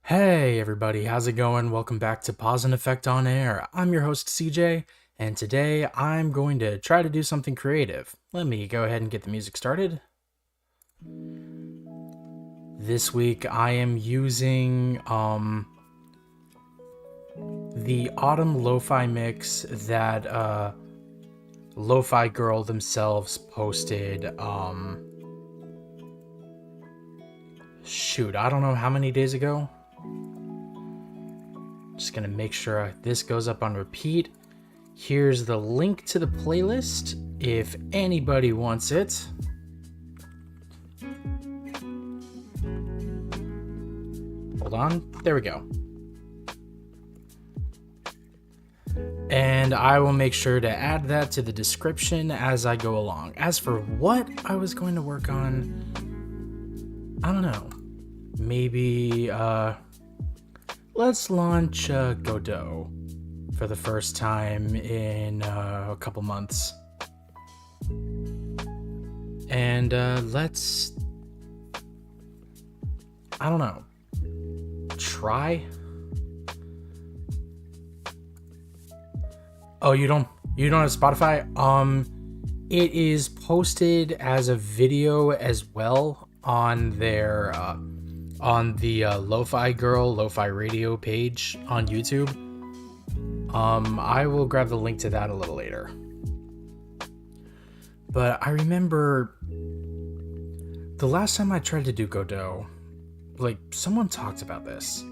Hey everybody, how's it going? Welcome back to Pause and Effect on Air. I'm your host CJ, and today I'm going to try to do something creative. Let me go ahead and get the music started. This week I am using the Autumn Lo-Fi mix that Lo-Fi Girl themselves posted I don't know how many days ago. Just gonna make sure this goes up on repeat. Here's the link to the playlist if anybody wants it. Hold on, there we go. And I will make sure to add that to the description as I go along. As for what I was going to work on, I don't know. Maybe, let's launch Godot for the first time in a couple months. And let's, I don't know, try. Oh, you don't have Spotify? It is posted as a video as well on their on the Lo-Fi Girl Lo-Fi Radio page on YouTube. I will grab the link to that a little later. But I remember the last time I tried to do Godot, like someone talked about this,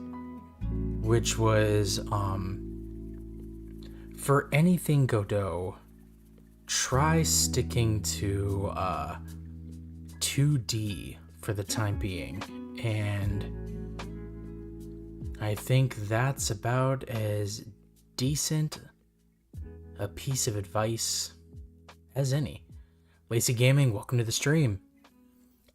which was for anything Godot, try sticking to 2D for the time being. And I think that's about as decent a piece of advice as any. Lacy Gaming, welcome to the stream.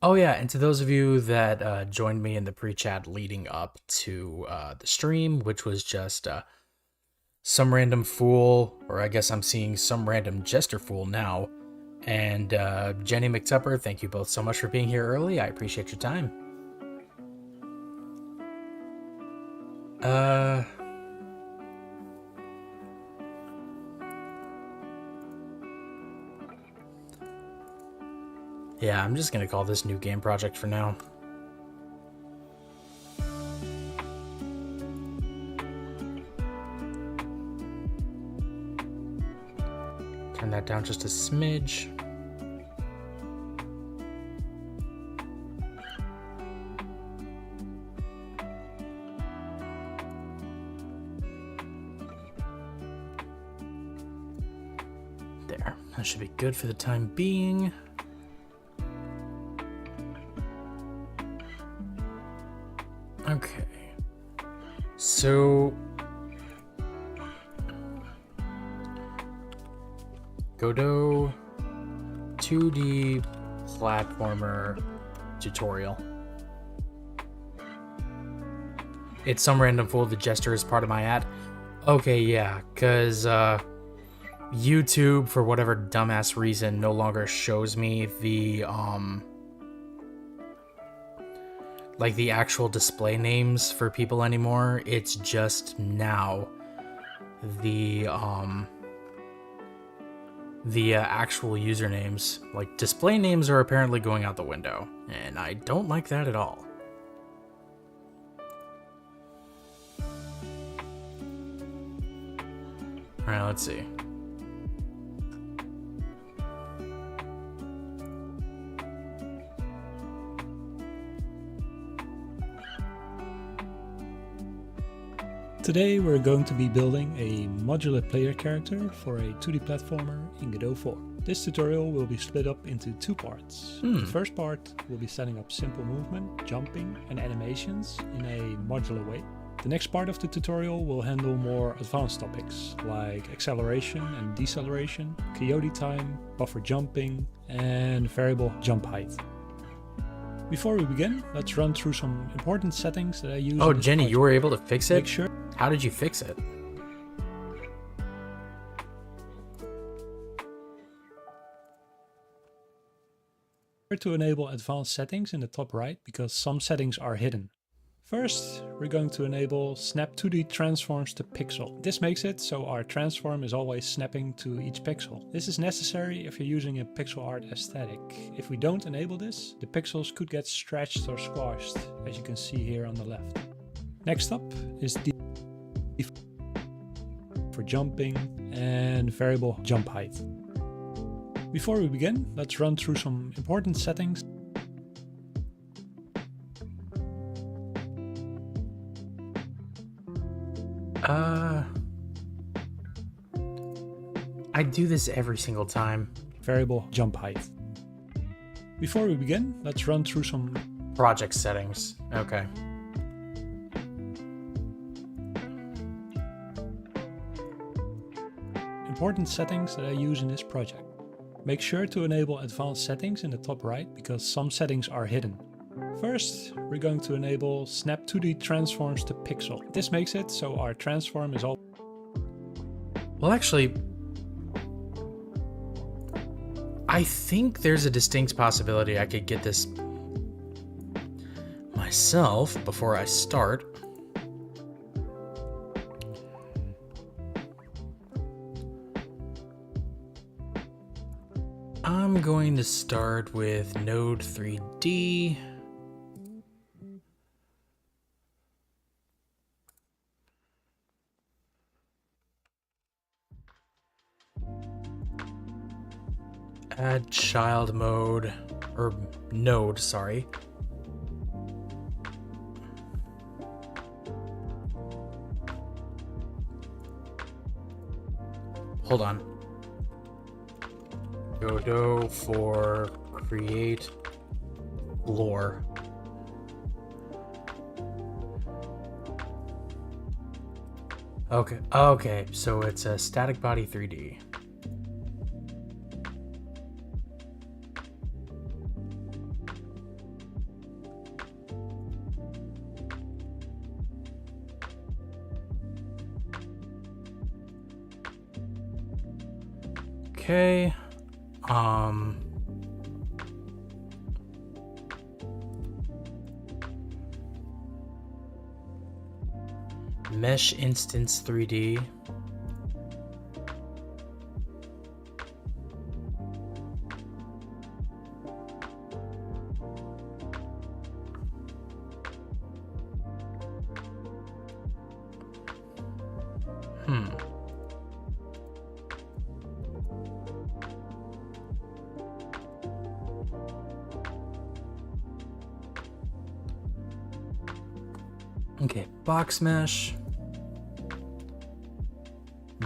Oh yeah, and to those of you that joined me in the pre-chat leading up to the stream, which was just some random fool, or I guess I'm seeing some random jester fool now, and Jenny McTupper, thank you both so much for being here early. I appreciate your time. Yeah, I'm just gonna call this new game project for now. Turn that down just a smidge. There, that should be good for the time being. Okay, so Godot 2D platformer tutorial. It's some random fool. The jester is part of my ad. Okay, yeah, because YouTube, for whatever dumbass reason, no longer shows me the like the actual display names for people anymore. It's just now the actual usernames. Like, display names are apparently going out the window, and I don't like that at all. Alright, let's see. Today we're going to be building a modular player character for a 2D platformer in Godot 4. This tutorial will be split up into two parts. The first part will be setting up simple movement, jumping and animations in a modular way. The next part of the tutorial will handle more advanced topics like acceleration and deceleration, coyote time, buffer jumping and variable jump height. Before we begin, let's run through some important settings that I use. Oh, Jenny, you were able to fix it? Make sure. How did you fix it? To enable advanced settings in the top right because some settings are hidden. First, we're going to enable Snap 2D Transforms to Pixel. This makes it so our transform is always snapping to each pixel. This is necessary if you're using a pixel art aesthetic. If we don't enable this, the pixels could get stretched or squashed, as you can see here on the left. Next up is the for jumping and variable jump height. Before we begin, let's run through some important settings. I do this every single time. Variable jump height. Before we begin, let's run through some Project settings. Okay. important settings that I use in this project. Make sure to enable advanced settings in the top right because some settings are hidden. First, we're going to enable Snap 2D Transforms to Pixel. This makes it so our transform is all... Well, actually, I think there's a distinct possibility I could get this myself before I start. I'm going to start with Node 3D. Add child mode, or node, sorry. Hold on. Dodo for create lore. Okay, so it's a static body 3D. Okay, mesh instance 3D. Okay, box mesh.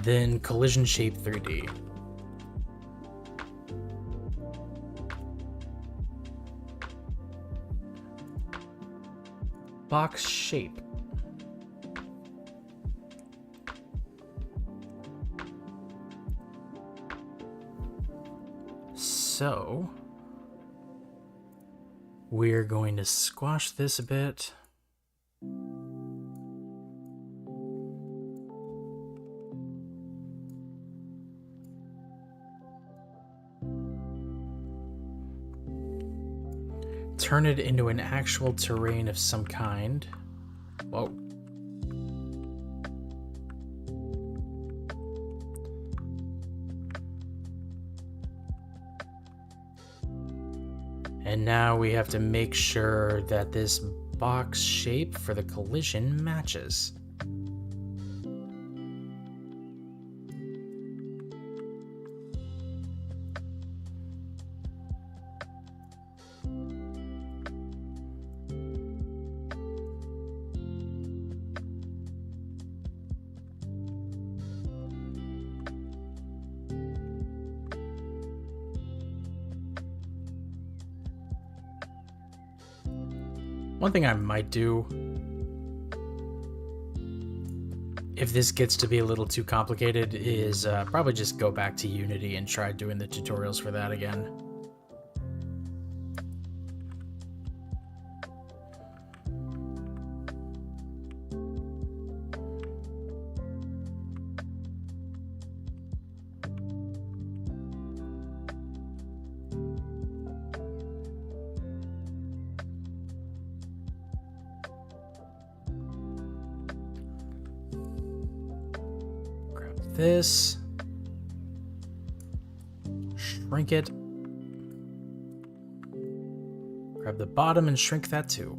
Then collision shape 3D. Box shape. So we're going to squash this a bit. Turn it into an actual terrain of some kind. Whoa. And now we have to make sure that this box shape for the collision matches. One thing I might do, if this gets to be a little too complicated, is probably just go back to Unity and try doing the tutorials for that again. this. Shrink it. Grab the bottom and shrink that too.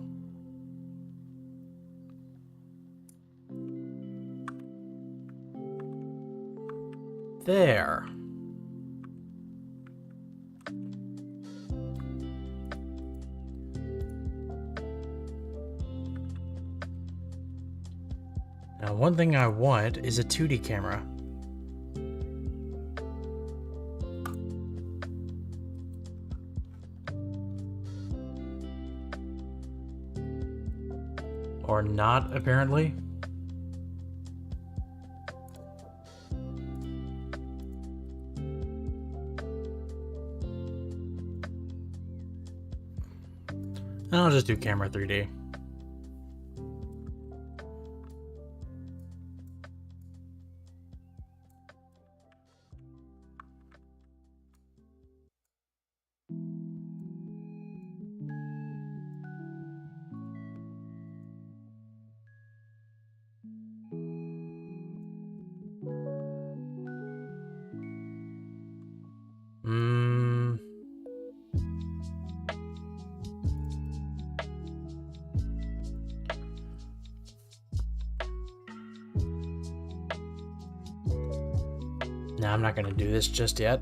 There. Now, one thing I want is a 2D camera. Or not, apparently. I'll just do camera 3D. Now I'm not going to do this just yet.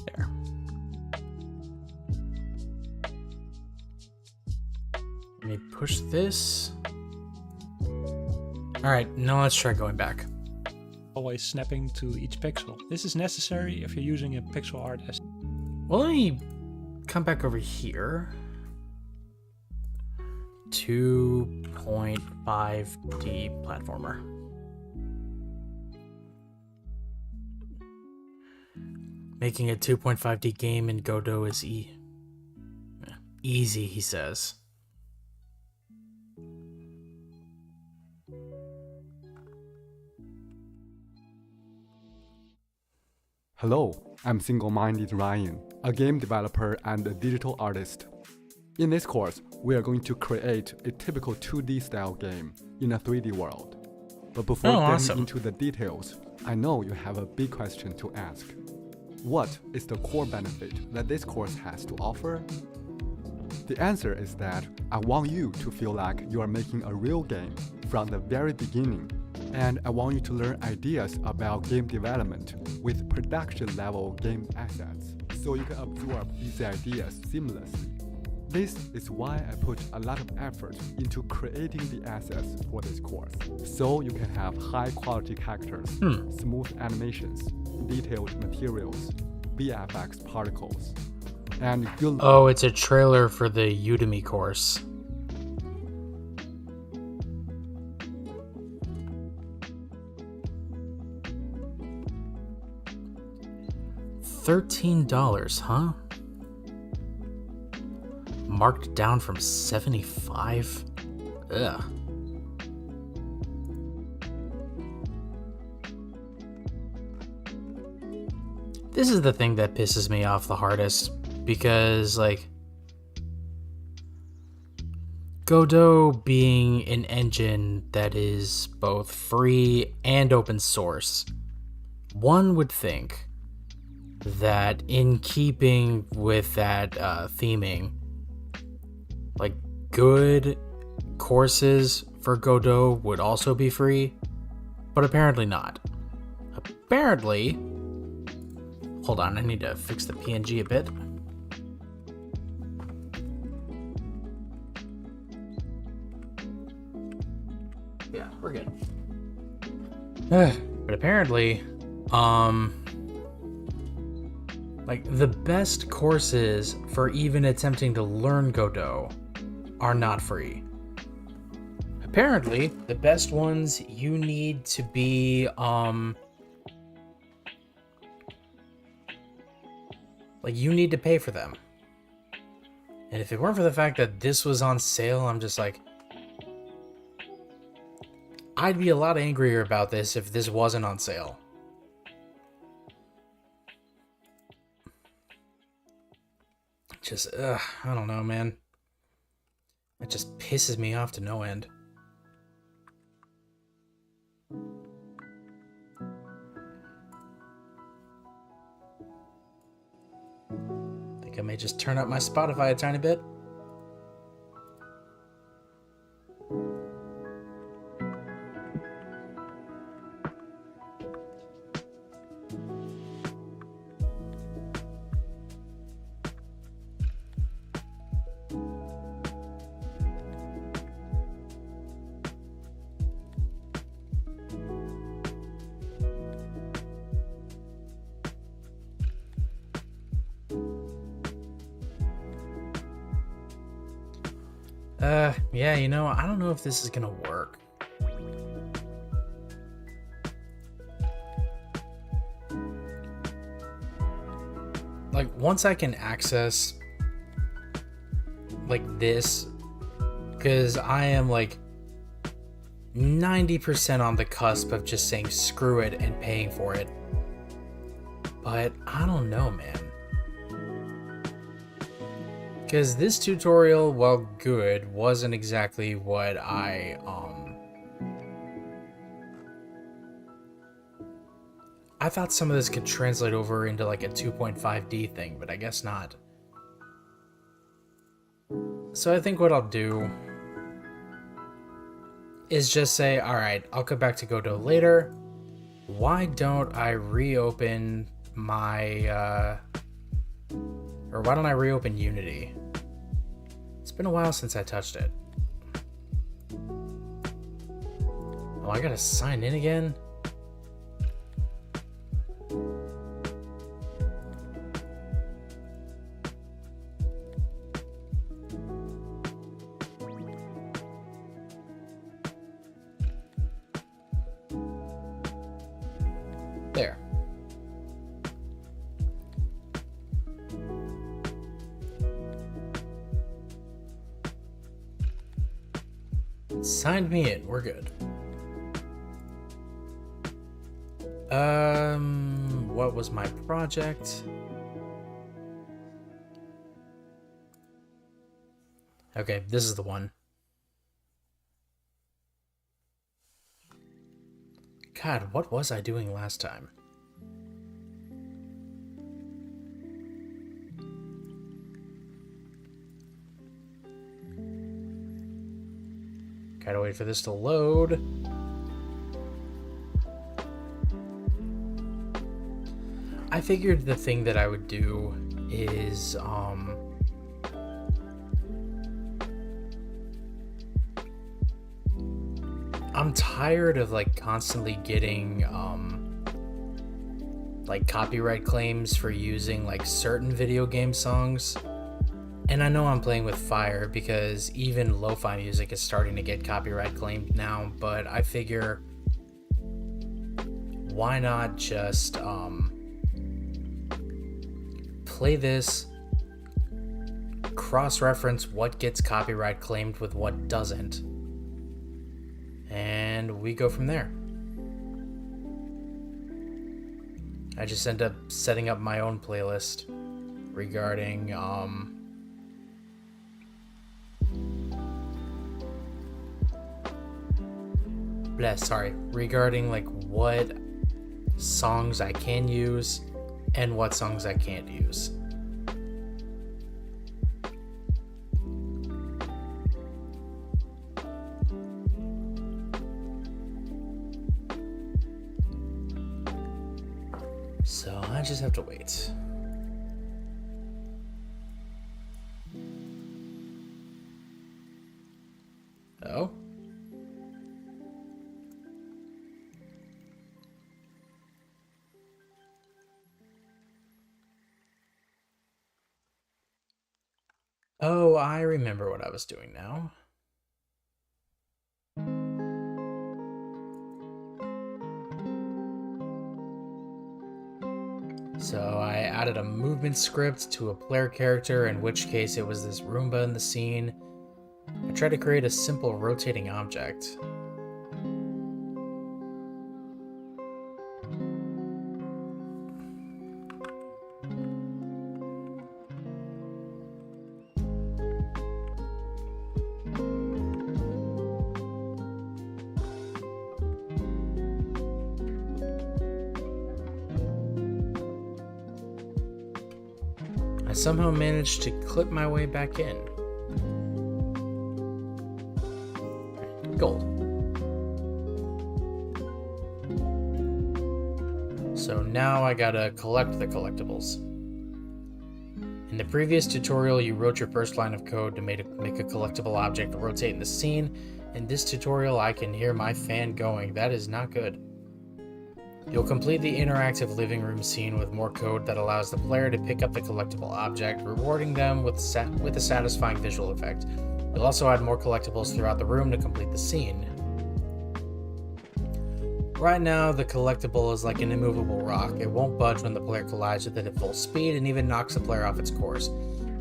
There. Let me push this. Alright, now let's try going back. Always snapping to each pixel. This is necessary if you're using a pixel art as. Well, let me come back over here. 2.5D platformer. Making a 2.5D game in Godot is easy, he says. Hello, I'm Single-Minded Ryan, a game developer and a digital artist. In this course, we are going to create a typical 2D style game in a 3D world. But before getting into the details, I know you have a big question to ask. What is the core benefit that this course has to offer? The answer is that I want you to feel like you are making a real game from the very beginning, and I want you to learn ideas about game development with production-level game assets, so you can absorb these ideas seamlessly. This is why I put a lot of effort into creating the assets for this course, so you can have high-quality characters, smooth animations, detailed materials, VFX particles, and you'll... Oh, it's a trailer for the Udemy course. $13, huh? Marked down from 75? Ugh. This is the thing that pisses me off the hardest, because, like, Godot being an engine that is both free and open source, one would think that in keeping with that theming, like, good courses for Godot would also be free, but apparently not. Apparently, hold on, I need to fix the PNG a bit. Yeah, we're good. But apparently, like the best courses for even attempting to learn Godot are not free. Apparently, the best ones you need to be, like you need to pay for them. And if it weren't for the fact that this was on sale, I'm just like, I'd be a lot angrier about this if this wasn't on sale. Just, I don't know, man. It just pisses me off to no end. Think I may just turn up my Spotify a tiny bit. Yeah, you know, I don't know if this is gonna work. Like, once I can access, like, this, because I am, like, 90% on the cusp of just saying screw it and paying for it. But I don't know, man. Because this tutorial, while good, wasn't exactly what I thought some of this could translate over into like a 2.5D thing, but I guess not. So I think what I'll do is just say, alright, I'll come back to Godot later. Why don't I reopen my, or why don't I reopen Unity? It's been a while since I touched it. Oh, I gotta sign in again? There. Signed me in. We're good. What was my project? Okay, this is the one. God, what was I doing last time? Gotta wait for this to load. I figured the thing that I would do is, I'm tired of like constantly getting like copyright claims for using like certain video game songs. And I know I'm playing with fire because even lo-fi music is starting to get copyright claimed now, but I figure why not just play this, cross-reference what gets copyright claimed with what doesn't, and we go from there. I just end up setting up my own playlist regarding regarding like what songs I can use and what songs I can't use. So I just have to wait. Oh? Oh, I remember what I was doing now. So I added a movement script to a player character, in which case it was this Roomba in the scene. I tried to create a simple rotating object. I somehow managed to clip my way back in. Gold. So now I gotta collect the collectibles. In the previous tutorial, you wrote your first line of code to make a collectible object rotate in the scene. In this tutorial, I can hear my fan going. That is not good. You'll complete the interactive living room scene with more code that allows the player to pick up the collectible object, rewarding them with a satisfying visual effect. You'll also add more collectibles throughout the room to complete the scene. Right now, the collectible is like an immovable rock. It won't budge when the player collides with it at full speed and even knocks the player off its course.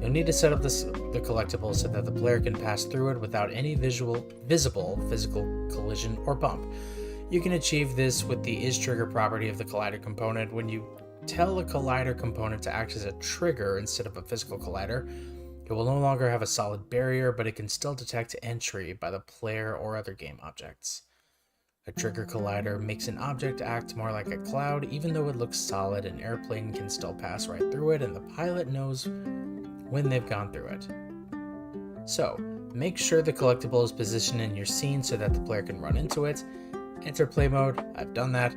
You'll need to set up the collectible so that the player can pass through it without any visible physical collision or bump. You can achieve this with the isTrigger property of the collider component. When you tell a collider component to act as a trigger instead of a physical collider, it will no longer have a solid barrier, but it can still detect entry by the player or other game objects. A trigger collider makes an object act more like a cloud. Even though it looks solid, an airplane can still pass right through it, and the pilot knows when they've gone through it. So, make sure the collectible is positioned in your scene so that the player can run into it. Enter play mode. I've done that.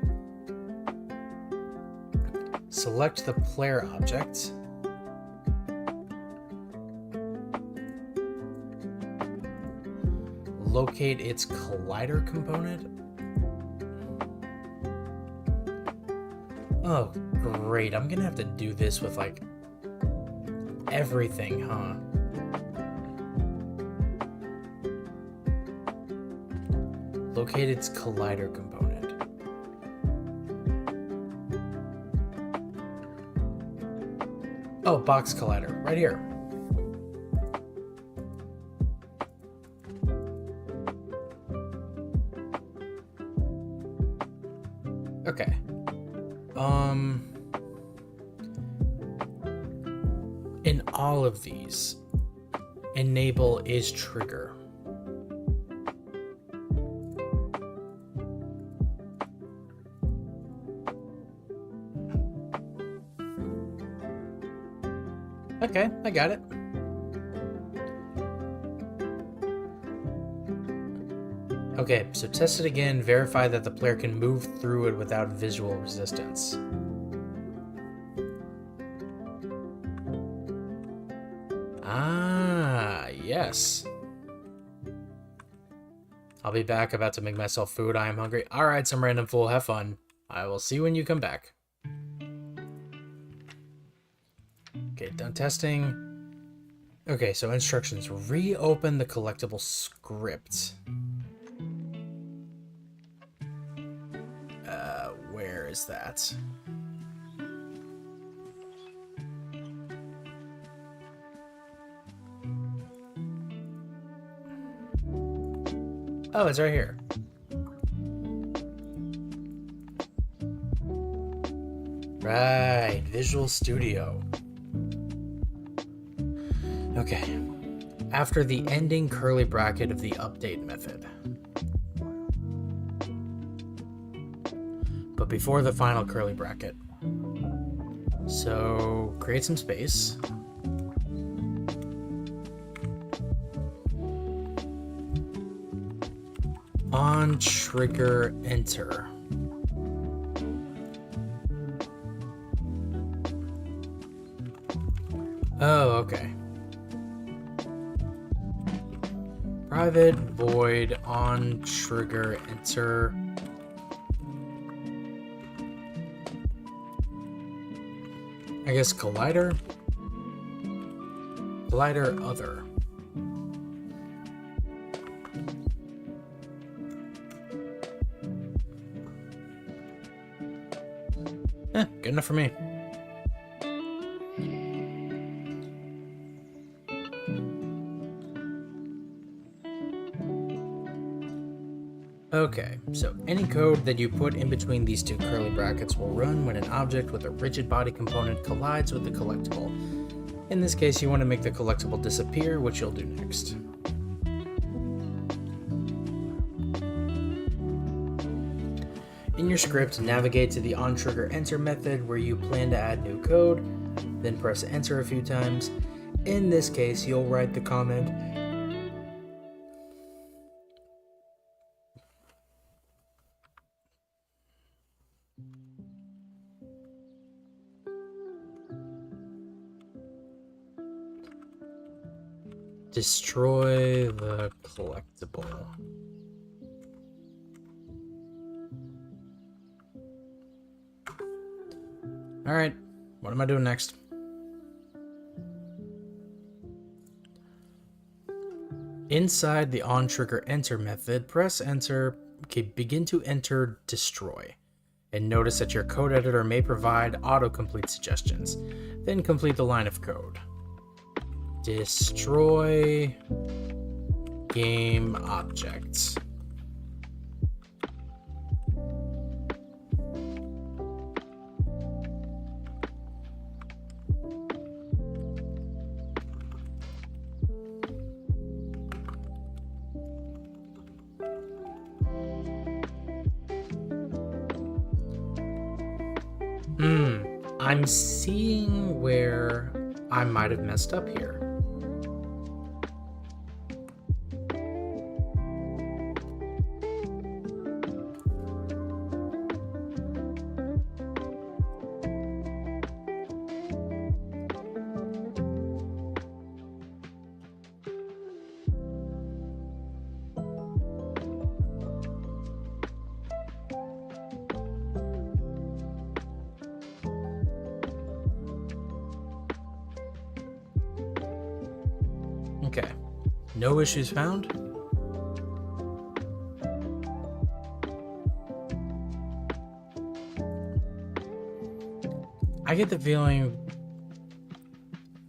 Select the player object. Locate its collider component. Oh, great. I'm gonna have to do this with, like, everything, huh? Locate its collider component. Oh, box collider, right here. Okay. In all of these, enable isTrigger. Okay, I got it. Okay, so test it again, verify that the player can move through it without visual resistance. Ah, yes. I'll be back, about to make myself food. I am hungry. Alright, some random fool, have fun. I will see you when you come back. Okay, done testing. Okay, so instructions. Reopen the collectible script. Where is that? Oh, it's right here. Right, Visual Studio. Okay. After the ending curly bracket of the update method. But before the final curly bracket. So, create some space. On trigger, enter. Oh, okay. Private void on trigger, enter. I guess collider. Collider Other. Good enough for me. Okay, so any code that you put in between these two curly brackets will run when an object with a rigid body component collides with the collectible. In this case, you want to make the collectible disappear, which you'll do next. In your script, navigate to the onTriggerEnter method where you plan to add new code, then press enter a few times. In this case, you'll write the comment destroy the collectible. Alright, what am I doing next? Inside the onTriggerEnter method, press enter, begin to enter destroy. And notice that your code editor may provide autocomplete suggestions. Then complete the line of code. Destroy game objects. I'm seeing where I might have messed up here. Okay, no issues found. I get the feeling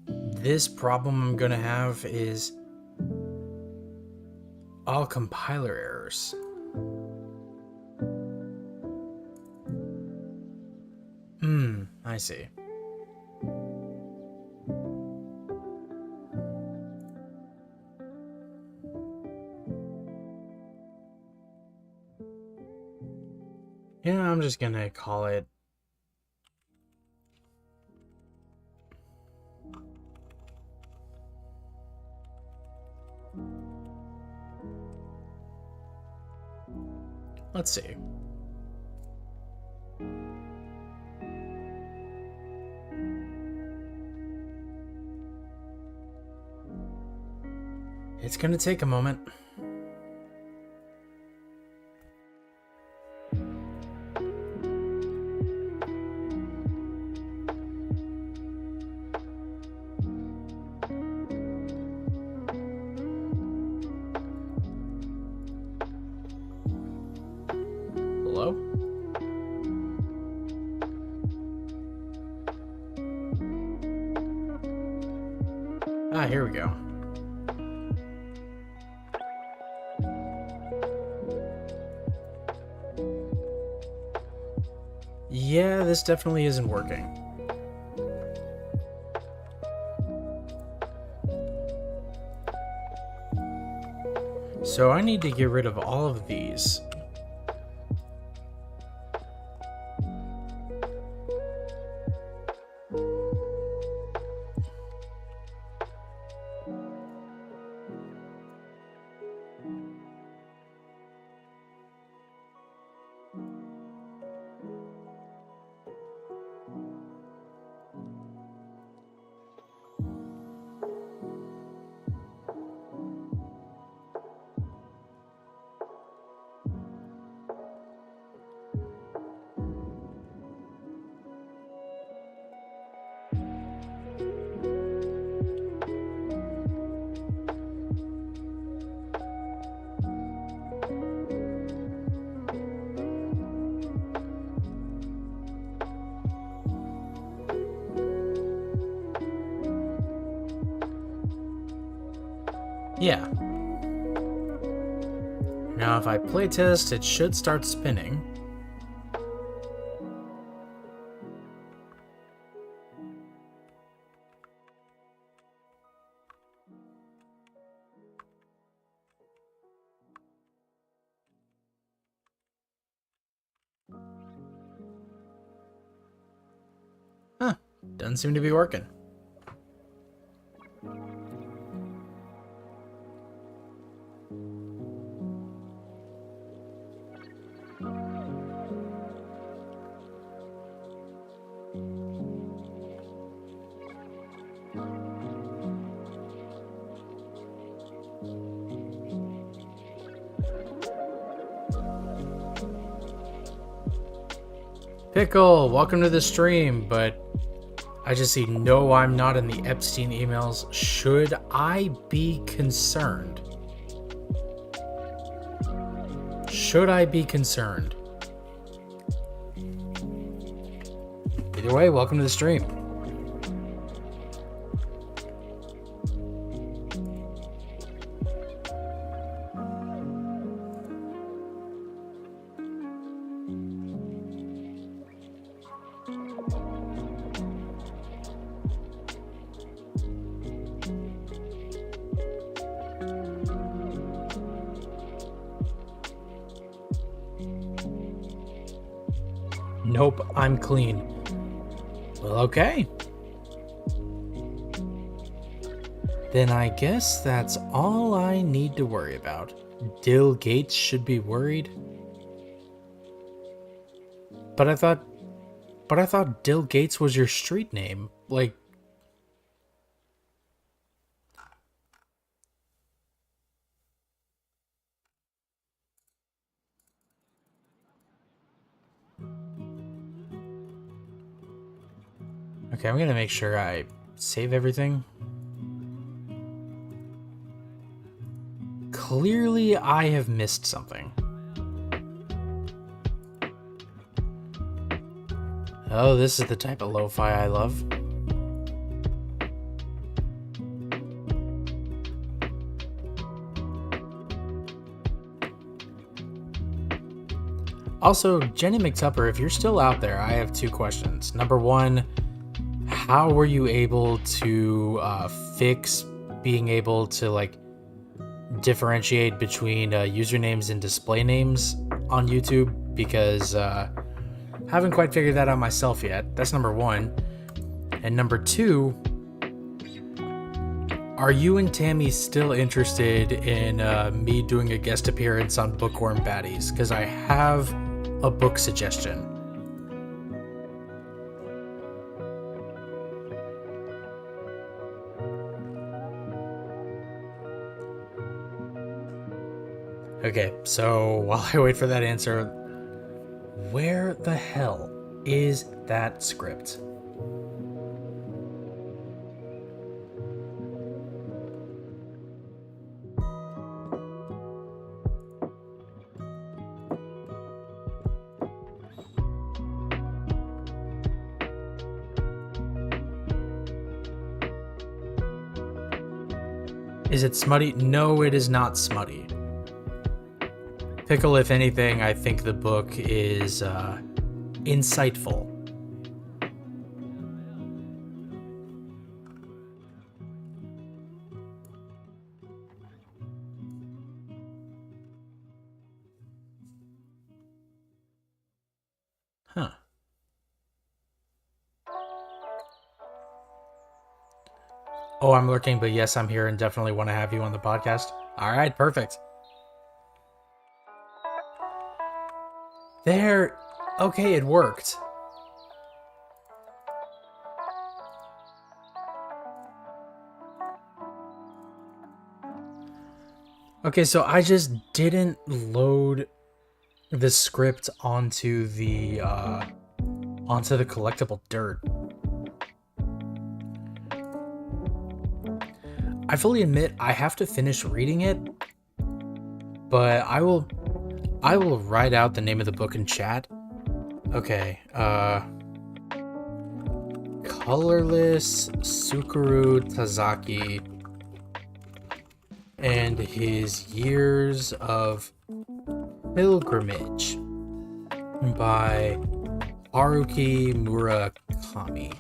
this problem I'm gonna have is all compiler errors. I see. You know, I'm just gonna call it let's see. It's gonna take a moment. Hello? Ah, here we go. Yeah, this definitely isn't working. So I need to get rid of all of these. Yeah. Now if I playtest, it should start spinning. Huh, doesn't seem to be working. Pickle, welcome to the stream, but I just see no, I'm not in the Epstein emails. Should I be concerned? Should I be concerned? Either way, welcome to the stream. Nope, I'm clean. Well, okay. Then I guess that's all I need to worry about. Dill Gates should be worried. But I thought Dill Gates was your street name. Like, okay, I'm gonna make sure I save everything. Clearly, I have missed something. Oh, this is the type of lo-fi I love. Also, Jenny McTupper, if you're still out there, I have two questions. Number one, how were you able to fix being able to like differentiate between usernames and display names on YouTube? Because haven't quite figured that out myself yet. That's number one. And number two, are you and Tammy still interested in me doing a guest appearance on Bookworm Baddies? Because I have a book suggestion. Okay, so while I wait for that answer, where the hell is that script? Is it smutty? No, it is not smutty. Pickle, if anything, I think the book is insightful. Huh. Oh, I'm lurking, but yes, I'm here and definitely want to have you on the podcast. All right, perfect. There. Okay, it worked. Okay, so I just didn't load the script onto the collectible dirt. I fully admit I have to finish reading it, but I will write out the name of the book in chat. Okay, Colorless Sukuru Tazaki. and his Years of Pilgrimage by Haruki Murakami.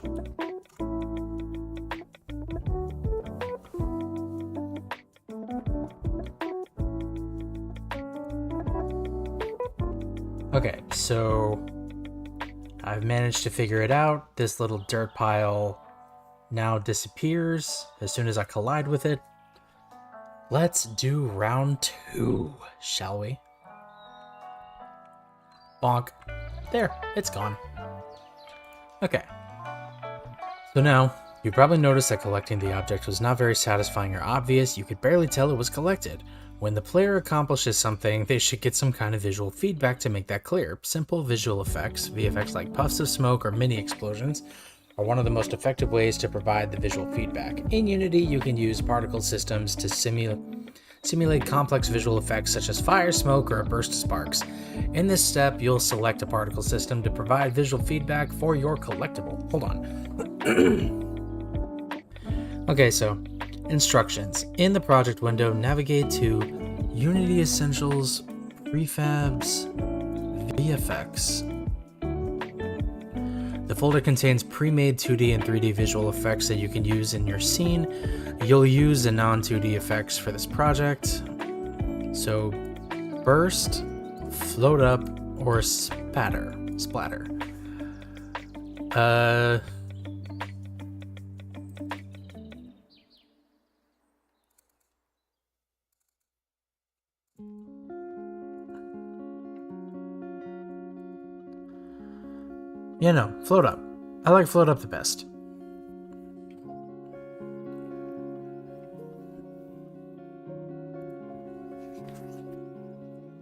Okay, so I've managed to figure it out. This little dirt pile now disappears as soon as I collide with it. Let's do round 2, shall we? Bonk. There, it's gone. Okay. So now, you probably noticed that collecting the object was not very satisfying or obvious. You could barely tell it was collected. When the player accomplishes something, they should get some kind of visual feedback to make that clear. Simple visual effects, VFX like puffs of smoke or mini explosions, are one of the most effective ways to provide the visual feedback. In Unity, you can use particle systems to simulate complex visual effects such as fire, smoke, or a burst of sparks. In this step, you'll select a particle system to provide visual feedback for your collectible. Hold on. Okay, so instructions. In the project window, navigate to Unity Essentials, Prefabs, VFX. The folder contains pre-made 2D and 3D visual effects that you can use in your scene. You'll use the non-2D effects for this project. So, burst, float up, or splatter. Yeah, no, float up. I like float up the best.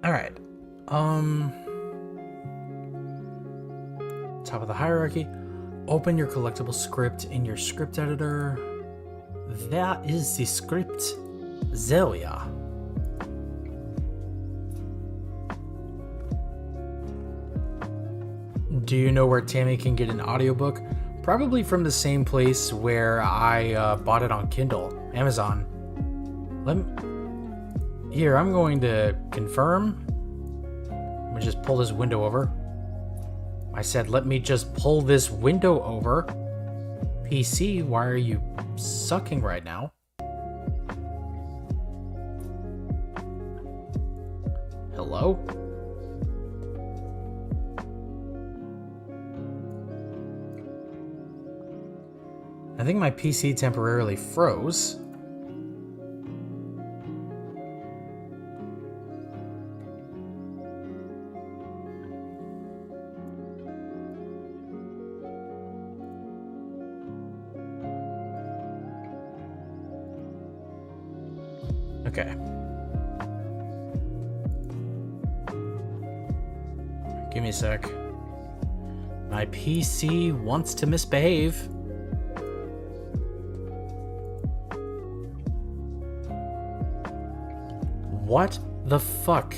Alright. Top of the hierarchy. Open your collectible script in your script editor. That is the script. Zelia. Do you know where Tammy can get an audiobook? Probably from the same place where I bought it on Kindle, Amazon. Here, I'm going to confirm. Let me just pull this window over. I said, let me just pull this window over. PC, why are you sucking right now? Hello? I think my PC temporarily froze. Okay. Give me a sec. My PC wants to misbehave. What the fuck?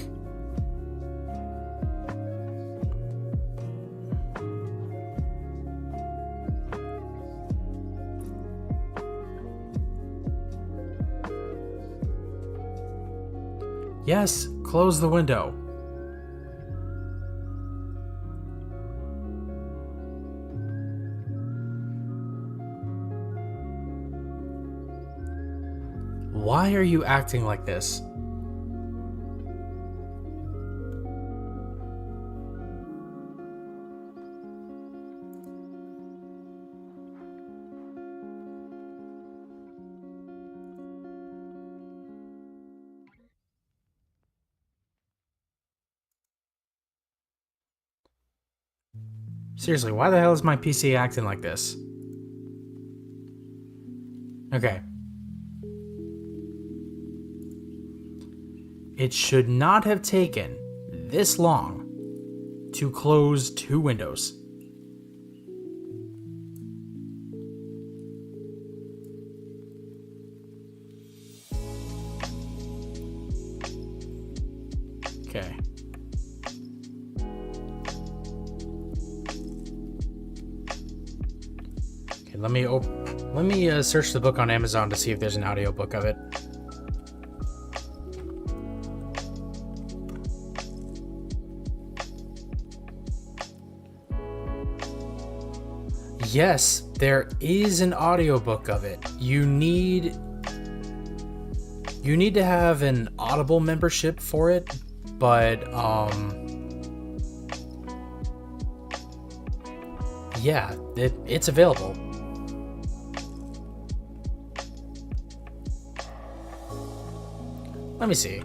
Yes, close the window. Why are you acting like this? Seriously, why the hell is my PC acting like this? Okay. It should not have taken this long to close 2 windows. Okay. Let me search the book on Amazon to see if there's an audiobook of it. Yes, there is an audiobook of it. You need to have an Audible membership for it, but yeah, it's available. Let me see.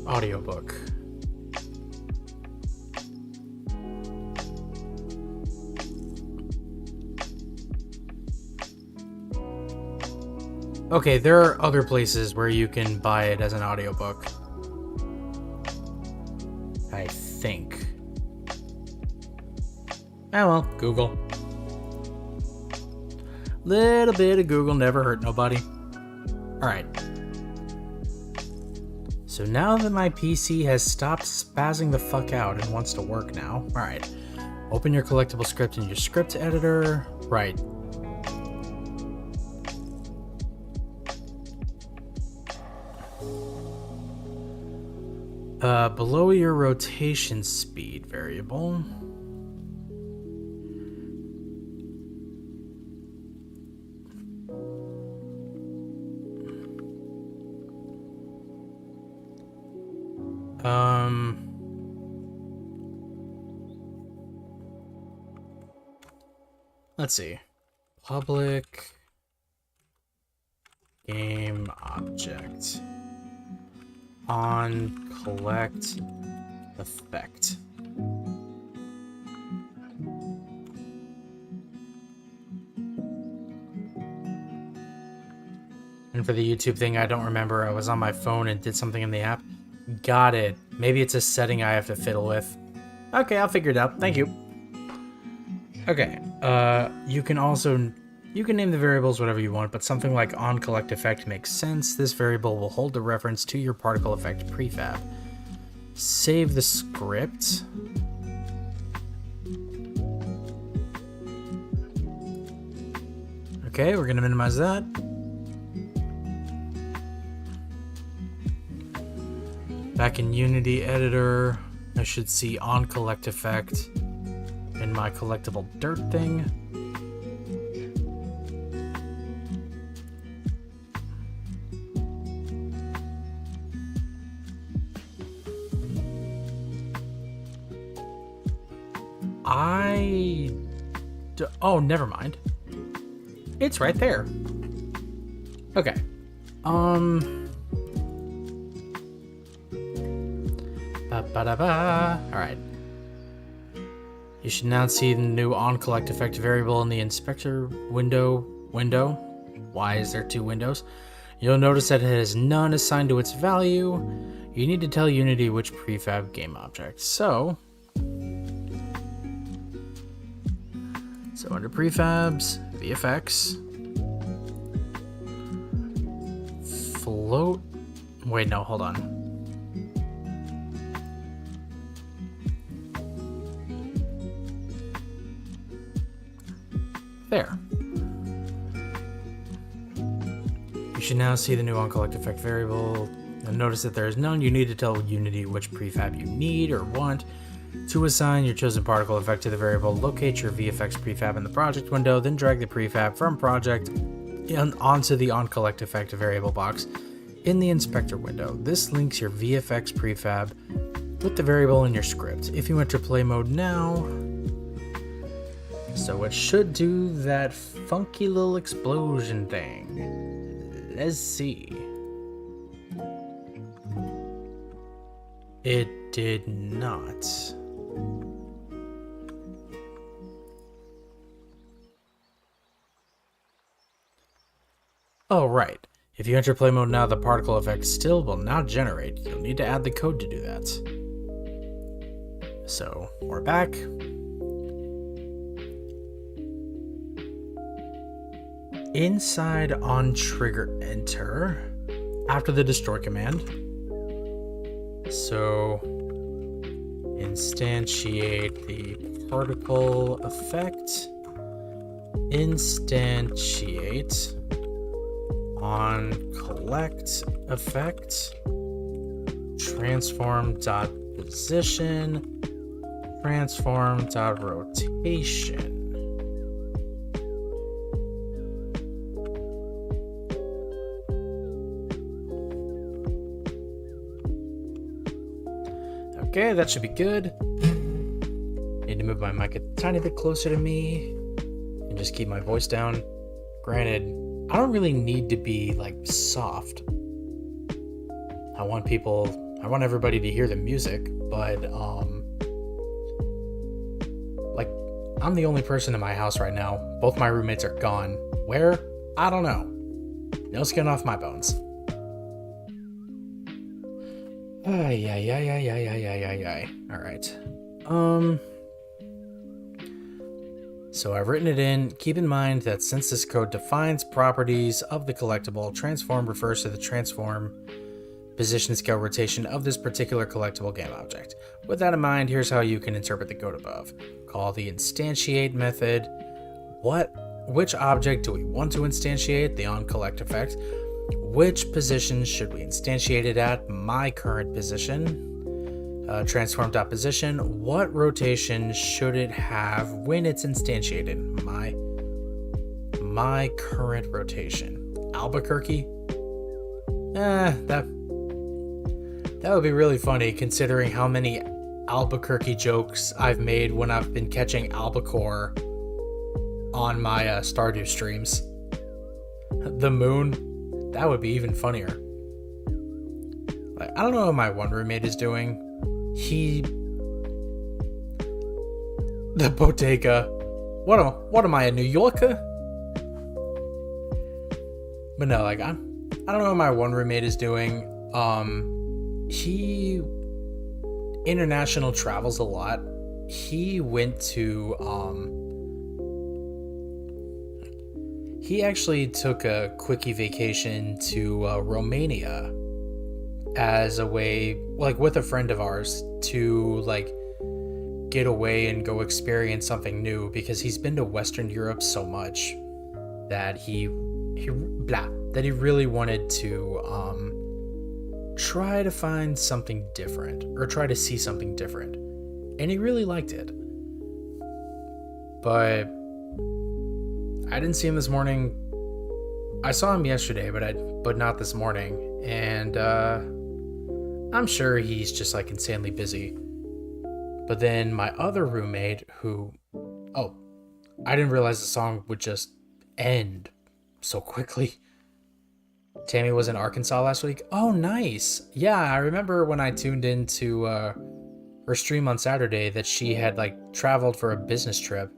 Audiobook. Okay, there are other places where you can buy it as an audiobook. I think. Oh well, Google. Little bit of Google never hurt nobody. Alright. So now that my PC has stopped spazzing the fuck out and wants to work now. Alright. Open your collectible script in your script editor. Right. Below your rotation speed variable. Let's see. Public game object on collect effect. And for the YouTube thing, I don't remember. I was on my phone and did something in the app. Got it. Maybe it's a setting I have to fiddle with. Okay, I'll figure it out. Thank you. Okay. You can name the variables whatever you want, but something like on collect effect makes sense. This variable will hold the reference to your particle effect prefab. Save the script. Okay, we're gonna minimize that. Back in Unity editor, I should see on collect effect in my collectible dirt thing. Oh, never mind. It's right there. Okay. Alright. You should now see the new onCollect effect variable in the inspector window. Why is there two windows? You'll notice that it has none assigned to its value. You need to tell Unity which prefab game object. So under prefabs, VFX, float. Wait, no, hold on. There. You should now see the new onCollect effect variable. And notice that there is none. You need to tell Unity which prefab you need or want to assign your chosen particle effect to the variable. Locate your VFX prefab in the project window, then drag the prefab from project onto the onCollect effect variable box in the inspector window. This links your VFX prefab with the variable in your script. If you enter play mode now, so it should do that funky little explosion thing. Let's see. It did not. Oh, right. If you enter play mode now, the particle effect still will not generate. You'll need to add the code to do that. So, we're back. Inside on trigger enter, after the destroy command, So instantiate the particle effect. Instantiate on collect effect. Transform.position. Transform.rotation. Okay, that should be good. Need to move my mic a tiny bit closer to me and just keep my voice down. Granted, I don't really need to be like soft. I want everybody to hear the music, but like I'm the only person in my house right now. Both my roommates are gone. Where? I don't know. No skin off my bones. Ay. Alright. So I've written it in. Keep in mind that since this code defines properties of the collectible, transform refers to the transform, position, scale, rotation of this particular collectible game object. With that in mind, here's how you can interpret the code above. Call the instantiate method. Which object do we want to instantiate? The onCollect effect. Which position should we instantiate it at? My current position. Transform.position. What rotation should it have when it's instantiated? My current rotation. Albuquerque? That would be really funny considering how many Albuquerque jokes I've made when I've been catching albacore on my Stardew streams. The moon. That would be even funnier. Like, I don't know what my one roommate is doing. The bodega. What am I, a New Yorker? But no, like I don't know what my one roommate is doing. He international travels a lot. He went to he actually took a quickie vacation to Romania as a way, like with a friend of ours, to like get away and go experience something new, because he's been to Western Europe so much that he really wanted to try to find something different, or try to see something different, and he really liked it. But I didn't see him this morning. I saw him yesterday, but not this morning. And I'm sure he's just like insanely busy. But then my other roommate, I didn't realize the song would just end so quickly. Tammy was in Arkansas last week. Oh, nice. Yeah, I remember when I tuned into her stream on Saturday that she had like traveled for a business trip.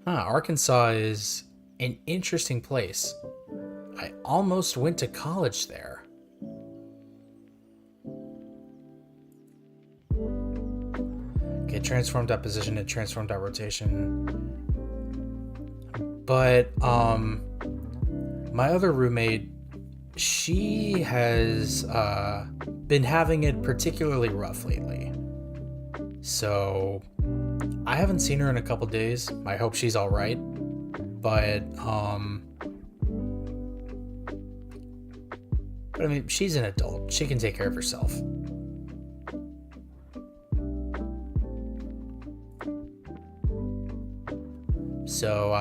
Arkansas is an interesting place. I almost went to college there. Okay, transform.position and transform.rotation. But my other roommate, she has been having it particularly rough lately. So I haven't seen her in a couple days. I hope she's all right. But I mean, she's an adult. She can take care of herself. So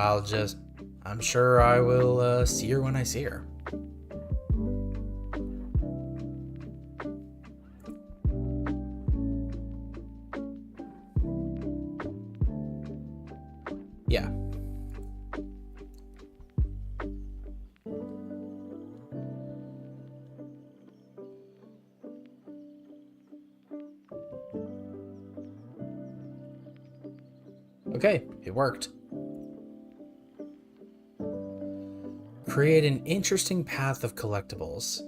I'm sure I will see her when I see her. Yeah. Okay, it worked. Create an interesting path of collectibles.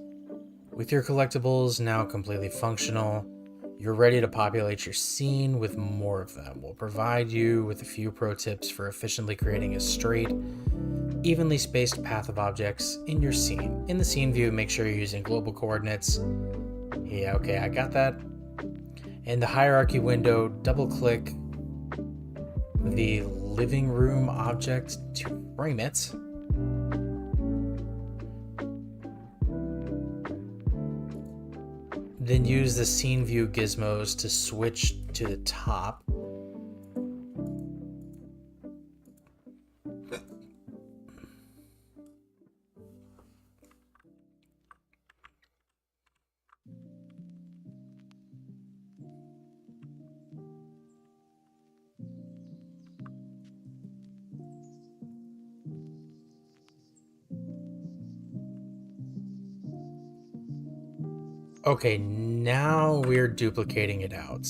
With your collectibles now completely functional, you're ready to populate your scene with more of them. We'll provide you with a few pro tips for efficiently creating a straight, evenly spaced path of objects in your scene. In the scene view, make sure you're using global coordinates. Yeah, okay, I got that. In the hierarchy window, double click the living room object to frame it. Then use the scene view gizmos to switch to the top. Okay, now we're duplicating it out.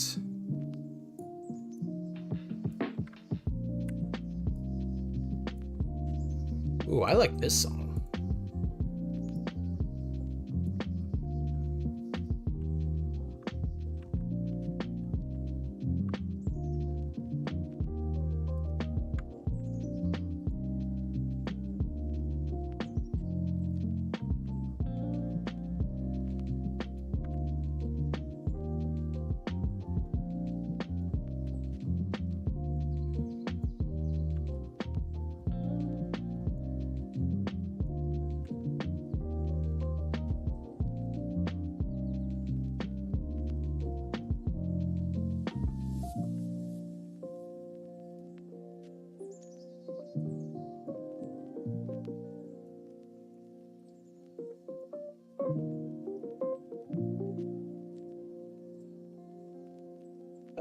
Ooh, I like this song.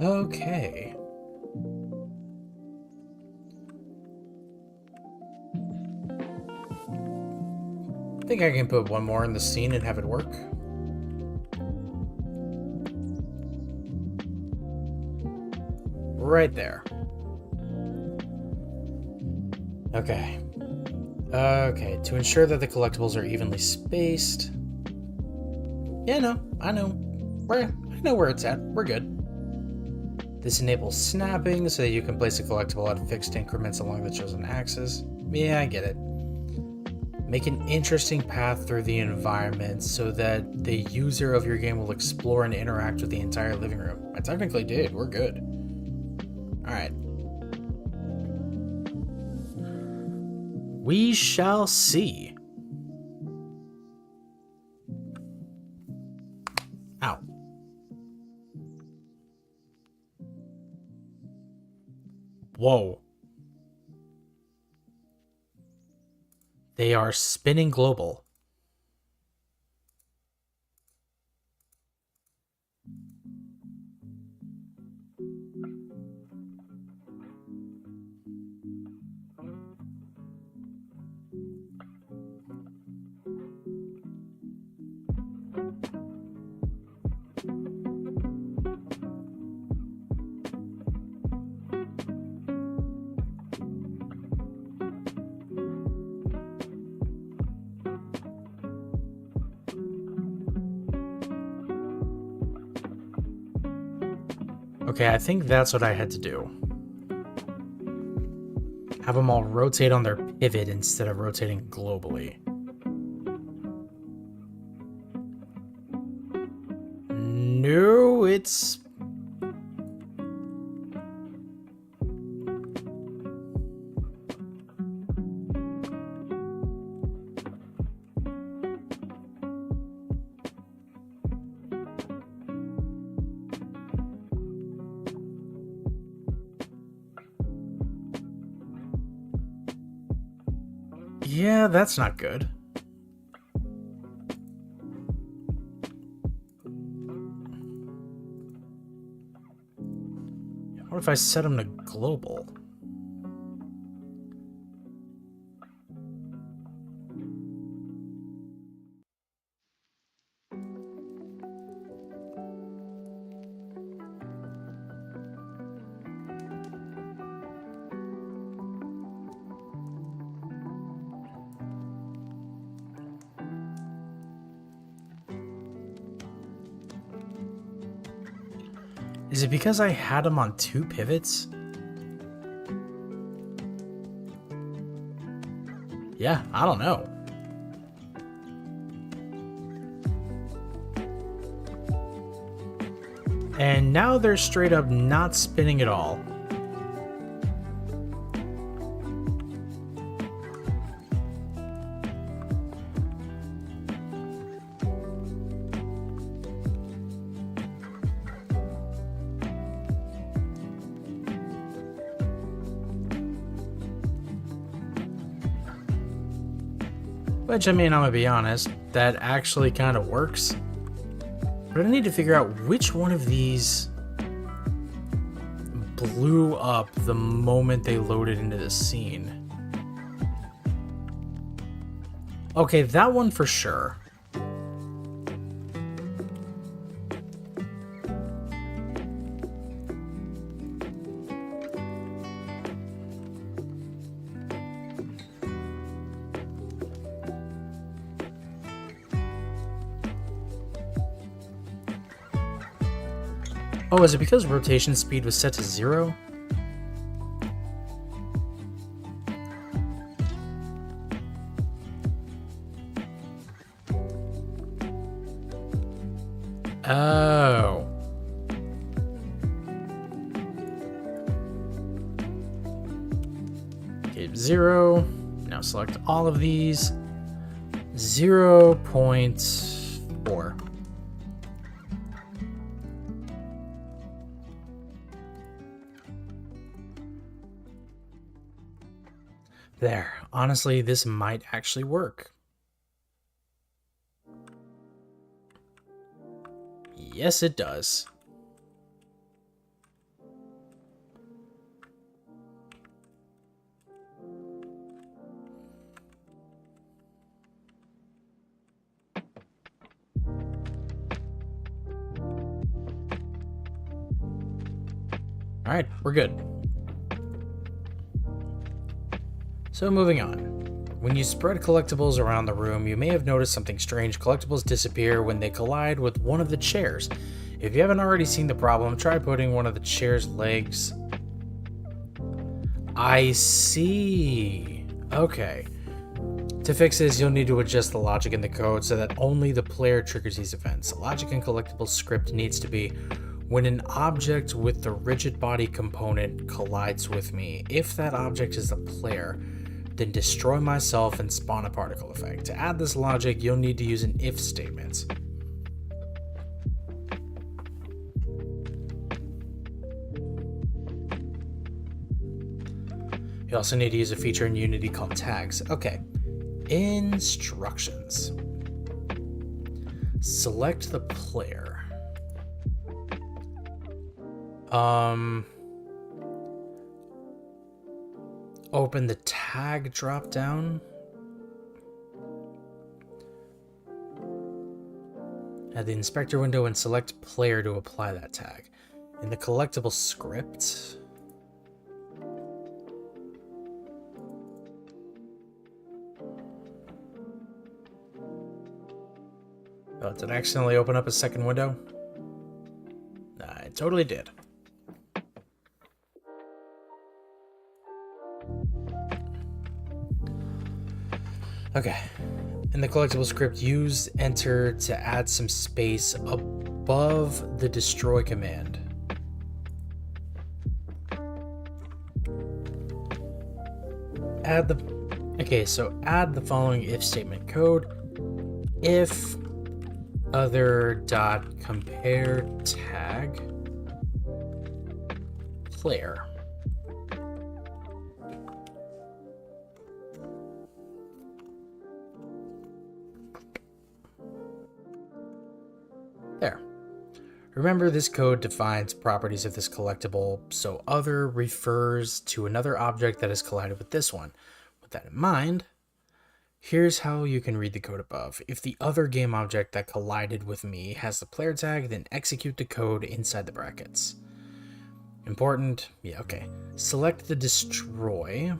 Okay. I think I can put one more in the scene and have it work. Right there. Okay. Okay, to ensure that the collectibles are evenly spaced. Yeah, no, I know. I know where it's at. We're good. This enables snapping so that you can place a collectible at fixed increments along the chosen axis. Yeah, I get it. Make an interesting path through the environment so that the user of your game will explore and interact with the entire living room. I technically did. We're good. Alright. We shall see. Ow. Whoa. They are spinning global. Okay, I think that's what I had to do. Have them all rotate on their pivot instead of rotating globally. No, it's... Yeah, that's not good. What if I set them to global? Is it because I had them on two pivots? Yeah, I don't know. And now they're straight up not spinning at all. Which, I mean, I'm gonna be honest, that actually kind of works. But I need to figure out which one of these blew up the moment they loaded into the scene. Okay, that one for sure. Oh, is it because rotation speed was set to 0? Oh. Okay, 0. Now select all of these. 0.4. There. Honestly, this might actually work. Yes, it does. All right, we're good. So moving on. When you spread collectibles around the room, you may have noticed something strange. Collectibles disappear when they collide with one of the chairs. If you haven't already seen the problem, try putting one of the chair's legs. I see. Okay. To fix this, you'll need to adjust the logic in the code so that only the player triggers these events. The logic in collectible script needs to be when an object with the rigid body component collides with me. If that object is the player, then destroy myself and spawn a particle effect. To add this logic, you'll need to use an if statement. You also need to use a feature in Unity called tags. Okay. Instructions. Select the player. Open the tag drop down. Add the inspector window and select player to apply that tag. In the collectible script, oh, did I accidentally open up a second window? I totally did. Okay. In the collectible script, use enter to add some space above the destroy command. Add the following if statement code. If other dot compare tag player. There. Remember, this code defines properties of this collectible, so other refers to another object that has collided with this one. With that in mind, here's how you can read the code above. If the other game object that collided with me has the player tag, then execute the code inside the brackets. Important? Yeah, okay. Select the destroy.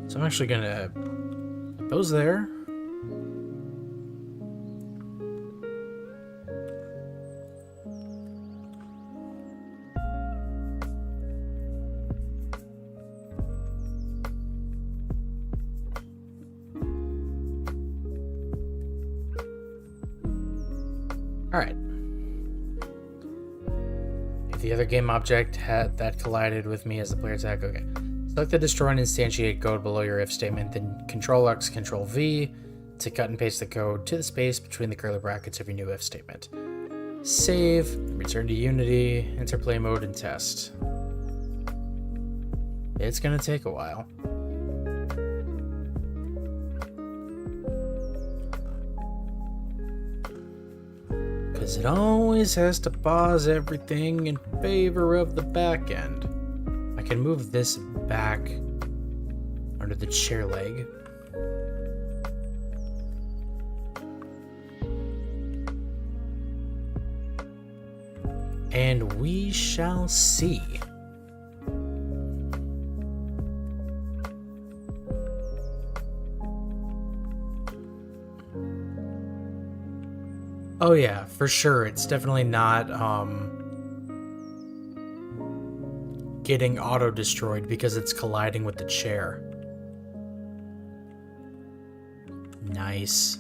So I'm actually gonna put those there. Alright. If the other game object that collided with me as the player tag, okay. Select the destroy and instantiate code below your if statement, then Control-X, Control-V to cut and paste the code to the space between the curly brackets of your new if statement. Save, return to Unity, enter play mode, and test. It's gonna take a while. Because it always has to pause everything in favor of the back end. I can move this back under the chair leg. And we shall see. Oh yeah, for sure. It's definitely not getting auto-destroyed because it's colliding with the chair. Nice.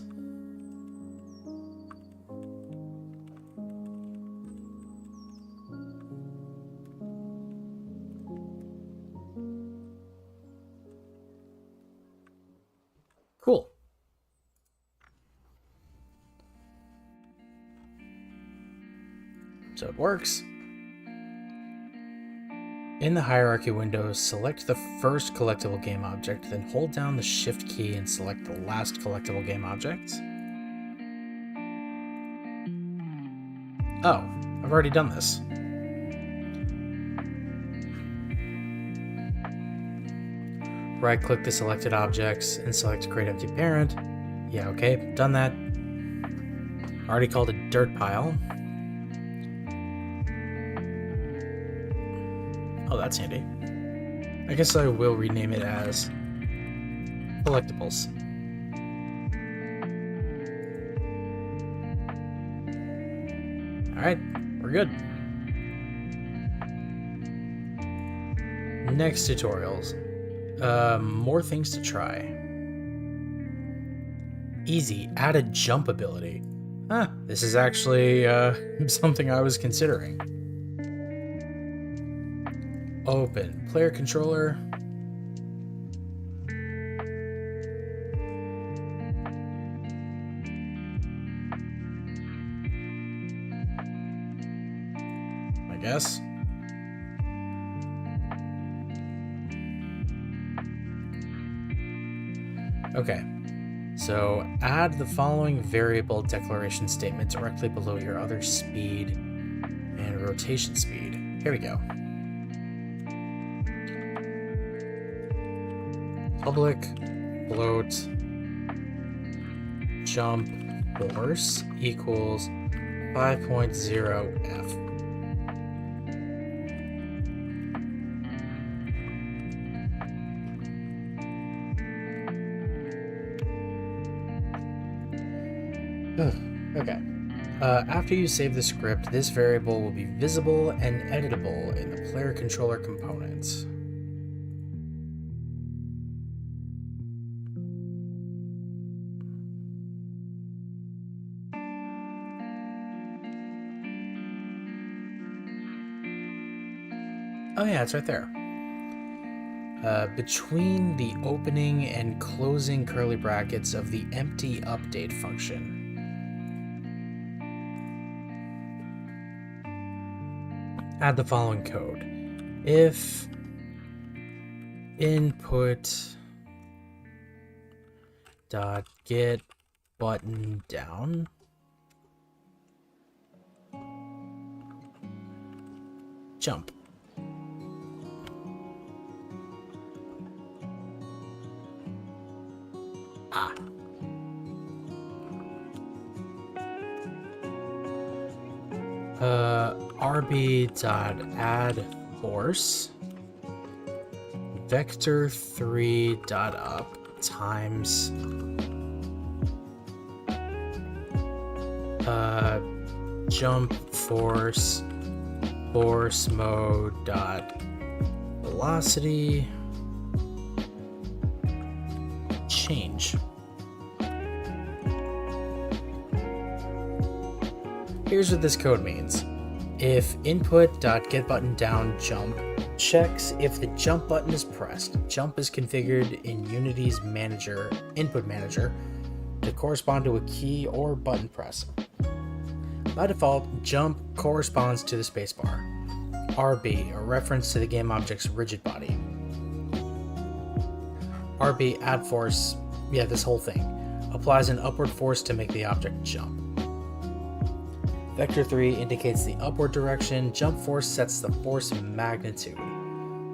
Cool. So it works. In the hierarchy window, select the first collectible game object, then hold down the Shift key and select the last collectible game object. Oh, I've already done this. Right-click the selected objects and select Create Empty Parent. Yeah, okay, done that. Already called a dirt pile. Oh, that's handy. I guess I will rename it as Collectibles. Alright, we're good. Next tutorials. More things to try. Easy, add a jump ability. Huh, this is actually something I was considering. Open player controller. I guess. Okay, so add the following variable declaration statement directly below your other speed and rotation speed. Here we go. Public float jump force equals 5.0 f. Okay. After you save the script, this variable will be visible and editable in the player controller components. Oh yeah, it's right there. Between the opening and closing curly brackets of the empty update function. Add the following code. If input dot get button down jump. Ah. rb.add force vector3.up times jump force mode dot velocity change. Here's what this code means. If input.getButtonDown jump checks if the jump button is pressed, jump is configured in Unity's input manager to correspond to a key or button press. By default, jump corresponds to the spacebar. RB, a reference to the game object's rigid body. RB add force, this whole thing, applies an upward force to make the object jump. Vector 3 indicates the upward direction. Jump force sets the force magnitude.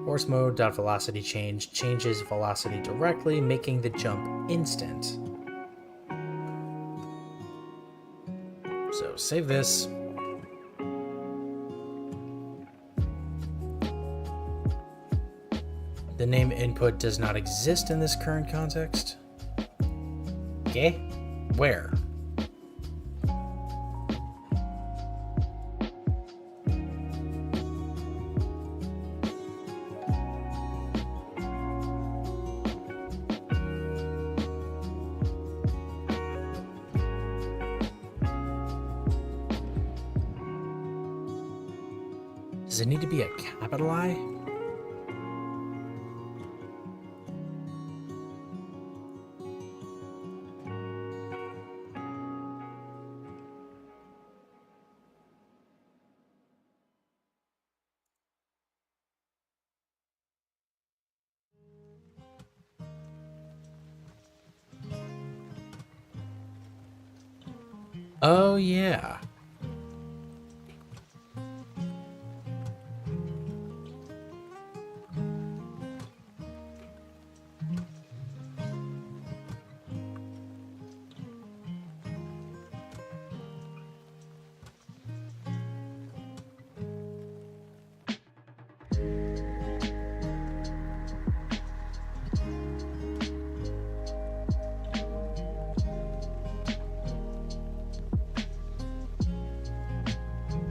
Force mode.velocity change changes velocity directly, making the jump instant. So save this. The name input does not exist in this current context. Okay, where? Does it need to be a capital I? Oh yeah.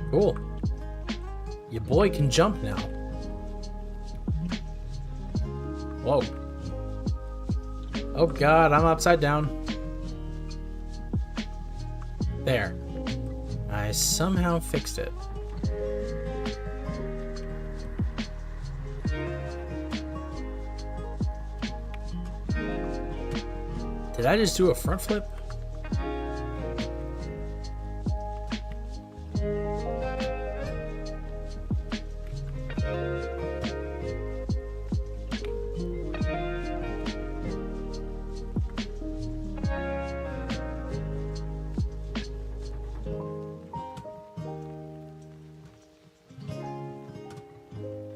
Cool. Your boy can jump now. Whoa. Oh god, I'm upside down. There. I somehow fixed it. Did I just do a front flip?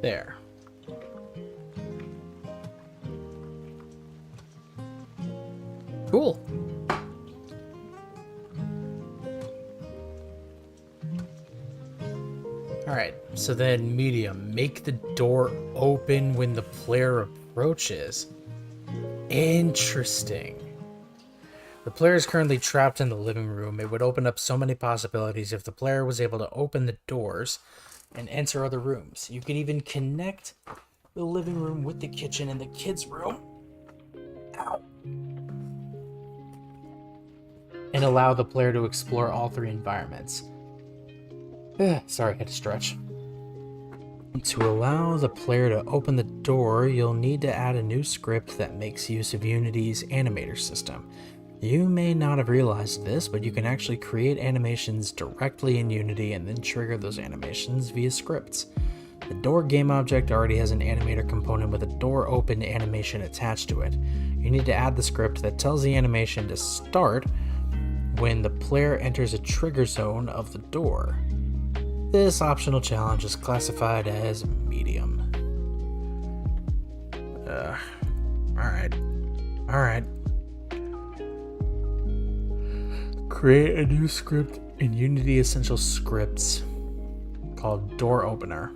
There. Cool. Alright, so then medium, make the door open when the player approaches. Interesting. The player is currently trapped in the living room. It would open up so many possibilities if the player was able to open the doors and enter other rooms. You could even connect the living room with the kitchen and the kids' room. Ow. And allow the player to explore all three environments. Sorry, I had to stretch. To allow the player to open the door, you'll need to add a new script that makes use of Unity's animator system. You may not have realized this, but you can actually create animations directly in Unity and then trigger those animations via scripts. The door game object already has an animator component with a door open animation attached to it. You need to add the script that tells the animation to start when the player enters a trigger zone of the door. This optional challenge is classified as medium. Alright. Create a new script in Unity Essential Scripts called Door Opener.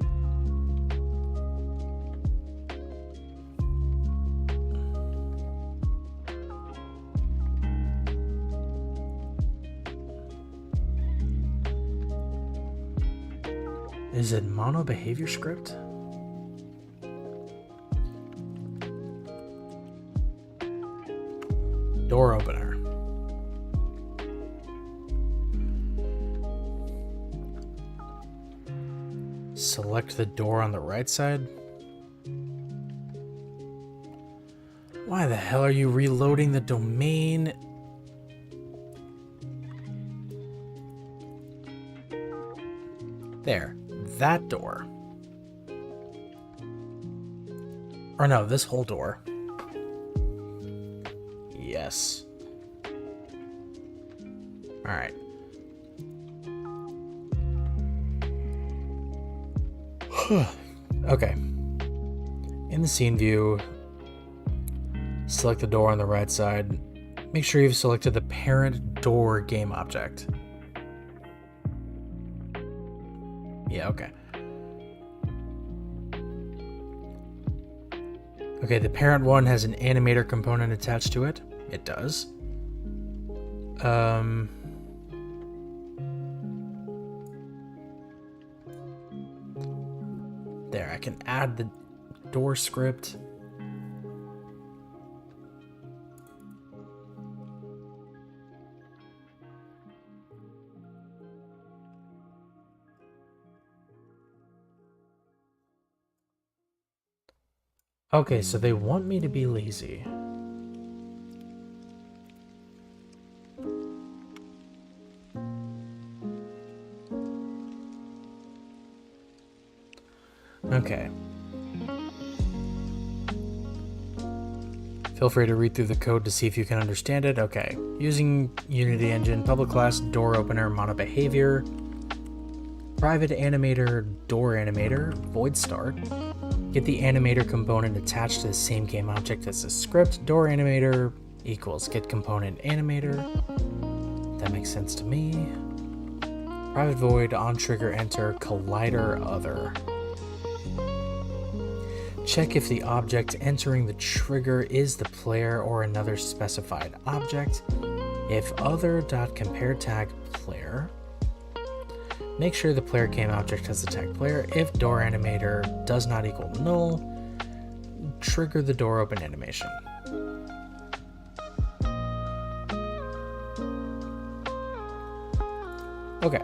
Is it mono behavior script? Door opener. Select the door on the right side. Why the hell are you reloading the domain? There, that door. Or no, this whole door. Yes. Alright. Okay. In the scene view, select the door on the right side. Make sure you've selected the parent door game object. Yeah, okay. Okay, the parent one has an animator component attached to it. It does. There, I can add the door script. Okay, so they want me to be lazy. Okay. Feel free to read through the code to see if you can understand it. Okay. Using Unity Engine, public class, door opener, mono behavior, private animator, door animator, void start. Get the animator component attached to the same game object as the script. Door animator equals get component animator. That makes sense to me. Private void, on trigger, enter, collider, other. Check if the object entering the trigger is the player or another specified object. If other.compareTag player, make sure the player game object has the tag player. If door animator does not equal null, trigger the door open animation. Okay.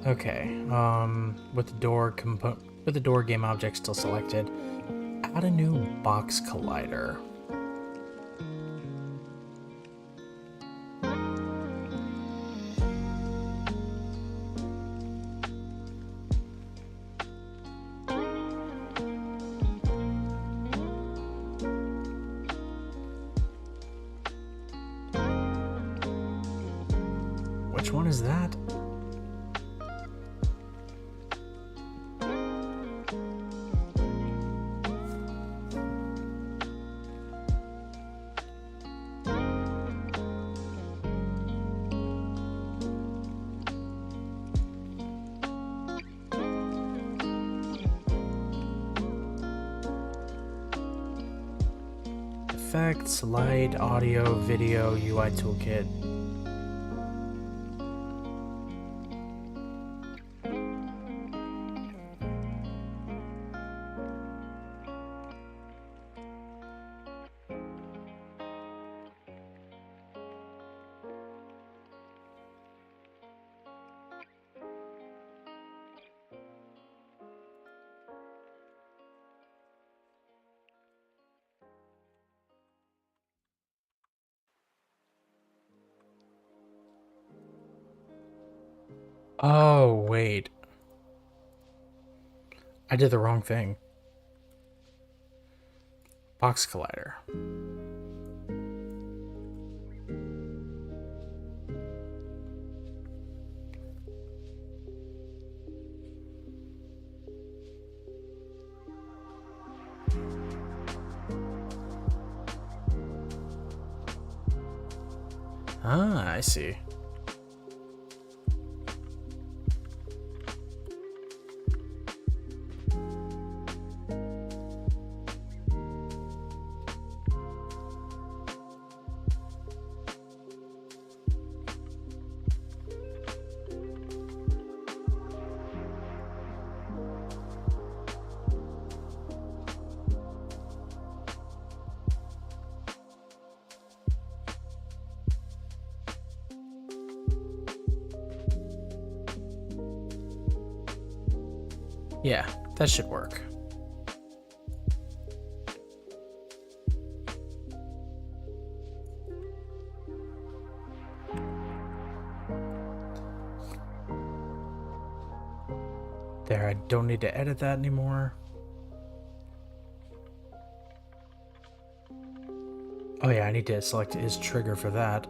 Okay, with the door game object still selected, add a new box collider. Which one is that? Effects, light, audio, video, UI toolkit. Oh, wait. I did the wrong thing. Box collider. Ah, I see. Yeah, that should work. There, I don't need to edit that anymore. Oh yeah, I need to select is trigger for that.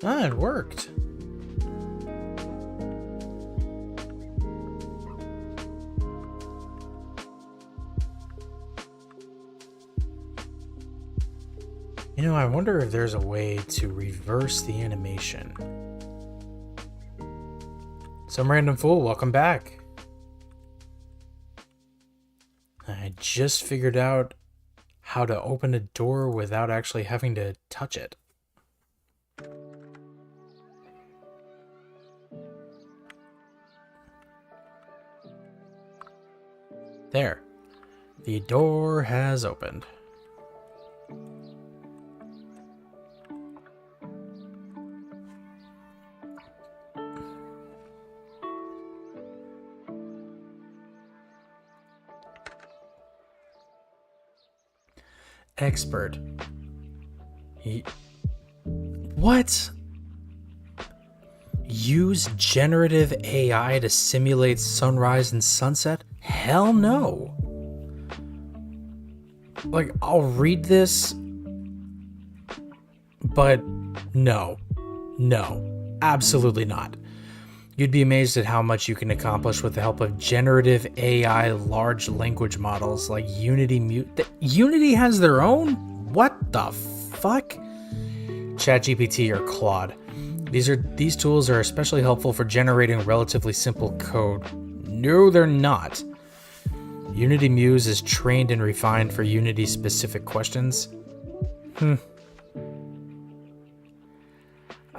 Ah, it worked. You know, I wonder if there's a way to reverse the animation. Some random fool, welcome back. I just figured out how to open a door without actually having to touch it. There. The door has opened. Expert. What? Use generative AI to simulate sunrise and sunset? Hell no. Like, I'll read this, but no. No. Absolutely not. You'd be amazed at how much you can accomplish with the help of generative AI large language models like Unity. Unity has their own? What the fuck? ChatGPT or Claude. These tools are especially helpful for generating relatively simple code. No, they're not. Unity Muse is trained and refined for Unity specific questions.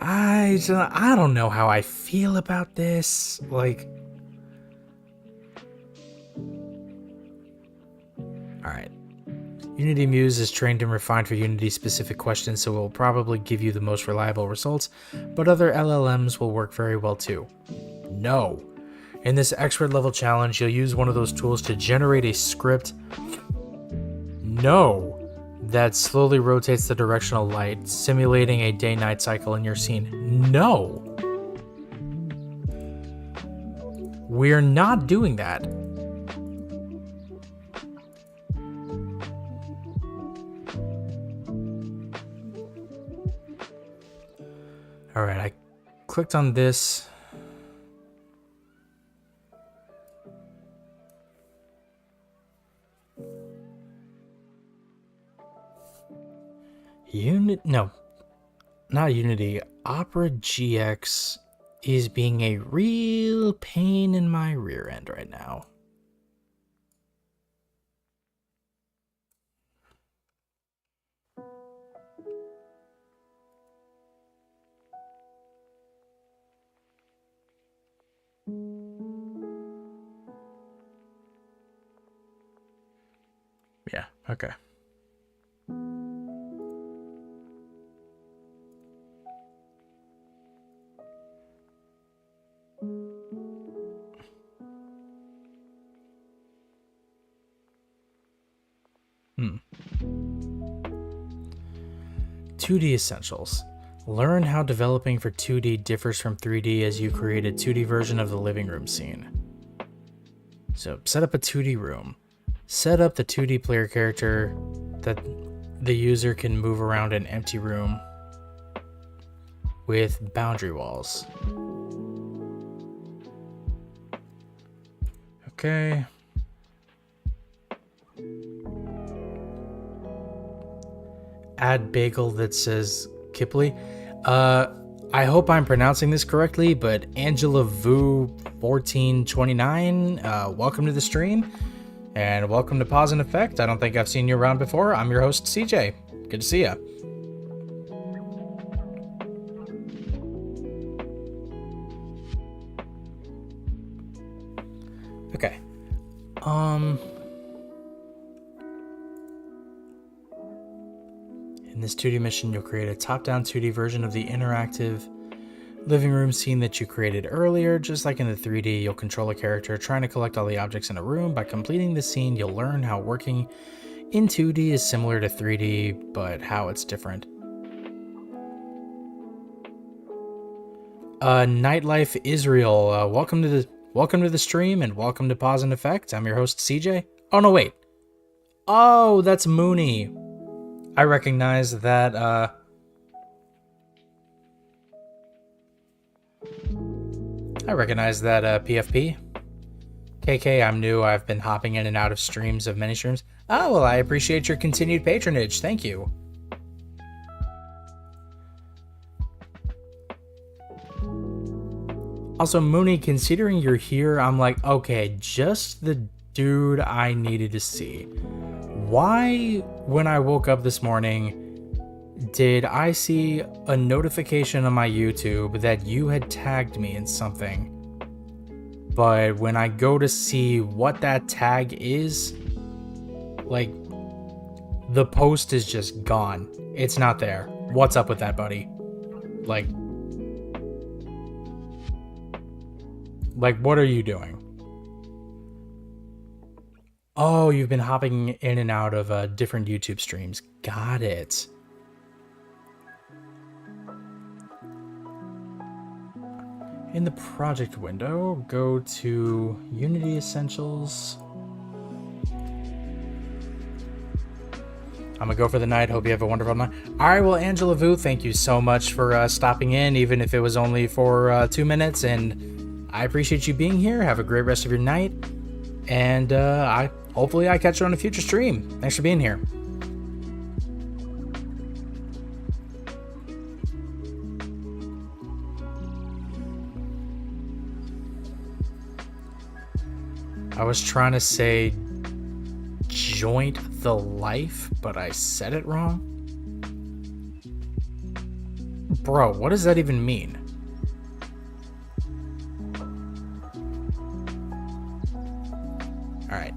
I don't know how I feel about this. Like, alright. Unity Muse is trained and refined for Unity specific questions, so it will probably give you the most reliable results, but other LLMs will work very well too. No. In this expert level challenge, you'll use one of those tools to generate a script. No. That slowly rotates the directional light, simulating a day-night cycle in your scene. No. We're not doing that. Alright, I clicked on this. No, not Unity. Opera GX is being a real pain in my rear end right now. Yeah, okay. Hmm. 2D Essentials. Learn how developing for 2D differs from 3D as you create a 2D version of the living room scene. So, set up a 2D room. Set up the 2D player character that the user can move around an empty room with boundary walls. Okay. Add bagel that says Kipley. I hope I'm pronouncing this correctly, but Angela Vu 1429, welcome to the stream, and welcome to Pause and Effect. I don't think I've seen you around before. I'm your host, CJ. Good to see ya. In this 2D mission, you'll create a top-down 2D version of the interactive living room scene that you created earlier. Just like in the 3D, you'll control a character trying to collect all the objects in a room. By completing the scene, you'll learn how working in 2D is similar to 3D, but how it's different. Nightlife Israel, welcome to the stream and welcome to Pause and Effect. I'm your host CJ. Oh no, wait. Oh, that's Mooney. I recognize that. PFP. KK, I'm new. I've been hopping in and out of streams of many streams. Oh, well, I appreciate your continued patronage. Thank you. Also, Mooney, considering you're here, I'm like, okay, just the dude I needed to see. Why, when I woke up this morning, did I see a notification on my YouTube that you had tagged me in something? But when I go to see what that tag is, like, the post is just gone. It's not there. What's up with that, buddy? Like, what are you doing? Oh, you've been hopping in and out of different YouTube streams. Got it. In the project window, go to Unity Essentials. I'm gonna go for the night. Hope you have a wonderful night. All right, well, Angela Vu, thank you so much for stopping in, even if it was only for 2 minutes. And I appreciate you being here. Have a great rest of your night. And hopefully I catch you on a future stream. Thanks for being here. I was trying to say joint the life, but I said it wrong. Bro, what does that even mean? Alright.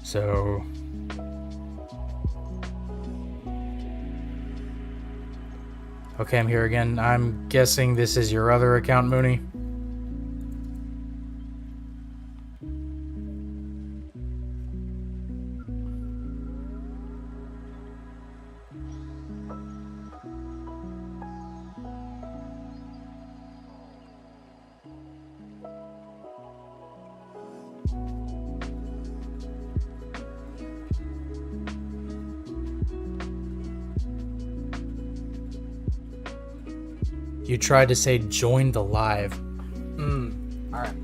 So... okay, I'm here again. I'm guessing this is your other account, Mooney. You tried to say join the live. Alright.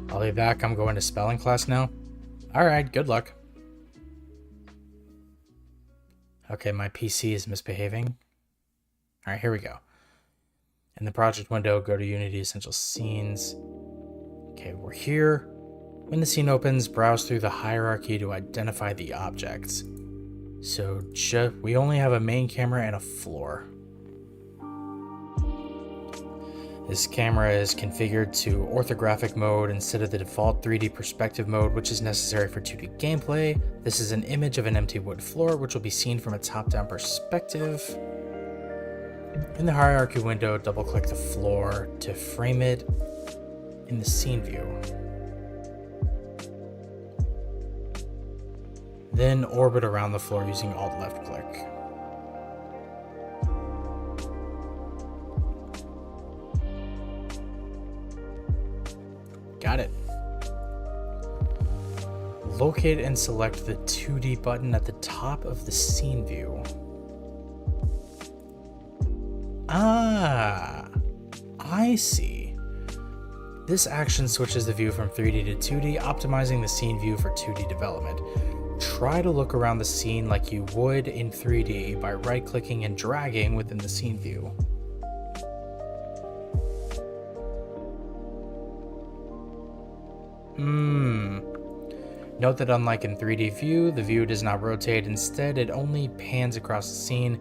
I'll be back. I'm going to spelling class now. Alright, good luck. Okay, my PC is misbehaving. All right, here we go. In the project window, go to Unity Essential Scenes. Okay, we're here. When the scene opens, browse through the hierarchy to identify the objects. So we only have a main camera and a floor. This camera is configured to orthographic mode instead of the default 3D perspective mode, which is necessary for 2D gameplay. This is an image of an empty wood floor, which will be seen from a top-down perspective. In the hierarchy window, double-click the floor to frame it in the scene view. Then orbit around the floor using Alt left click. Got it. Locate and select the 2D button at the top of the scene view. Ah, I see. This action switches the view from 3D to 2D, optimizing the scene view for 2D development. Try to look around the scene like you would in 3D by right-clicking and dragging within the scene view. Note that unlike in 3D view, the view does not rotate. Instead, it only pans across the scene.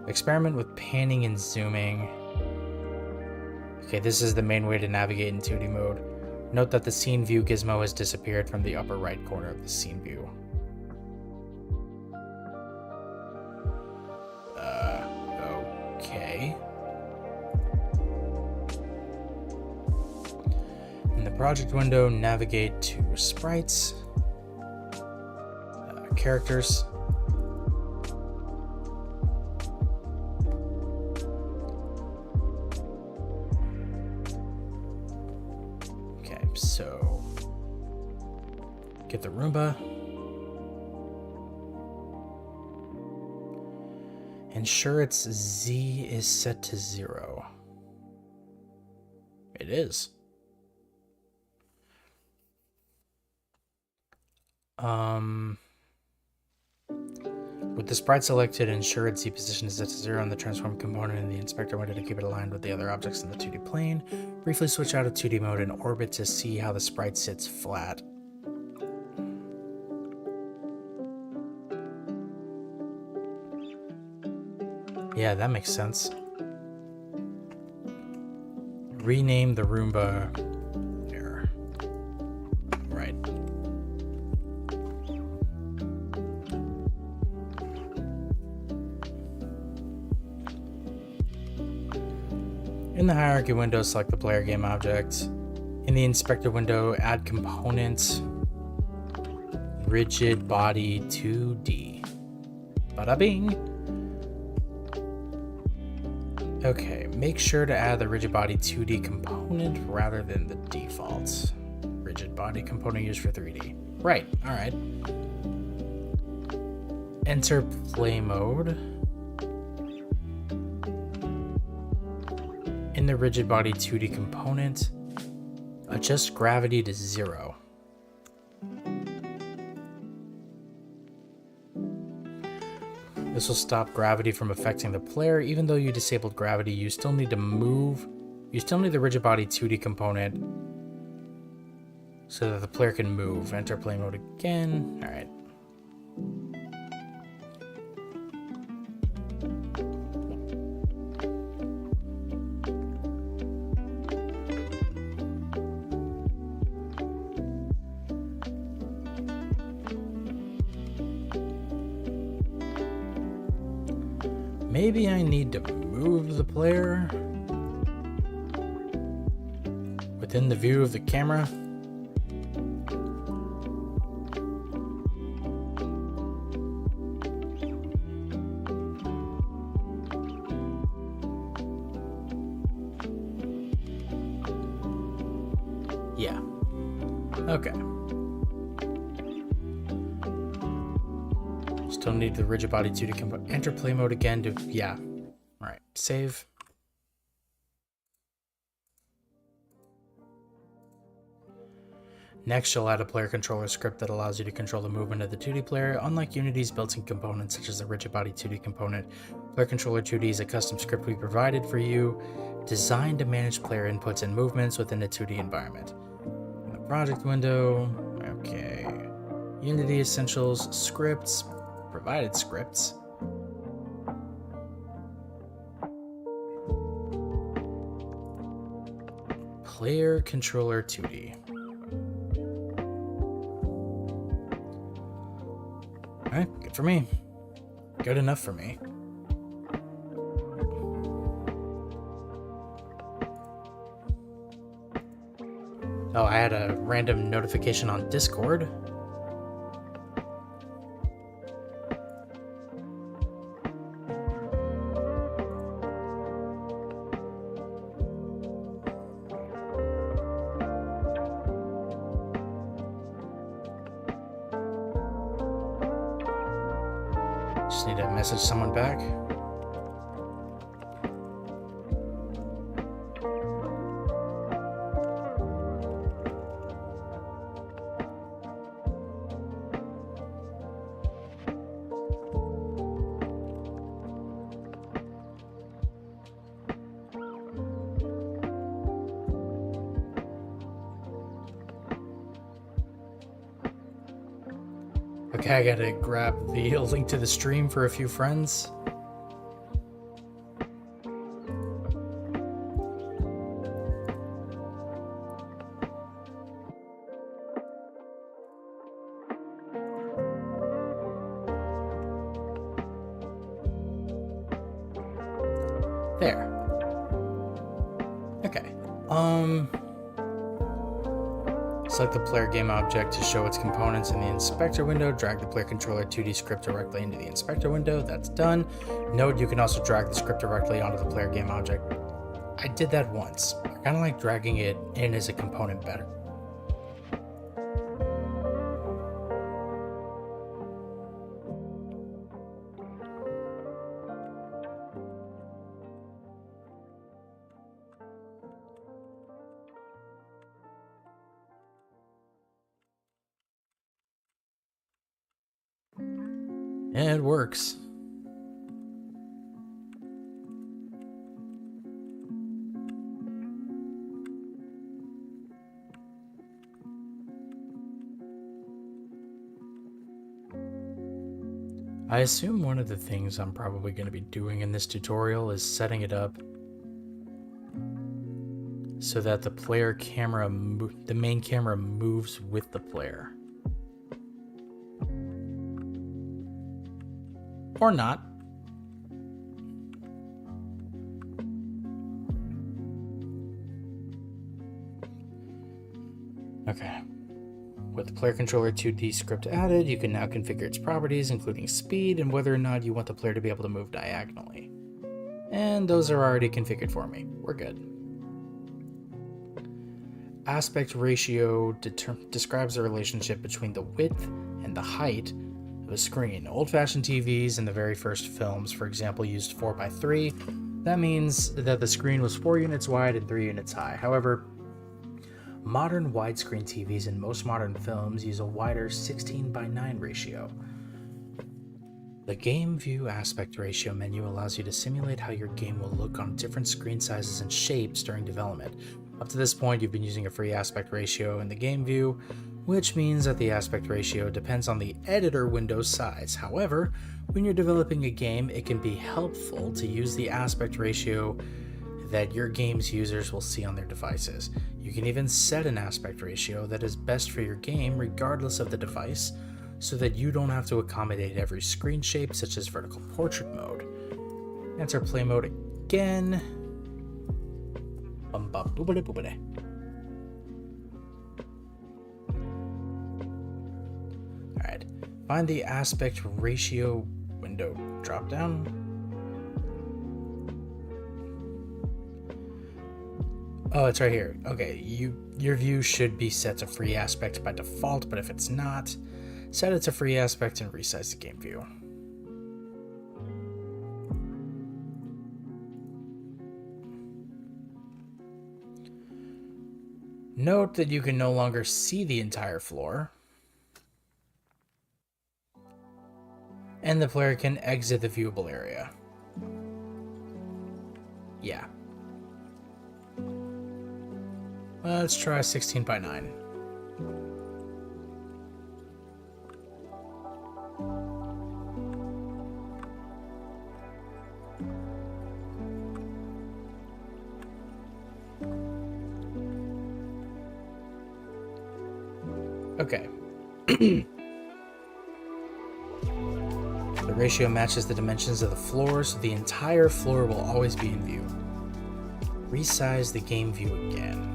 Experiment with panning and zooming. Okay, this is the main way to navigate in 2D mode. Note that the scene view gizmo has disappeared from the upper right corner of the scene view. Okay. In the project window, navigate to sprites, characters, okay, so get the Roomba, ensure its Z is set to 0. It is. With the sprite selected, ensure its Z position is set to 0 on the transform component in the inspector window to keep it aligned with the other objects in the 2D plane. Briefly switch out of 2D mode and orbit to see how the sprite sits flat. Yeah, that makes sense. Rename the Roomba. There. Right. In the hierarchy window, select the player game object. In the inspector window, add component rigid body 2D. Bada bing. Okay, make sure to add the rigid body 2D component rather than the default rigid body component used for 3D. Right, alright. Enter play mode. In the rigid body 2D component, adjust gravity to 0. This will stop gravity from affecting the player. Even though you disabled gravity, you still need to move. You still need the rigid body 2D component so that the player can move. Enter play mode again. All right. Maybe I need to move the player within the view of the camera. Yeah. Okay. Still need the rigid body 2D component. Enter play mode again to, yeah. All right, save. Next, you'll add a player controller script that allows you to control the movement of the 2D player. Unlike Unity's built-in components, such as the rigid body 2D component, Player Controller 2D is a custom script we provided for you, designed to manage player inputs and movements within a 2D environment. In the project window, okay. Unity Essentials, scripts, provided scripts. Player Controller 2D. Alright, good for me. Good enough for me. Oh, I had a random notification on Discord. Just need to message someone back. Okay, I gotta grab the link to the stream for a few friends. There. Okay. Select the player game object to show its components in the inspector window. Drag the player controller 2D script directly into the inspector window. That's done. Note you can also drag the script directly onto the player game object. I did that once. I kind of like dragging it in as a component better. Yeah, it works. I assume one of the things I'm probably going to be doing in this tutorial is setting it up so that the player camera, the main camera moves with the player. Or not. Okay. With the player controller 2D script added, you can now configure its properties, including speed and whether or not you want the player to be able to move diagonally. And those are already configured for me. We're good. Aspect ratio describes the relationship between the width and the height of a screen. Old-fashioned TVs in the very first films, for example, used 4:3. That means that the screen was 4 units wide and 3 units high. However, modern widescreen TVs in most modern films use a wider 16:9 ratio. The Game View Aspect Ratio menu allows you to simulate how your game will look on different screen sizes and shapes during development. Up to this point, you've been using a free aspect ratio in the game view, which means that the aspect ratio depends on the editor window size. However, when you're developing a game, it can be helpful to use the aspect ratio that your game's users will see on their devices. You can even set an aspect ratio that is best for your game regardless of the device, so that you don't have to accommodate every screen shape, such as vertical portrait mode. Enter play mode again. Bum bum boobada boobada. Alright, find the aspect ratio window drop down. Oh, it's right here. Okay, your view should be set to free aspect by default, but if it's not, set it to free aspect and resize the game view. Note that you can no longer see the entire floor, and the player can exit the viewable area. Yeah. Let's try 16:9. Okay. The ratio matches the dimensions of the floor, so the entire floor will always be in view. Resize the game view again.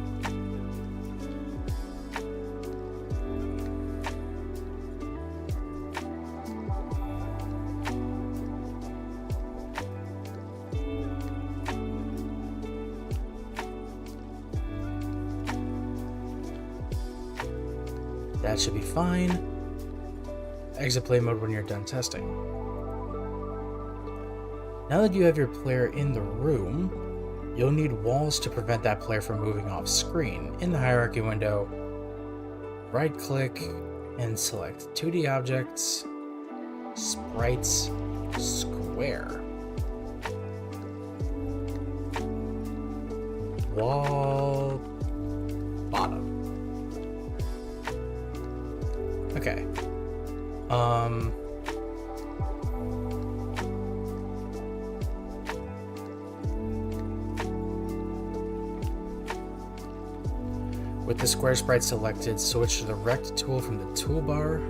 That should be fine. Exit play mode when you're done testing. Now that you have your player in the room, you'll need walls to prevent that player from moving off screen. In the hierarchy window, right-click and select 2D objects, sprites, square. Wall bottom. Okay. With the square sprite selected, switch to the rect tool from the toolbar.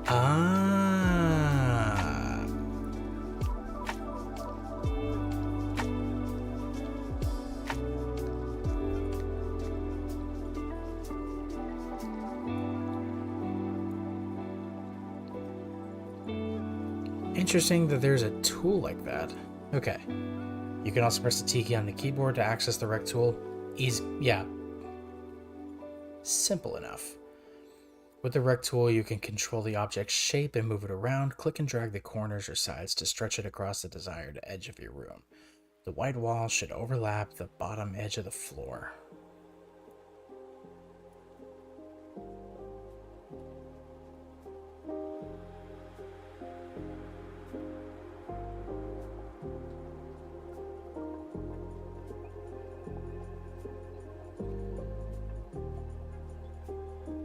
Ah. Interesting that there's a tool like that. Okay. You can also press the T key on the keyboard to access the rect tool. Yeah. Simple enough. With the rect tool, you can control the object's shape and move it around. Click and drag the corners or sides to stretch it across the desired edge of your room. The white wall should overlap the bottom edge of the floor.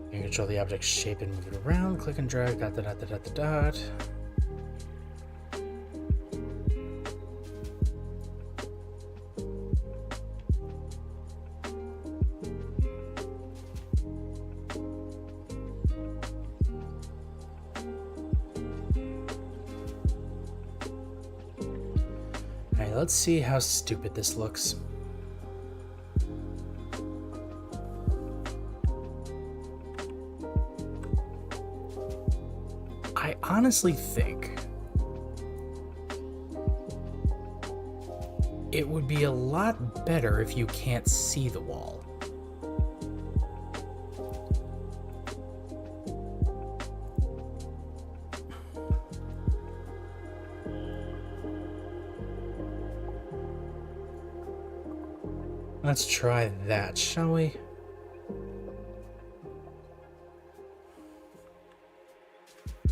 You can control the object's shape and move it around. Click and drag. Dot, dot, dot, dot, dot, dot. Alright, let's see how stupid this looks. I honestly think it would be a lot better if you can't see the wall. Let's try that, shall we?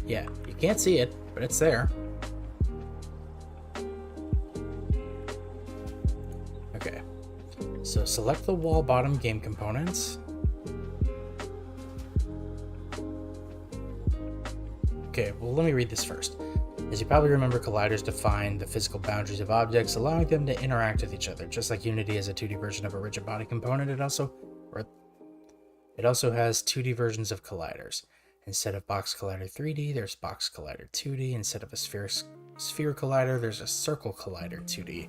Yeah, you can't see it, but it's there. Okay, so select the wall bottom game components. Okay, well, let me read this first. As you probably remember, colliders define the physical boundaries of objects, allowing them to interact with each other. Just like Unity is a 2D version of a rigid body component, it also has 2D versions of colliders. Instead of Box Collider 3D, there's Box Collider 2D. Instead of a Sphere Collider, there's a Circle Collider 2D.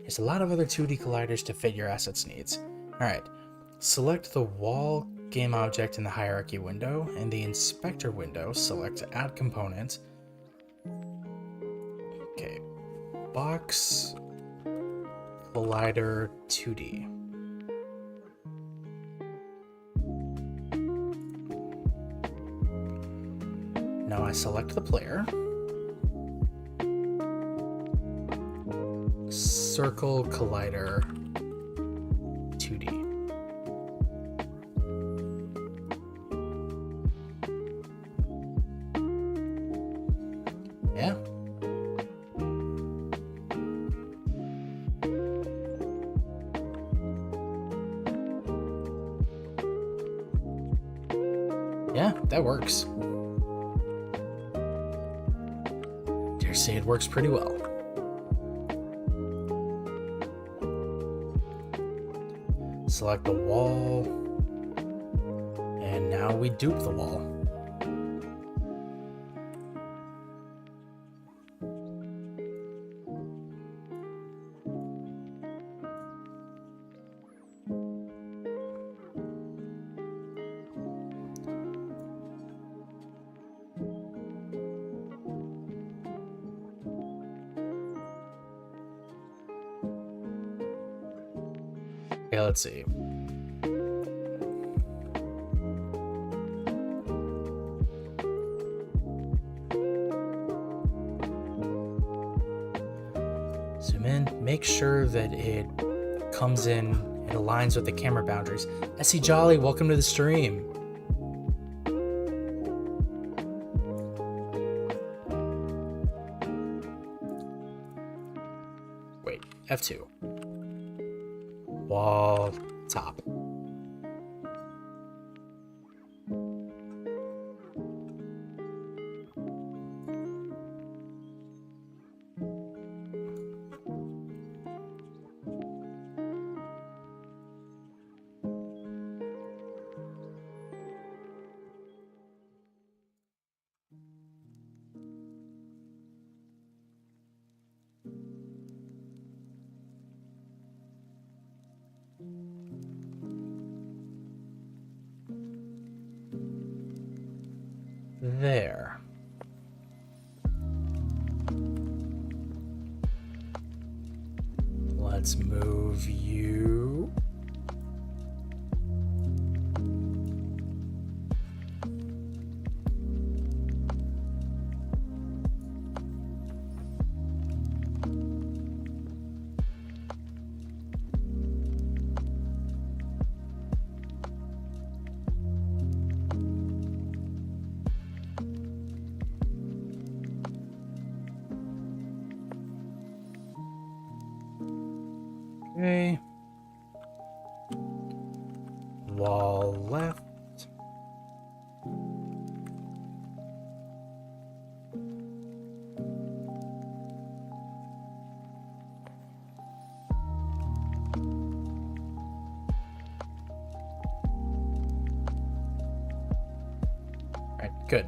There's a lot of other 2D colliders to fit your asset's needs. Alright, select the wall game object in the hierarchy window. In the inspector window, select Add Component. Okay, Box Collider 2D. Now I select the player. Circle Collider 2D. Yeah. Yeah, that works. Dare say it works pretty well. Select the wall, and now we dupe the wall. Okay, let's see. Zoom in, make sure that it comes in, it aligns with the camera boundaries. SC Jolly, welcome to the stream. Wait, F2. Wall top. there. Let's move you. Okay. Wall left. Right, good.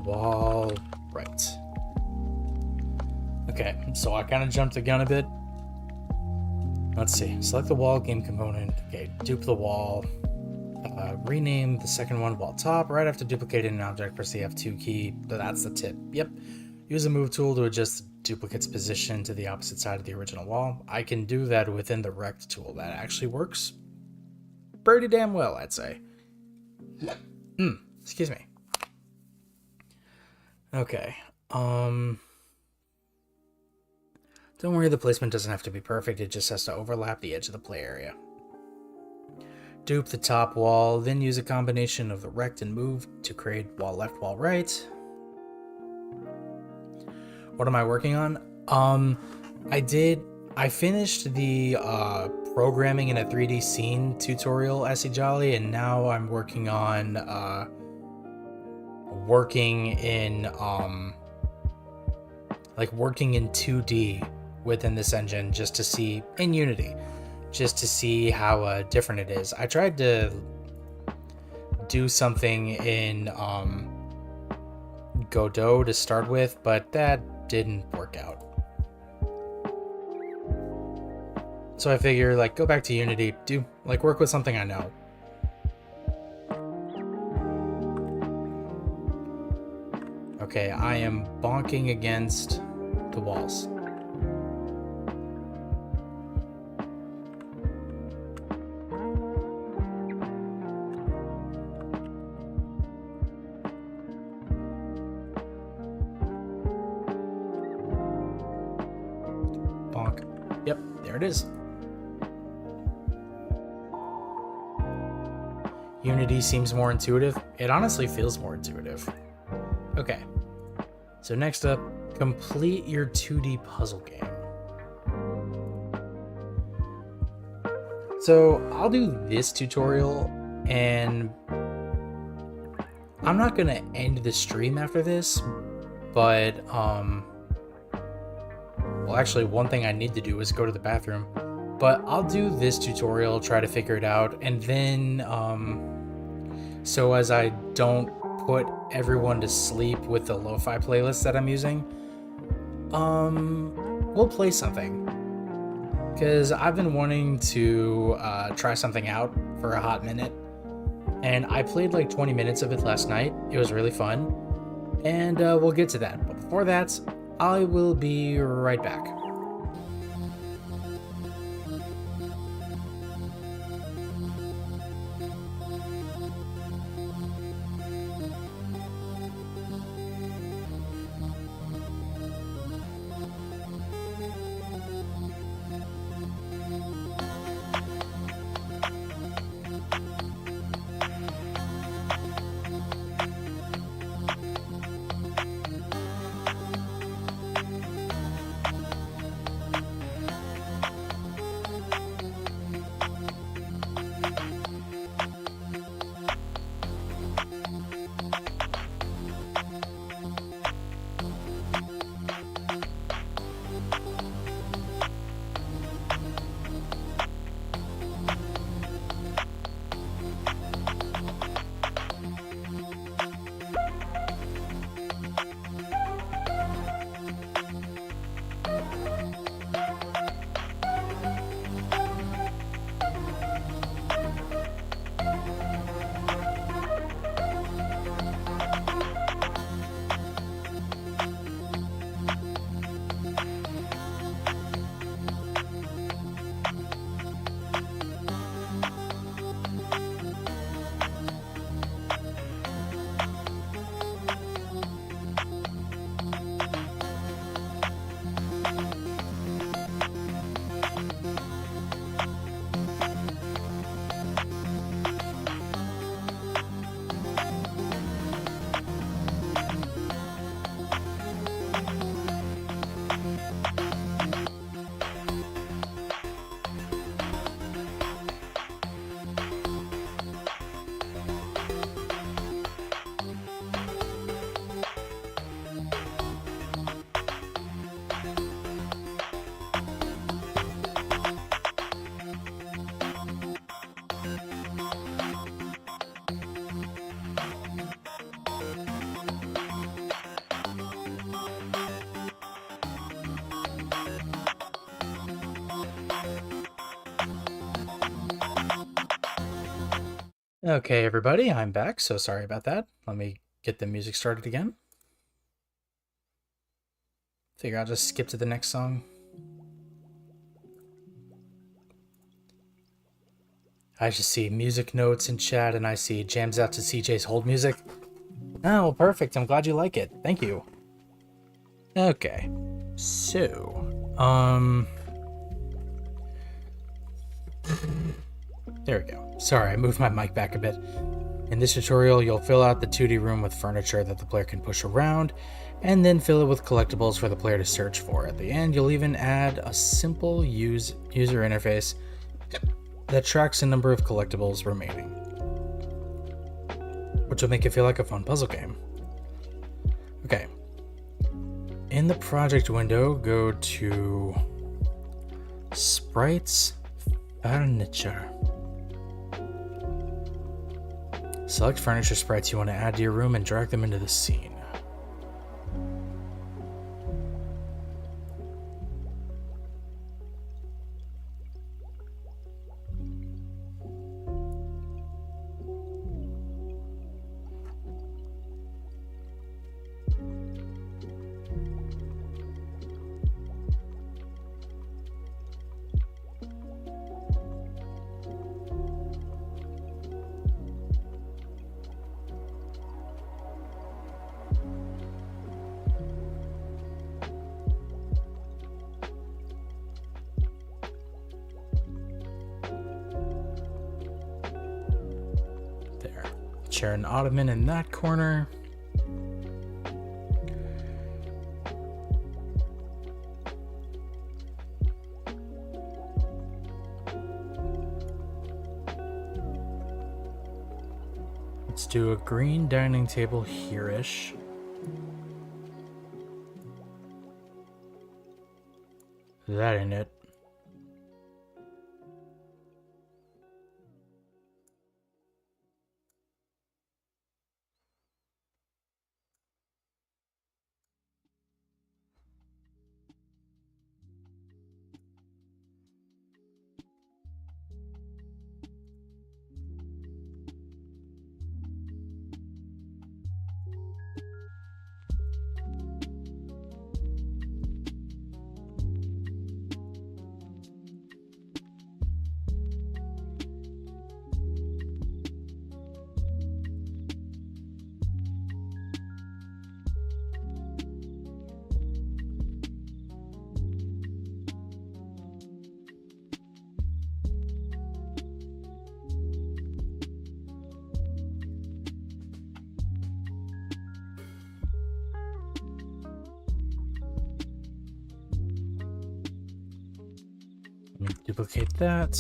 Wall right. Okay, so I kind of jumped the gun a bit. Let's see. Select the wall game component. Okay, dupe the wall. Rename the second one wall top. Right after duplicating an object, press the F2 key. That's the tip. Yep. Use the move tool to adjust the duplicate's position to the opposite side of the original wall. I can do that within the rect tool. That actually works pretty damn well, I'd say. Excuse me. Okay. Don't worry, the placement doesn't have to be perfect. It just has to overlap the edge of the play area. Dupe the top wall, then use a combination of the rect and move to create wall left, wall right. What am I working on? I finished the programming in a 3D scene tutorial, Essie Jolly, and now I'm working on working in 2D within this engine, just to see in Unity, just to see how different it is. I tried to do something in Godot to start with, but that didn't work out. So I figure, go back to Unity, work with something I know. Okay, I am bonking against the walls. Bonk. Yep, there it is. Unity seems more intuitive. It honestly feels more intuitive. Okay. So next up, complete your 2D puzzle game. So I'll do this tutorial, and I'm not gonna end the stream after this, but well, actually, one thing I need to do is go to the bathroom. But I'll do this tutorial, try to figure it out, and then so as I don't put everyone to sleep with the lo-fi playlist that I'm using, we'll play something, because I've been wanting to try something out for a hot minute, and I played 20 minutes of it last night. It was really fun, and we'll get to that. But before that, I will be right back. Okay, everybody, I'm back. So sorry about that. Let me get the music started again. Figure I'll just skip to the next song. I just see music notes in chat, and I see jams out to CJ's hold music. Oh, well, perfect. I'm glad you like it. Thank you. Okay. So, there we go. Sorry, I moved my mic back a bit. In this tutorial, you'll fill out the 2D room with furniture that the player can push around, and then fill it with collectibles for the player to search for. At the end, you'll even add a simple user interface that tracks the number of collectibles remaining, which will make it feel like a fun puzzle game. Okay. In the project window, go to Sprites Furniture. Select furniture sprites you want to add to your room and drag them into the scene. There. Chair and ottoman in that corner. Let's do a green dining table here-ish. That ain't it. Let me duplicate that.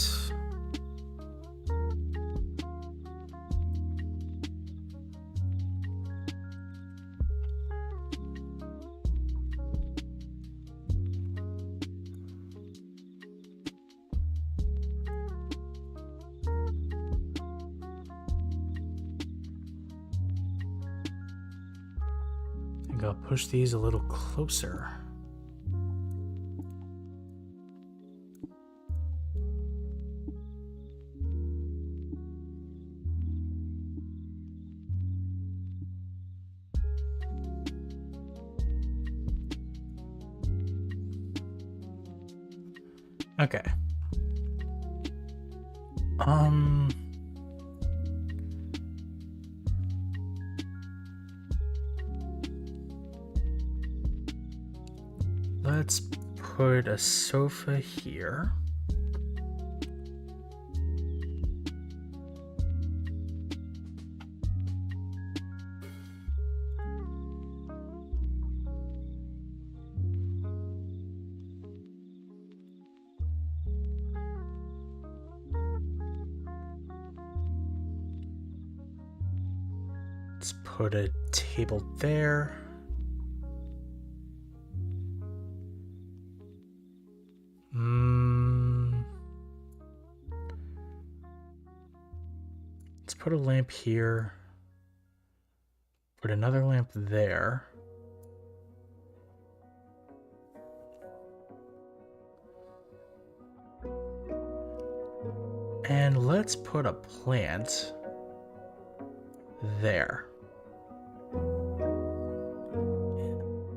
I think I'll push these a little closer. Okay. Let's put a sofa here. Let's put a table there. Let's put a lamp here. Put another lamp there. And let's put a plant there.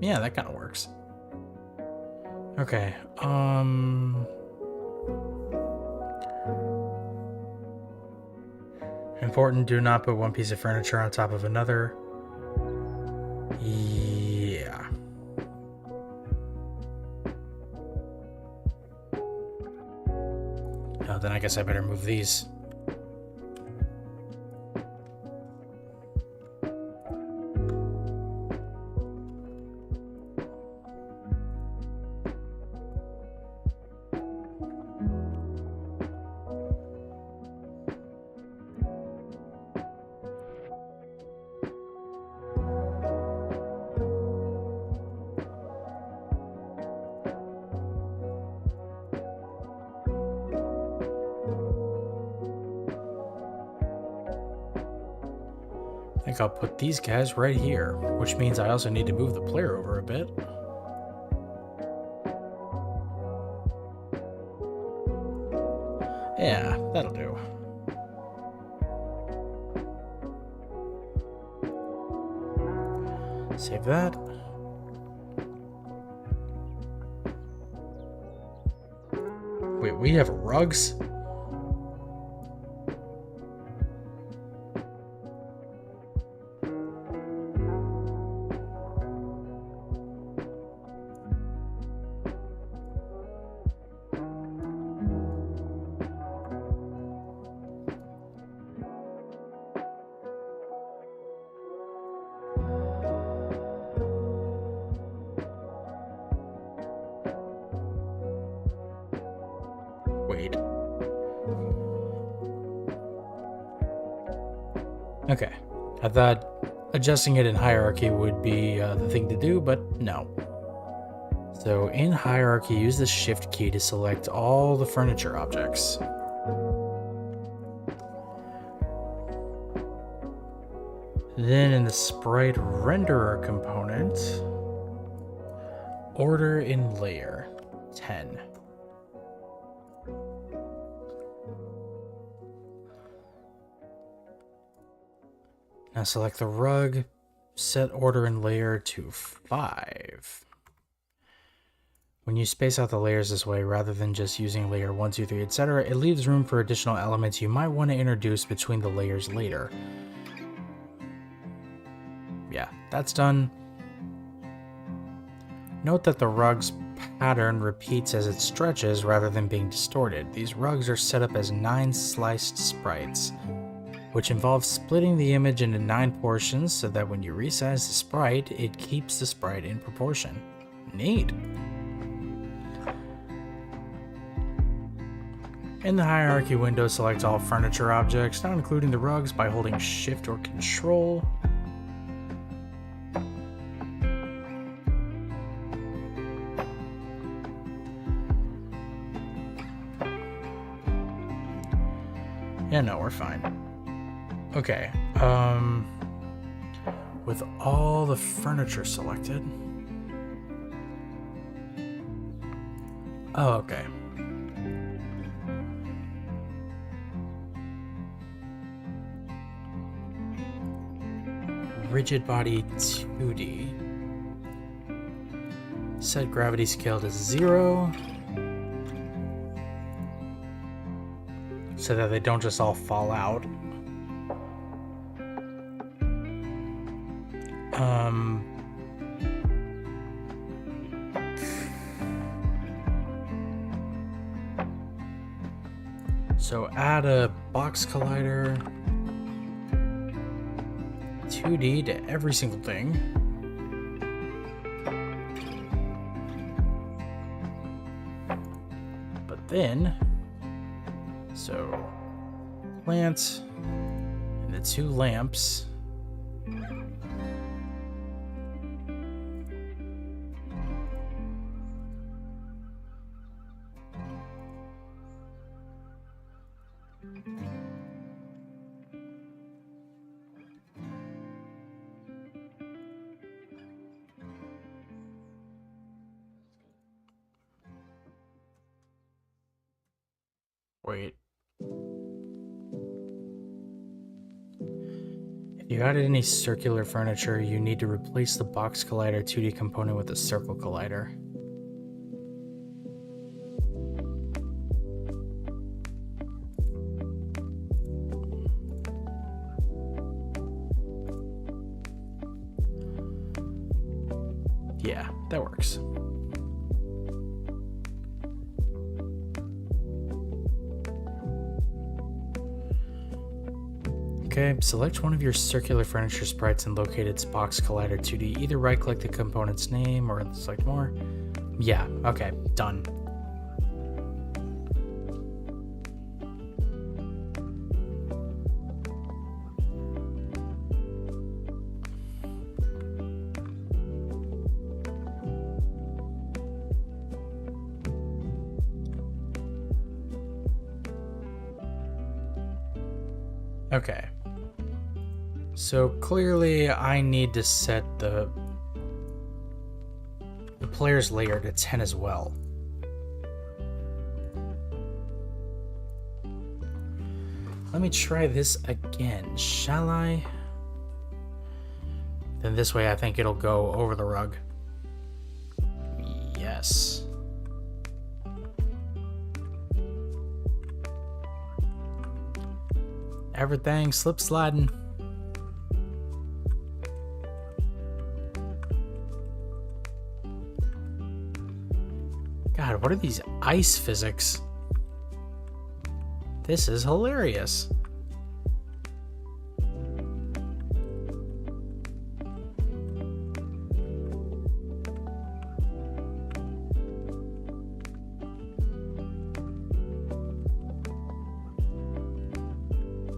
Yeah, that kind of works. Okay, important, do not put one piece of furniture on top of another. Yeah. Oh, then I guess I better move these. I think I'll put these guys right here, which means I also need to move the player over a bit. Yeah, that'll do. Save that. Wait, we have rugs? Wait. Okay. I thought adjusting it in hierarchy would be the thing to do, but no. So in hierarchy, use the shift key to select all the furniture objects. Then in the sprite renderer component, order in layer 10. Now select the rug, set order in layer to 5. When you space out the layers this way, rather than just using layer 1, 2, 3, etc., it leaves room for additional elements you might want to introduce between the layers later. Yeah, that's done. Note that the rug's pattern repeats as it stretches rather than being distorted. These rugs are set up as 9 sliced sprites, which involves splitting the image into 9 portions so that when you resize the sprite, it keeps the sprite in proportion. Neat. In the hierarchy window, select all furniture objects, not including the rugs, by holding Shift or Control. Yeah, no, we're fine. Okay, with all the furniture selected. Oh, okay. Rigid body 2D. Set gravity scale to 0. So that they don't just all fall out. So add a box collider 2D to every single thing. But then, so plant and the 2 lamps. Wait. If you you added any circular furniture, you need to replace the box collider 2D component with a circle collider. Yeah, that works. Okay, select one of your circular furniture sprites and locate its box collider 2D. Either right-click the component's name or select more. Yeah, okay, done. Okay. So clearly I need to set the player's layer to 10 as well. Let me try this again, shall I? Then this way I think it'll go over the rug. Yes. Everything slip sliding. God, what are these ice physics? This is hilarious.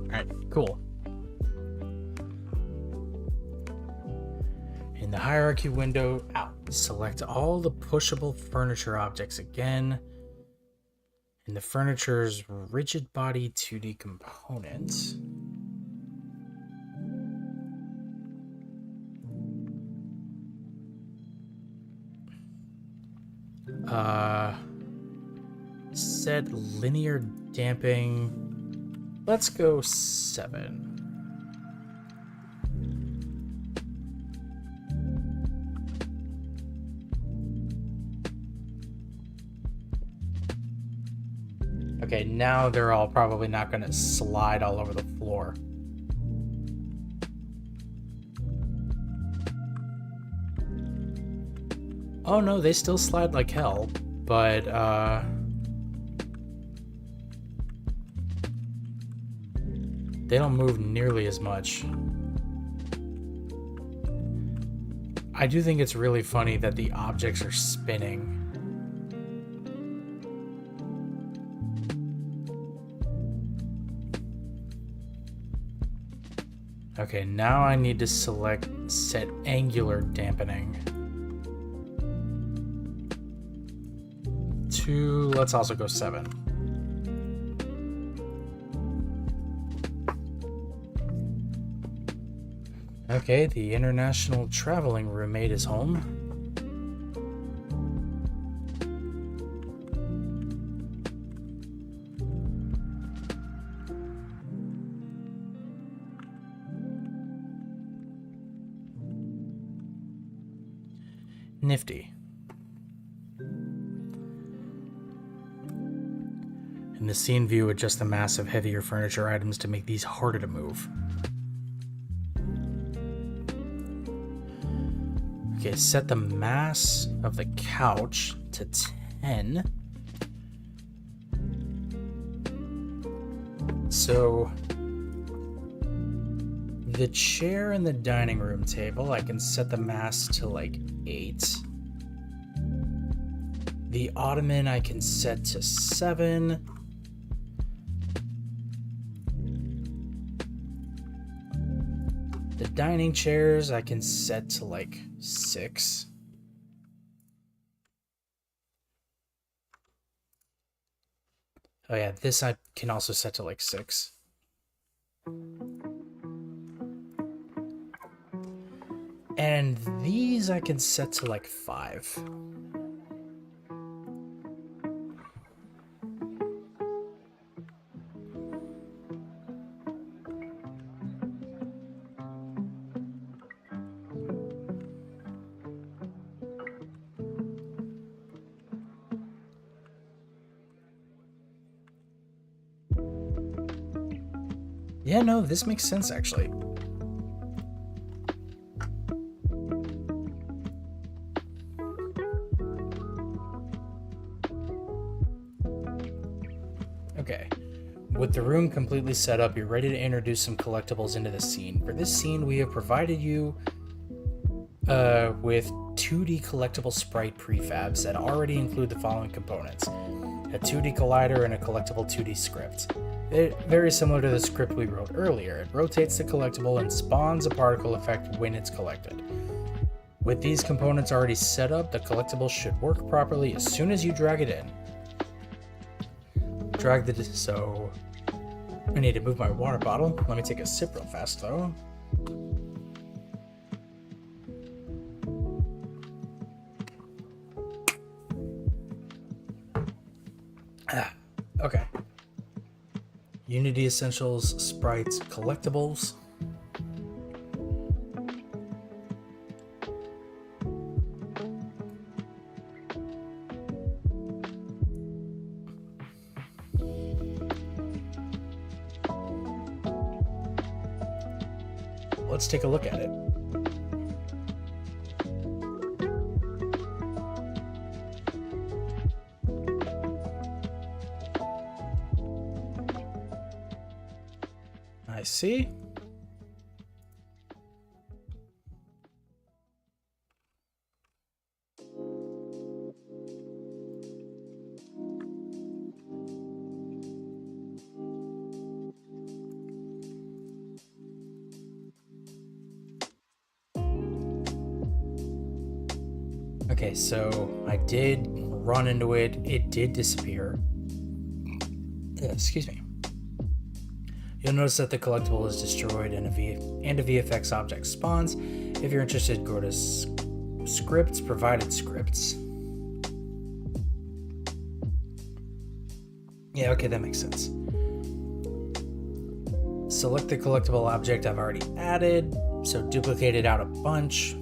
Alright, cool. In the hierarchy window, select all the pushable furniture objects again. In the furniture's rigid body 2D components. Set linear damping. Let's go 7. Okay, now they're all probably not going to slide all over the floor. Oh no, they still slide like hell, but they don't move nearly as much. I do think it's really funny that the objects are spinning. Okay, now I need to set angular dampening. 2, let's also go 7. Okay, the international traveling roommate is home. Nifty. In the scene view, adjust the mass of heavier furniture items to make these harder to move. Okay, set the mass of the couch to 10. So the chair and the dining room table, I can set the mass to like 8. The ottoman I can set to 7. The dining chairs I can set to like 6. Oh yeah, this I can also set to like 6. And these I can set to like 5. Yeah, no, this makes sense actually. Okay. With the room completely set up, you're ready to introduce some collectibles into the scene. For this scene, we have provided you with 2D collectible sprite prefabs that already include the following components: a 2D collider and a collectible 2D script. Very similar to the script we wrote earlier. It rotates the collectible and spawns a particle effect when it's collected. With these components already set up, the collectible should work properly as soon as you drag it in. So I need to move my water bottle. Let me take a sip real fast though. Okay. Unity Essentials, Sprites, Collectibles. Let's take a look at it. I see. Okay, so I did run into it. It did disappear. Excuse me. You'll notice that the collectible is destroyed and a VFX object spawns. If you're interested, go to Scripts, Provided Scripts. Yeah, okay, that makes sense. Select the collectible object I've already added, so duplicate it out a bunch.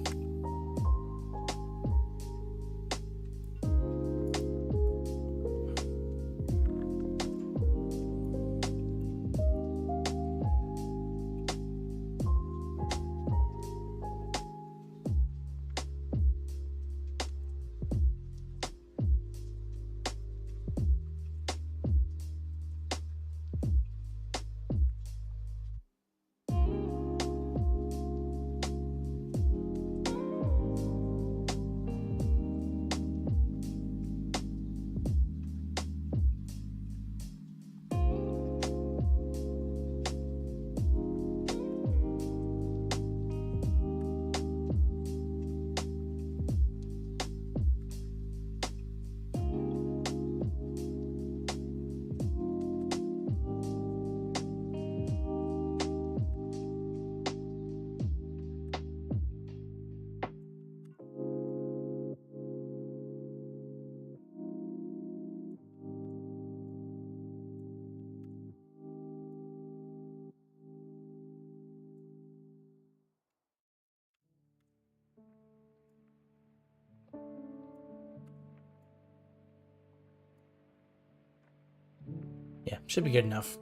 Yeah, should be good enough.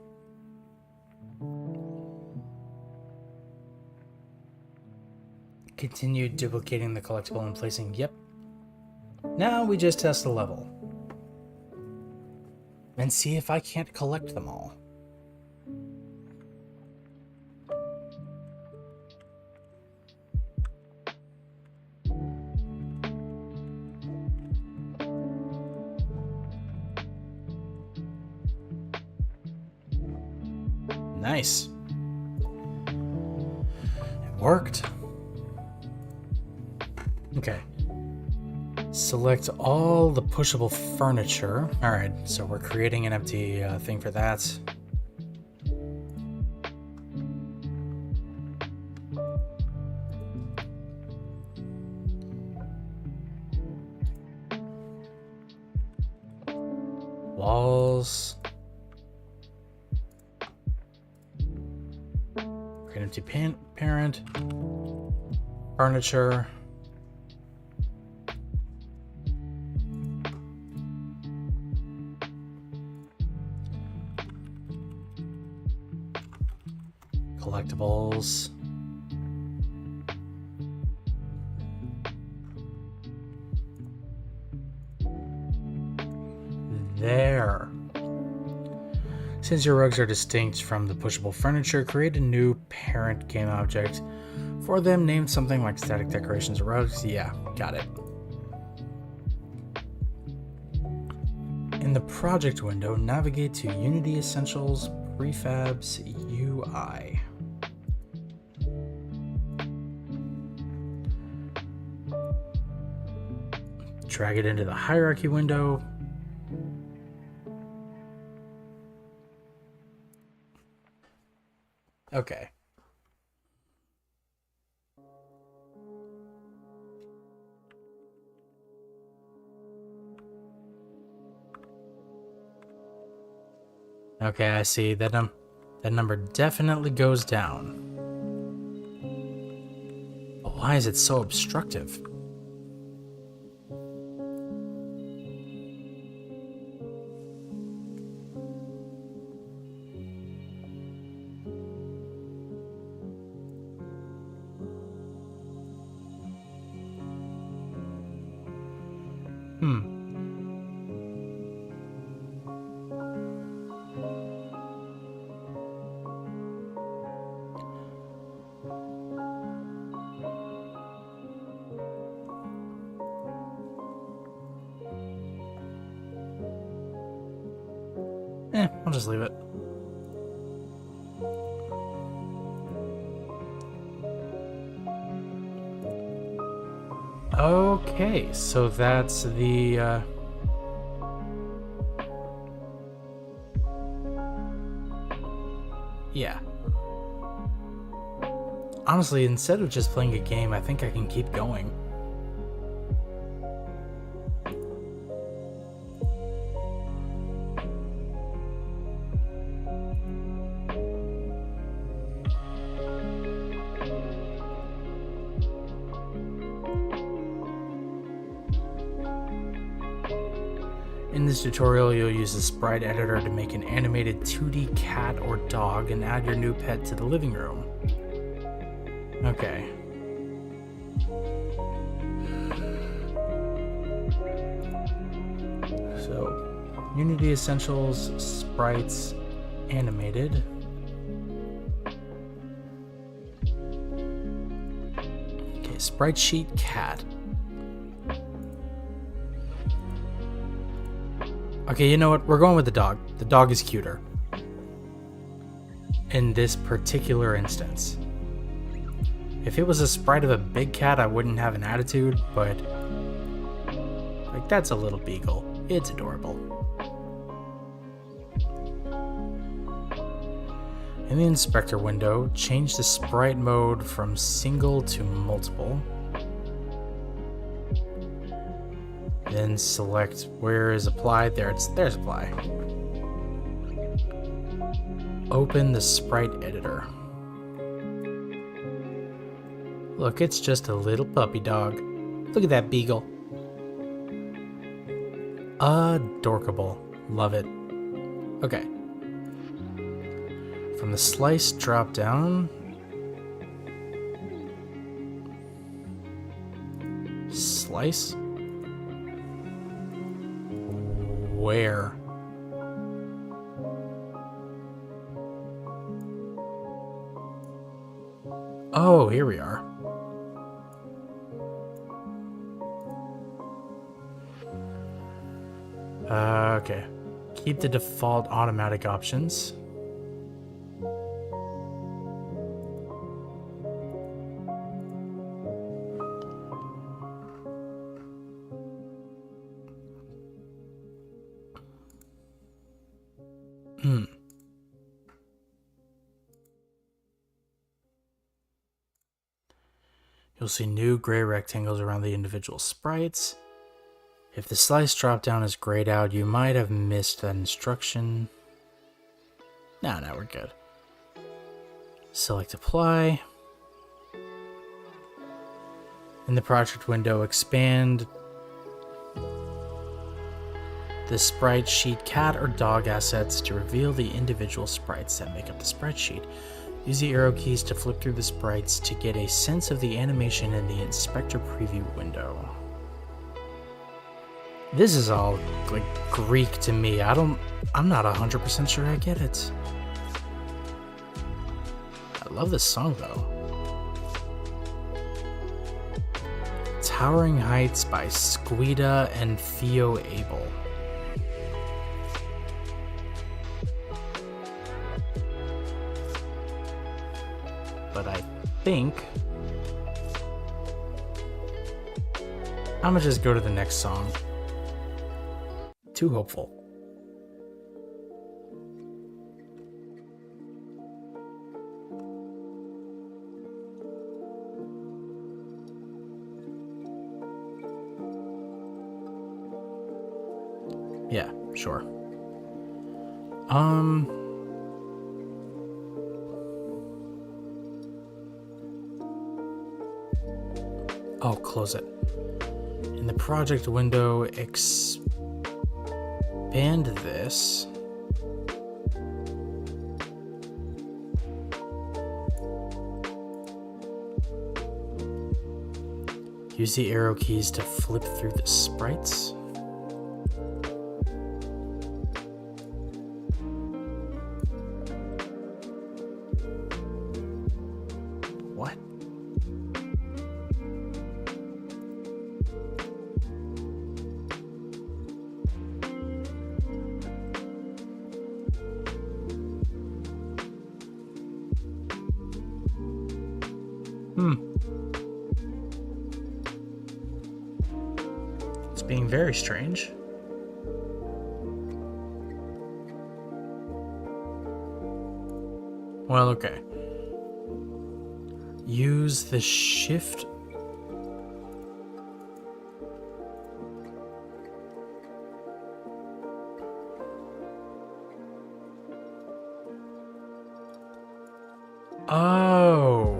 Continue duplicating the collectible and placing, yep. Now we just test the level. And see if I can't collect them all. Nice. It worked. Okay. Select all the pushable furniture. All right, so we're creating an empty thing for that. Walls. Create empty parent. Furniture. collectibles. There. Since your rugs are distinct from the pushable furniture, create a new parent game object for them named something like static decorations or rugs. Yeah, got it. In the project window, navigate to Unity Essentials Prefabs UI. Drag it into the hierarchy window. Okay. Okay, I see. That number definitely goes down. But why is it so obstructive? I'll just leave it. Okay, so that's the, yeah. Honestly, instead of just playing a game, I think I can keep going. In this tutorial, you'll use the sprite editor to make an animated 2D cat or dog and add your new pet to the living room. Okay. So, Unity Essentials, Sprites, Animated. Okay, Sprite Sheet Cat. Okay, you know what? We're going with the dog. The dog is cuter. In this particular instance. If it was a sprite of a big cat, I wouldn't have an attitude, but... like, that's a little beagle. It's adorable. In the inspector window, change the sprite mode from single to multiple. Then select where is applied. There's apply. Open the sprite editor. Look, it's just a little puppy dog. Look at that beagle. Adorkable. Love it. Okay. From the slice drop down. Slice? Where? Oh, here we are. Okay. Keep the default automatic options. You'll see new gray rectangles around the individual sprites. If the slice dropdown is grayed out, you might have missed that instruction. No, we're good. Select apply. In the project window, expand the sprite sheet cat or dog assets to reveal the individual sprites that make up the sprite sheet. Use the arrow keys to flip through the sprites to get a sense of the animation in the inspector preview window. This is all like Greek to me. I'm not 100% sure I get it. I love this song though. Towering Heights by Squida and Theo Abel. But I think I'm gonna just go to the next song. Too hopeful. Yeah, sure. Oh, close it. In the project window, expand this. Use the arrow keys to flip through the sprites. What? It's being very strange. Well, okay. Use the shift. Oh.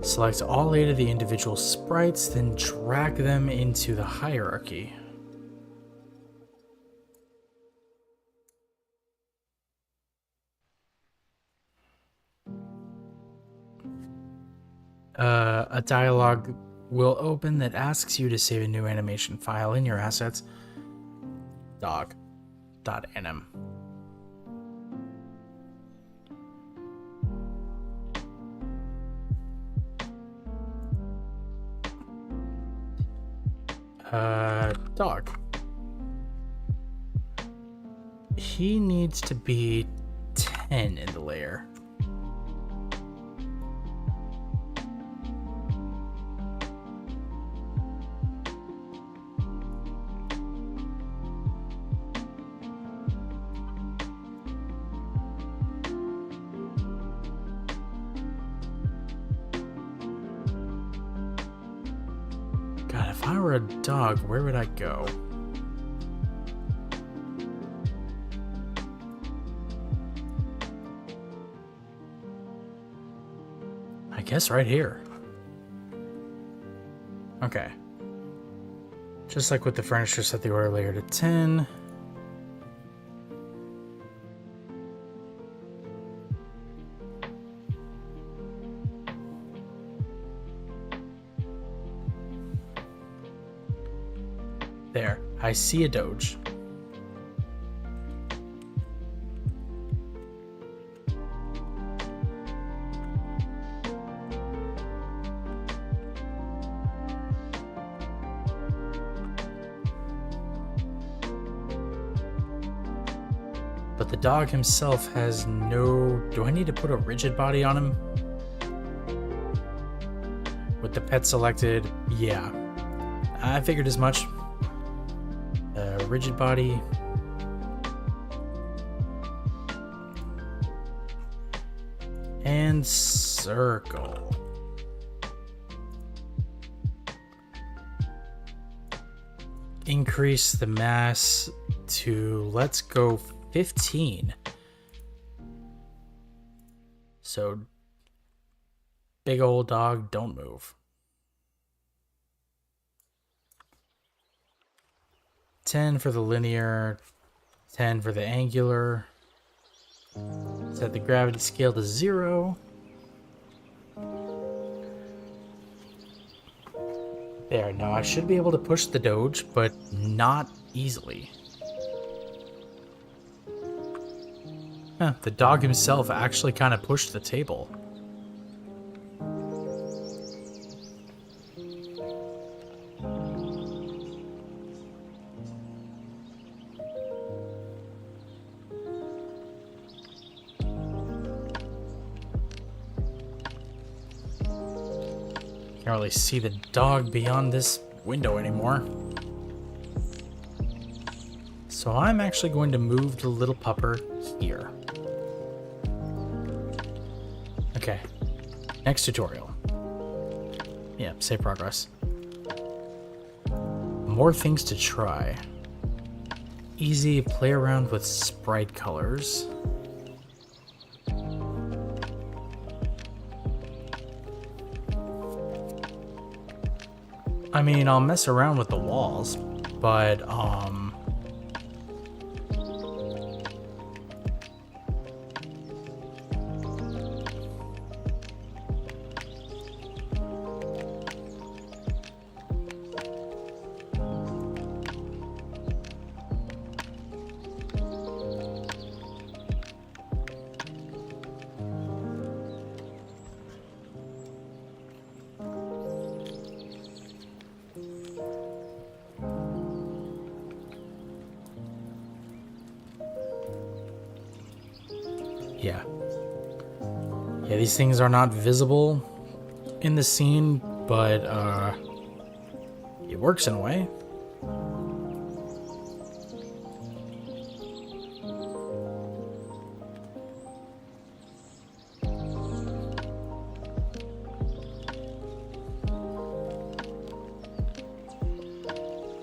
Select all 8 of the individual sprites, then drag them into the hierarchy. A dialog will open that asks you to save a new animation file in your assets. Dog.anim. Dog. He needs to be 10 in the layer. God, if I were a dog, where would I go? I guess right here. Okay. Just like with the furniture, set the order layer to 10. There, I see a Doge. But the dog himself has no... Do I need to put a rigid body on him? With the pet selected, yeah. I figured as much. Rigid body. And circle. Increase the mass to, let's go 15. So, big old dog, don't move. 10 for the linear, 10 for the angular. Set the gravity scale to 0. There, now I should be able to push the Doge, but not easily. Huh, the dog himself actually kind of pushed the table. Can't really see the dog beyond this window anymore. So I'm actually going to move the little pupper here. Okay, next tutorial. Yeah, save progress. More things to try. Easy, play around with sprite colors. I mean, I'll mess around with the walls, but, yeah. Yeah, these things are not visible in the scene, but, it works in a way.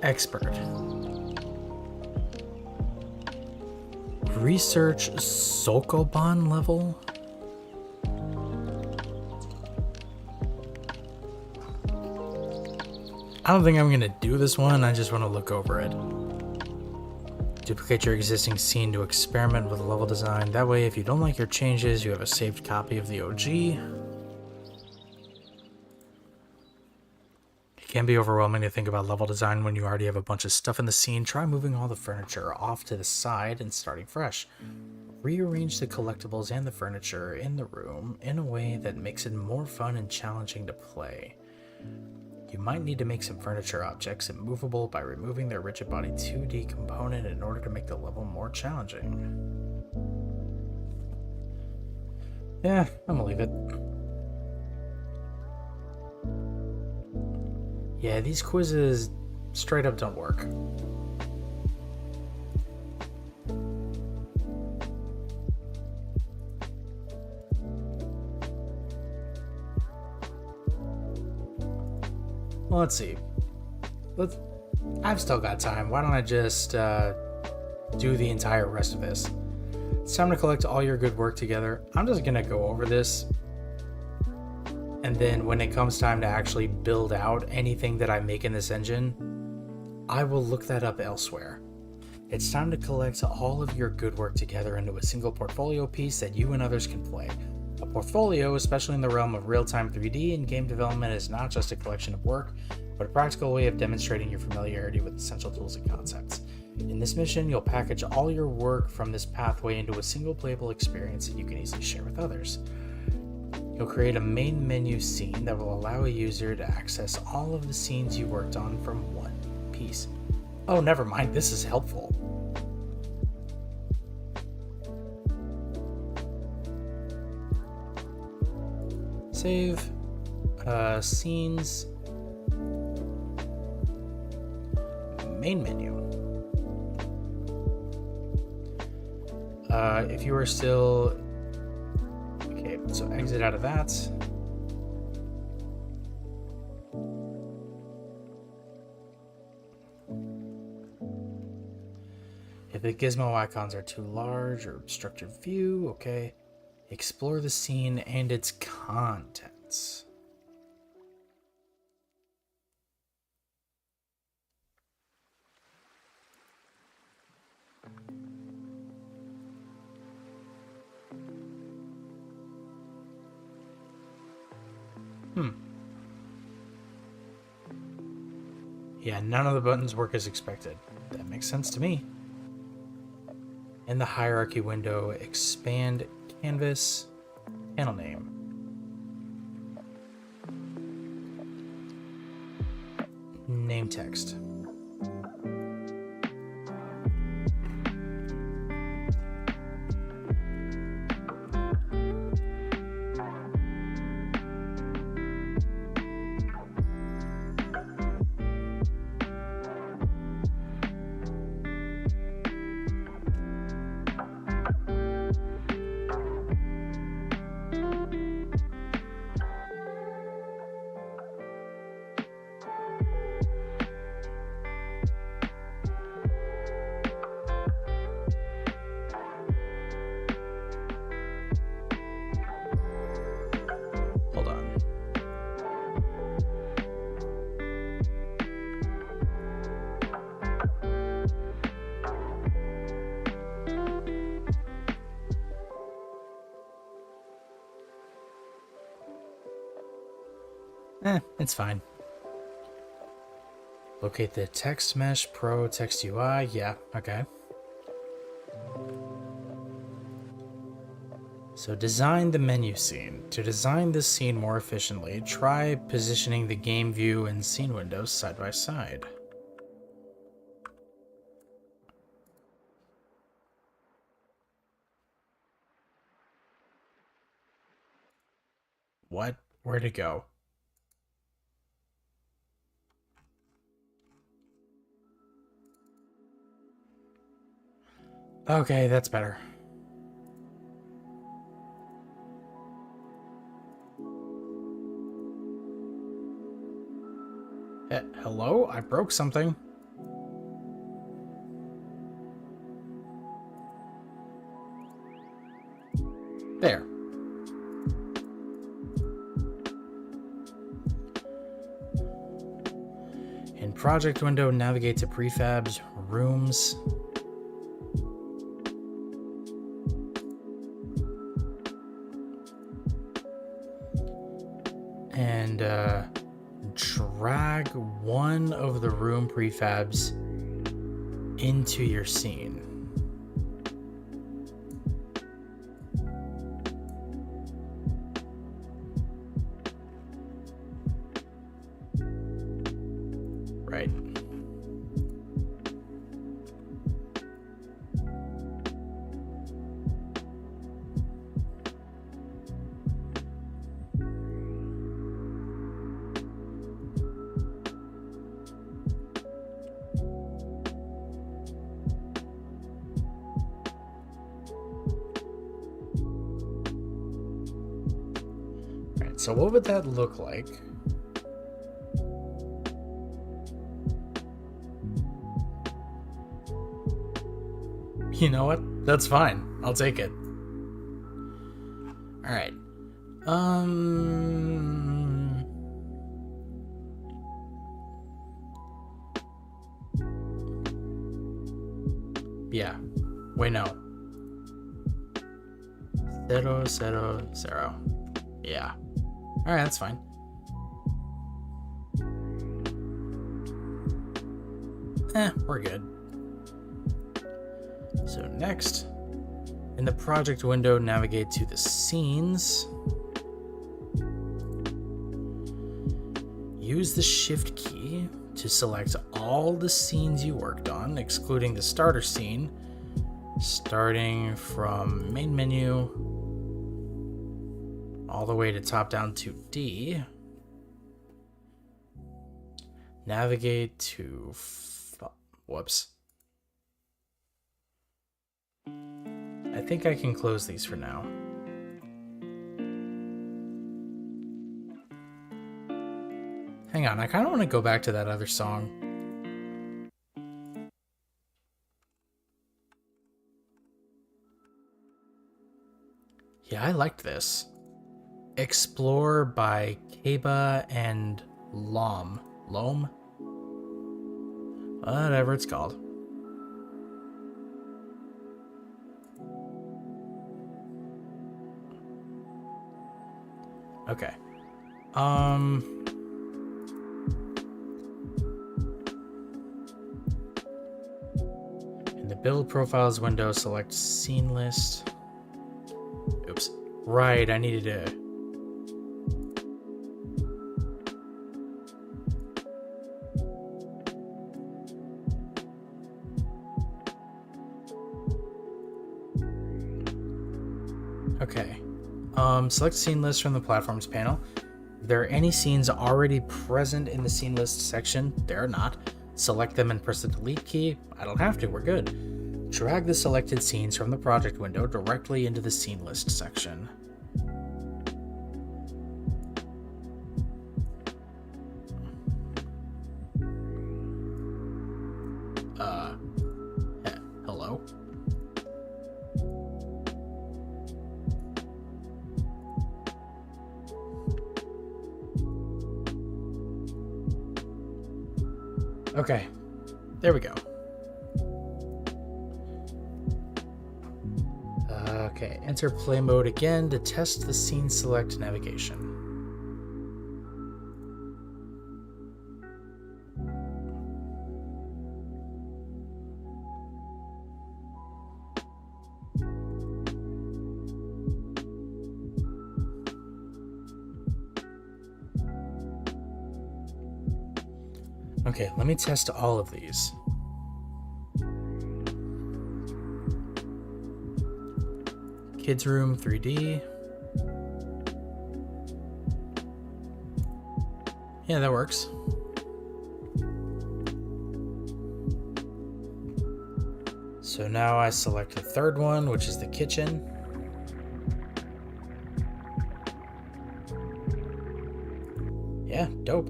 Expert. Research Sokoban level? I don't think I'm gonna do this one, I just want to look over it. Duplicate your existing scene to experiment with level design. That way, if you don't like your changes, you have a saved copy of the OG. It can be overwhelming to think about level design when you already have a bunch of stuff in the scene. Try moving all the furniture off to the side and starting fresh. Rearrange the collectibles and the furniture in the room in a way that makes it more fun and challenging to play. You might need to make some furniture objects immovable by removing their rigid body 2D component in order to make the level more challenging. Yeah, I'm gonna leave it. Yeah, these quizzes straight up don't work. Well, let's see. I've still got time. Why don't I just do the entire rest of this? It's time to collect all your good work together. I'm just gonna go over this, and then when it comes time to actually build out anything that I make in this engine, I will look that up elsewhere. It's time to collect all of your good work together into a single portfolio piece that you and others can play. A portfolio, especially in the realm of real-time 3D and game development, is not just a collection of work, but a practical way of demonstrating your familiarity with essential tools and concepts. In this mission, you'll package all your work from this pathway into a single playable experience that you can easily share with others. You'll create a main menu scene that will allow a user to access all of the scenes you worked on from one piece. Oh, never mind, this is helpful. Save. Scenes. Main menu. If you are still... Okay, so exit out of that. If the gizmo icons are too large or obstruct your view, okay. Explore the scene and its contents. Yeah, none of the buttons work as expected. That makes sense to me. In the hierarchy window, expand canvas, panel name. Name text. Hold on. It's fine. Locate the Text Mesh Pro Text UI. Yeah, okay. So design the menu scene. To design this scene more efficiently, try positioning the game view and scene windows side by side. What? Where'd it go? Okay, that's better. Hello? I broke something. There. In project window, navigate to prefabs, rooms. And drag one of the room prefabs into your scene. Right. Right, so what would that look like? You know what? That's fine. I'll take it. All right. Yeah. Wait, no. 0, 0, 0. Yeah. All right, that's fine. We're good. So next, in the project window, navigate to the scenes. Use the shift key to select all the scenes you worked on, excluding the starter scene, starting from main menu all the way to top down to D. Navigate to whoops. I think I can close these for now. Hang on, I kind of want to go back to that other song. Yeah, I liked this. Explore by Kaba and Lom. Loam? Whatever it's called. Okay. In the build profiles window, select scene list. Oops. Right, I needed to. Okay. Select scene list from the platforms panel. If there are any scenes already present in the scene list section, there are not. Select them and press the delete key. I don't have to, we're good. Drag the selected scenes from the project window directly into the scene list section. Hello? Okay, there we go. Okay, enter play mode again to test the scene select navigation. Okay, let me test all of these. Kids Room 3D. Yeah, that works. So now I select the third one, which is the kitchen. Yeah, dope.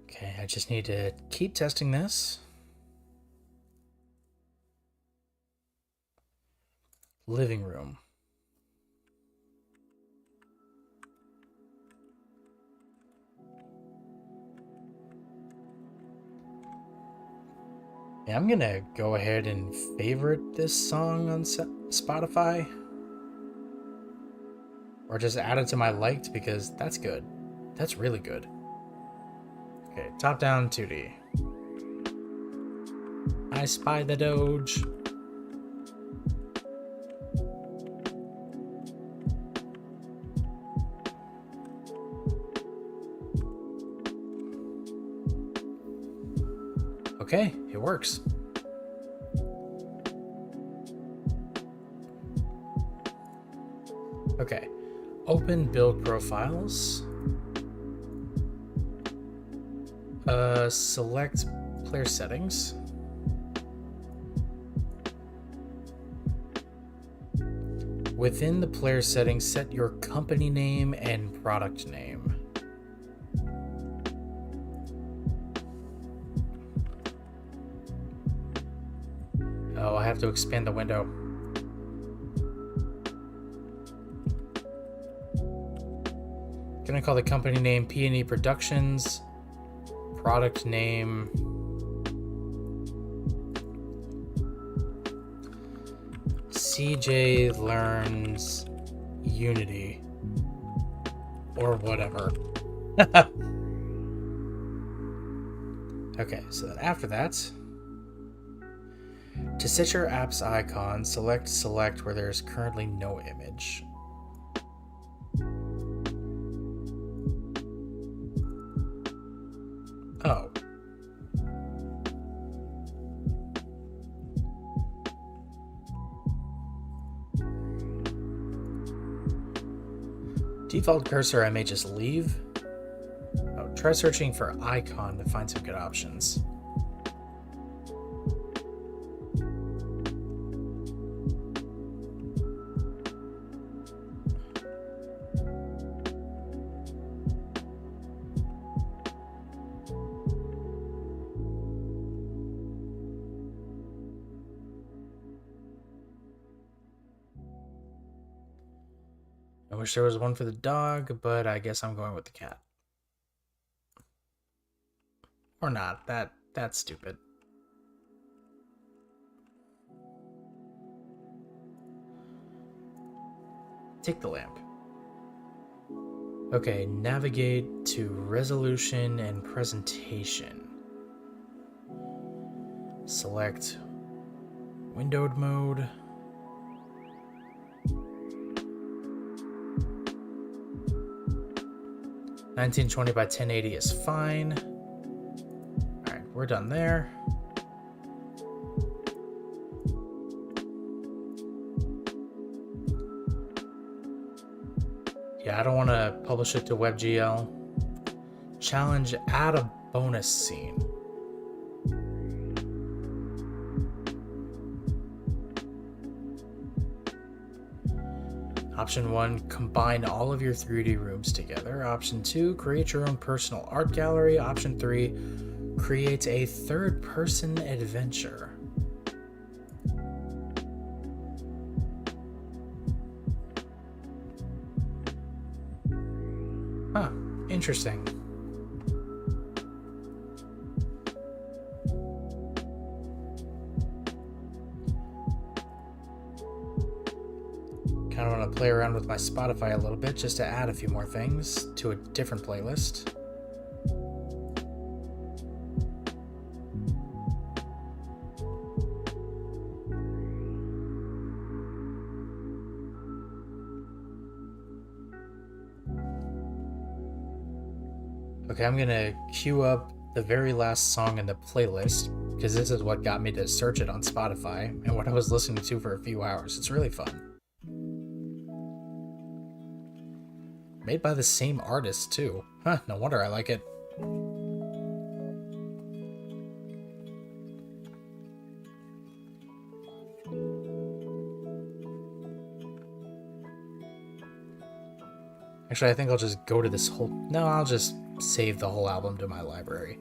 Okay, I just need to keep testing this. Living room. Yeah, I'm gonna go ahead and favorite this song on Spotify. Or just add it to my liked because that's good. That's really good. Okay, top down 2D. I spy the Doge. Okay, it works. Okay, open build profiles. Select player settings. Within the player settings, set your company name and product name. Oh, I have to expand the window. Gonna call the company name P&E Productions. Product name CJ Learns Unity or whatever. Okay, so then after that, to set your app's icon, select where there is currently no image. Oh. Default cursor I may just leave. Oh, try searching for icon to find some good options. Wish there was one for the dog, but I guess I'm going with the cat. Or not. That's stupid. Take the lamp. Okay, navigate to resolution and presentation. Select windowed mode. (1920 by 1080 is fine. Alright, we're done there. Yeah, I don't want to publish it to WebGL. Challenge, add a bonus scene. Option 1, combine all of your 3D rooms together. Option 2, create your own personal art gallery. Option 3, create a third-person adventure. Huh, interesting. Kind of want to play around with my Spotify a little bit just to add a few more things to a different playlist. Okay, I'm gonna queue up the very last song in the playlist because this is what got me to search it on Spotify and what I was listening to for a few hours. It's really fun. Made by the same artist, too. Huh, no wonder I like it. Actually, I think I'll just go to this whole... No, I'll just save the whole album to my library.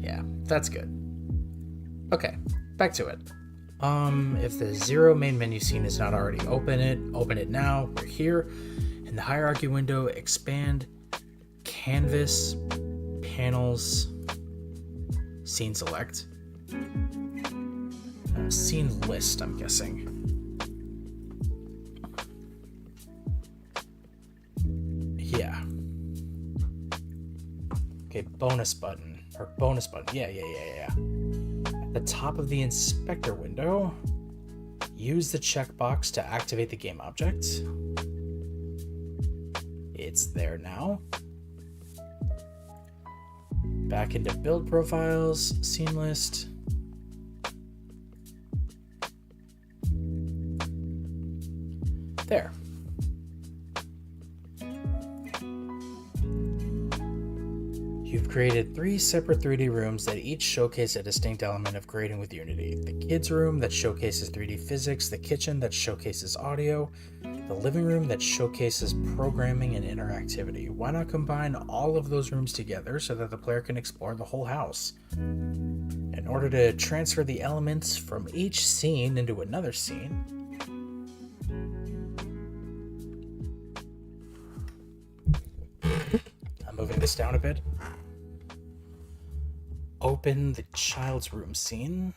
Yeah, that's good. Okay, back to it. If the 0 main menu scene is not already open it now. We're here. In the hierarchy window, expand canvas, panels, scene select. Scene list, I'm guessing. Yeah. Okay, bonus button. Or bonus button. Yeah. At the top of the inspector window, use the checkbox to activate the game object. It's there now. Back into build profiles, scene list. There. You've created 3 separate 3D rooms that each showcase a distinct element of creating with Unity. The kids' room that showcases 3D physics, the kitchen that showcases audio, the living room that showcases programming and interactivity. Why not combine all of those rooms together so that the player can explore the whole house? In order to transfer the elements from each scene into another scene, I'm moving this down a bit. Open the child's room scene.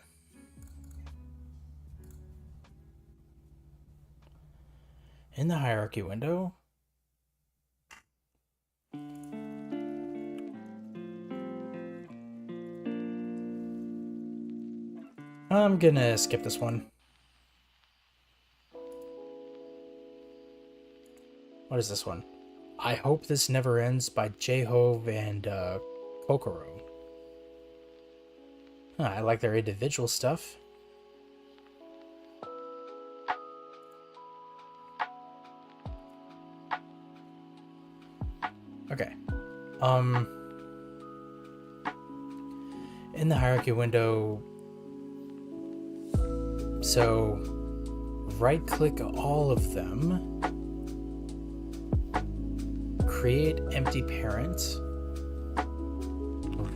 In the hierarchy window, I'm gonna skip this one. What is this one? I Hope This Never Ends by J-Hove and Kokoro. I like their individual stuff. Okay. In the hierarchy window, so right-click all of them. Create empty parent.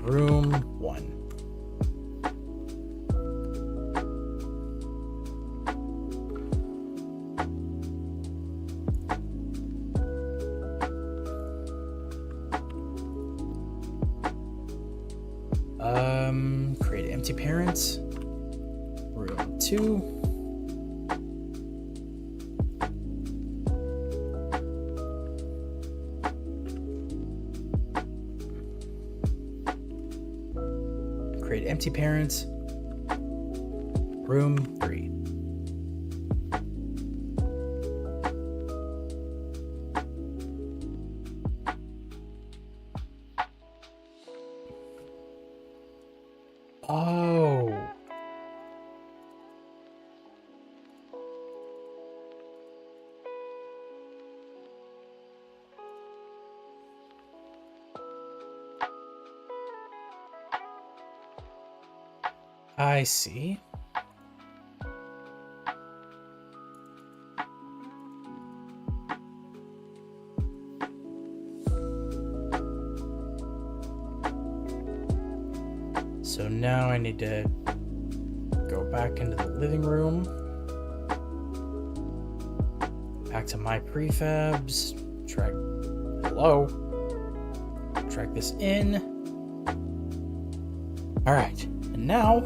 Room 1. Create empty parents. Room 2. Create empty parents. Room 3. Oh. I see. So now I need to go back into the living room. Back to my prefabs. Drag. Hello. Drag this in. Alright. And now.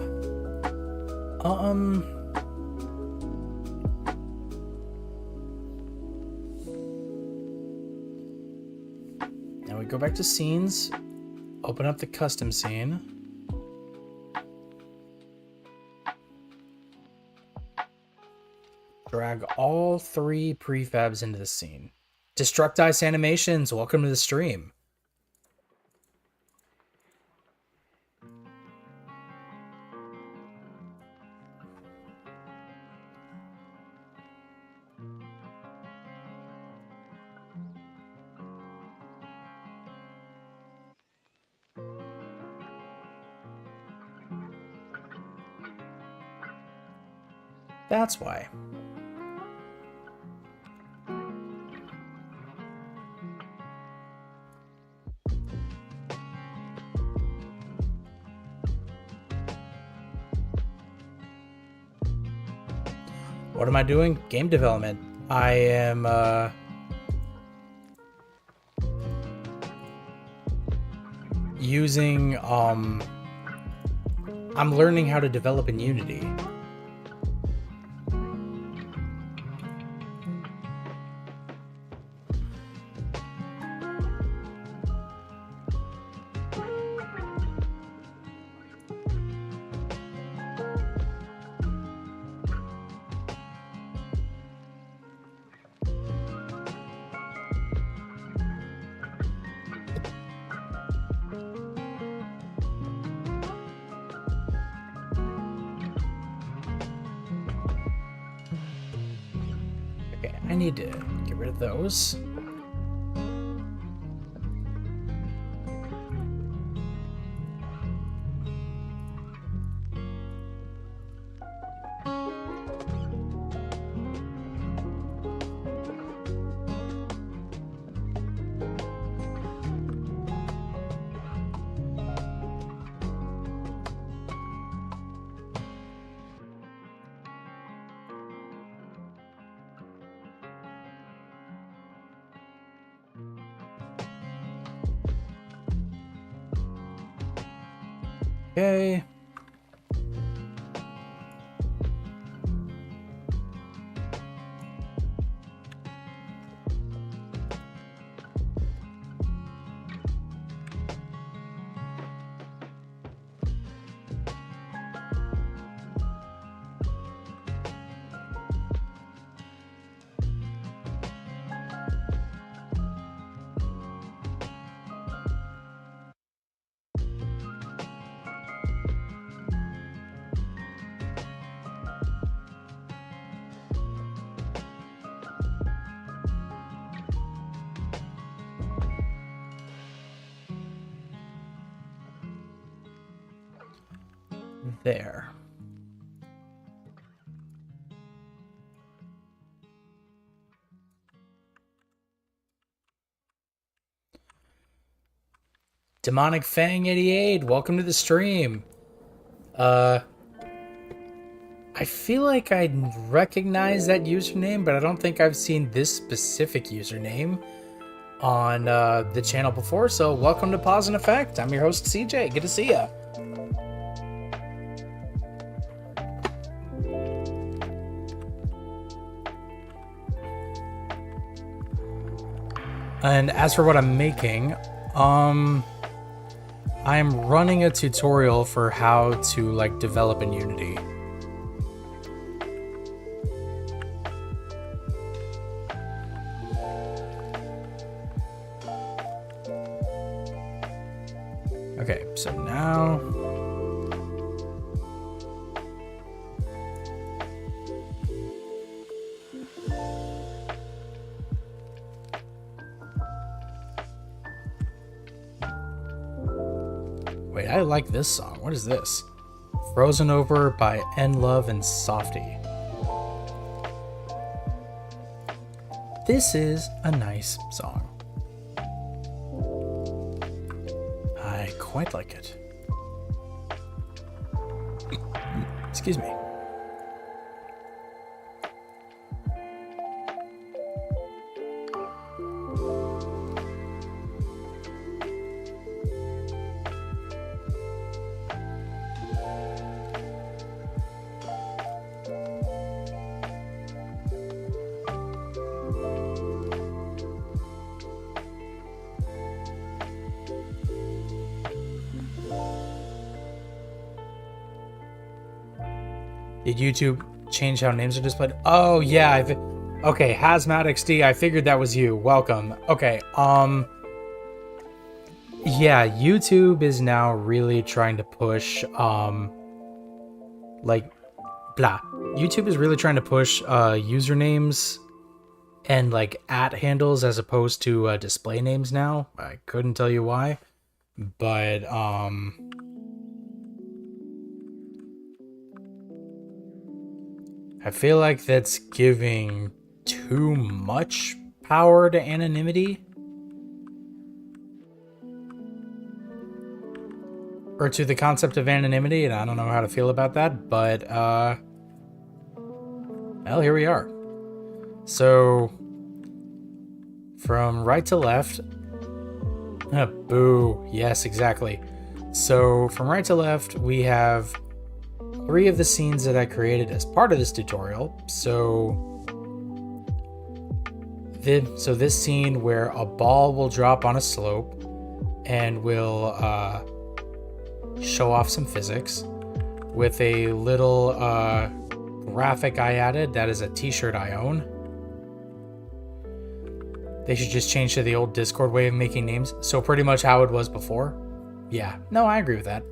Now we go back to scenes. Open up the custom scene. Drag all 3 prefabs into the scene. Destruct Ice Animations, welcome to the stream. That's why. What am I doing? Game development. I am using I'm learning how to develop in Unity. Okay, I need to get rid of those. Okay. There. Demonic Fang 88, welcome to the stream. I feel like I recognize that username, but I don't think I've seen this specific username on the channel before, so welcome to Pause and Effect. I'm your host, CJ. Good to see ya. And as for what I'm making, I'm running a tutorial for how to like develop in Unity. Okay, so now wait, I like this song. What is this? Frozen Over by N Love and Softy. This is a nice song. I quite like it. Excuse me. Did YouTube change how names are displayed? Oh yeah, okay, Hazmat XD, I figured that was you. Welcome. Okay, yeah, YouTube is now really trying to push YouTube is really trying to push usernames and like handles as opposed to display names now. I couldn't tell you why, but I feel like that's giving too much power to anonymity. Or to the concept of anonymity, and I don't know how to feel about that, but, well, here we are. So, from right to left, boo, yes, exactly. So, from right to left, we have 3 of the scenes that I created as part of this tutorial. So this scene where a ball will drop on a slope and will show off some physics with a little graphic I added that is a t-shirt I own. They should just change to the old Discord way of making names. So pretty much how it was before. Yeah, no, I agree with that.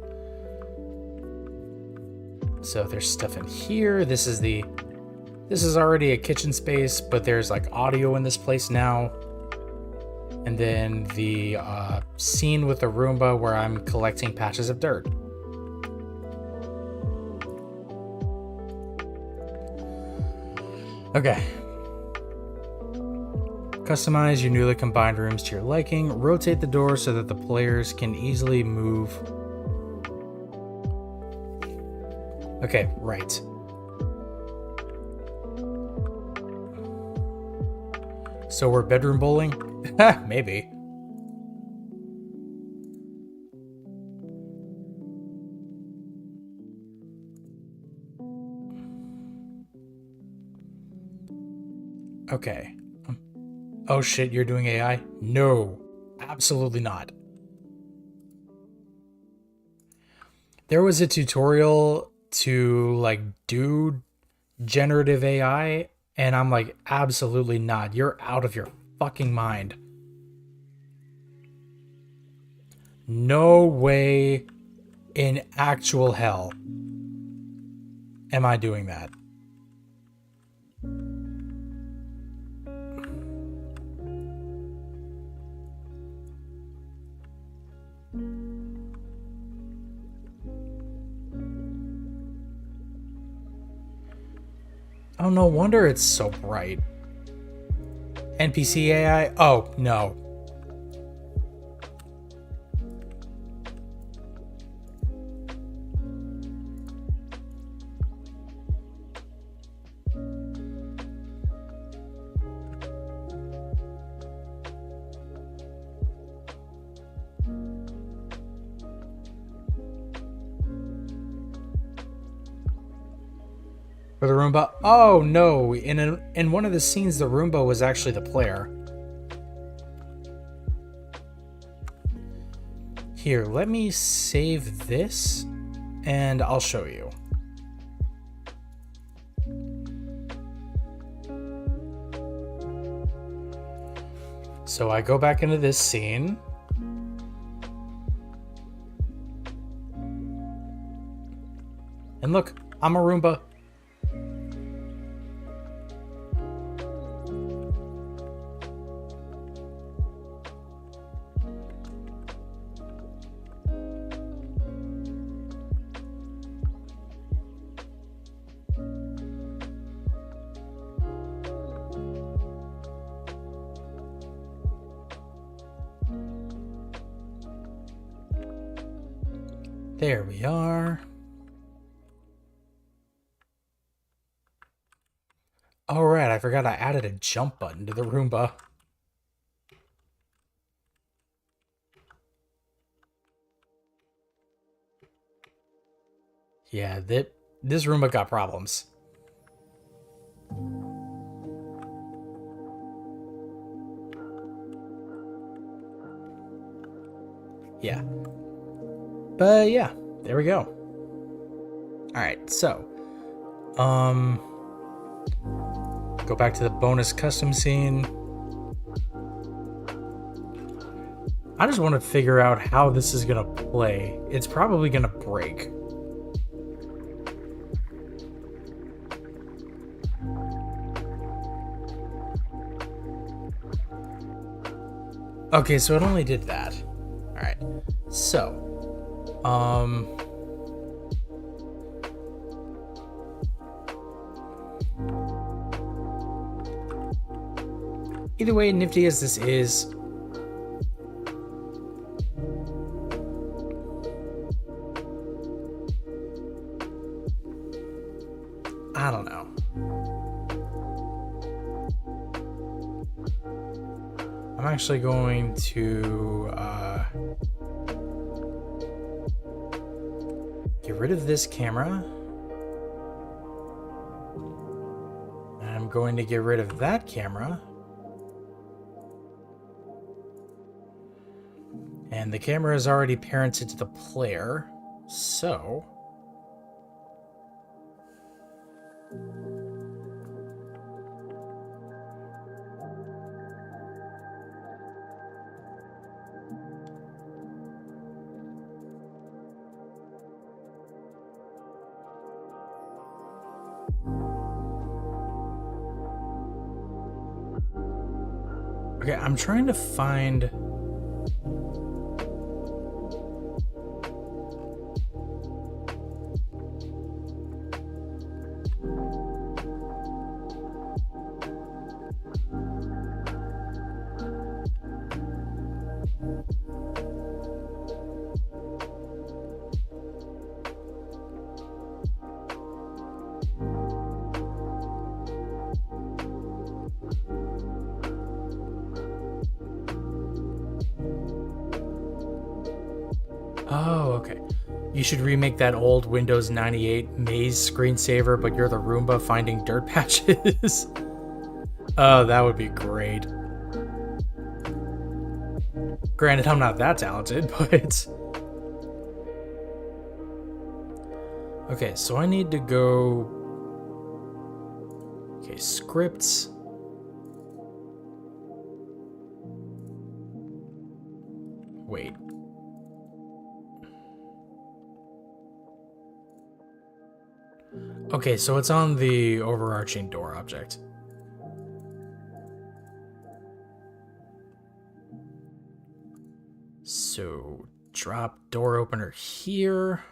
So there's stuff in here. This is already a kitchen space, but there's like audio in this place now. And then the scene with the Roomba where I'm collecting patches of dirt. Okay. Customize your newly combined rooms to your liking. Rotate the door so that the players can easily move. Okay, right. So we're bedroom bowling? Maybe. Okay. Oh shit, you're doing AI? No, absolutely not. There was a tutorial to like do generative AI, and I'm like, absolutely not. You're out of your fucking mind. No way in actual hell am I doing that. Oh, no wonder it's so bright. NPC AI? Oh, no. For the Roomba? Oh no! In one of the scenes, the Roomba was actually the player. Here, let me save this and I'll show you. So I go back into this scene. And look, I'm a Roomba. There we are. All right, I forgot I added a jump button to the Roomba. Yeah, this Roomba got problems. Yeah. But yeah, there we go. Alright, so go back to the bonus custom scene. I just want to figure out how this is gonna play. It's probably gonna break. Okay, so it only did that. Alright. So either way, nifty as this is, I don't know. I'm actually going to get rid of this camera. I'm going to get rid of that camera. And the camera is already parented to the player, so okay, I'm trying to find oh, okay. You should remake that old Windows 98 maze screensaver, but you're the Roomba finding dirt patches. Oh, that would be great. Granted, I'm not that talented, but... Okay, so I need to go... Okay, scripts. Wait. Okay, so it's on the overarching door object. So, drop door opener here.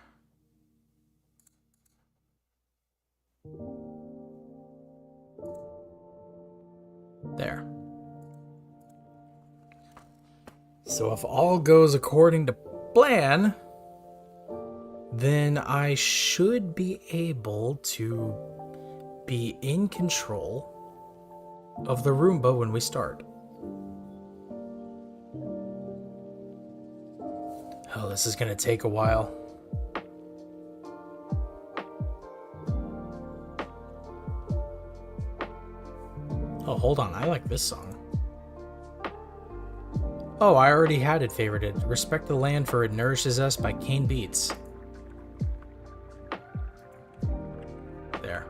There. So if all goes according to plan, then I should be able to be in control of the Roomba when we start. Oh, this is gonna take a while. Oh, hold on, I like this song. Oh, I already had it favorited. Respect the land for it nourishes us by Cane Beats. There.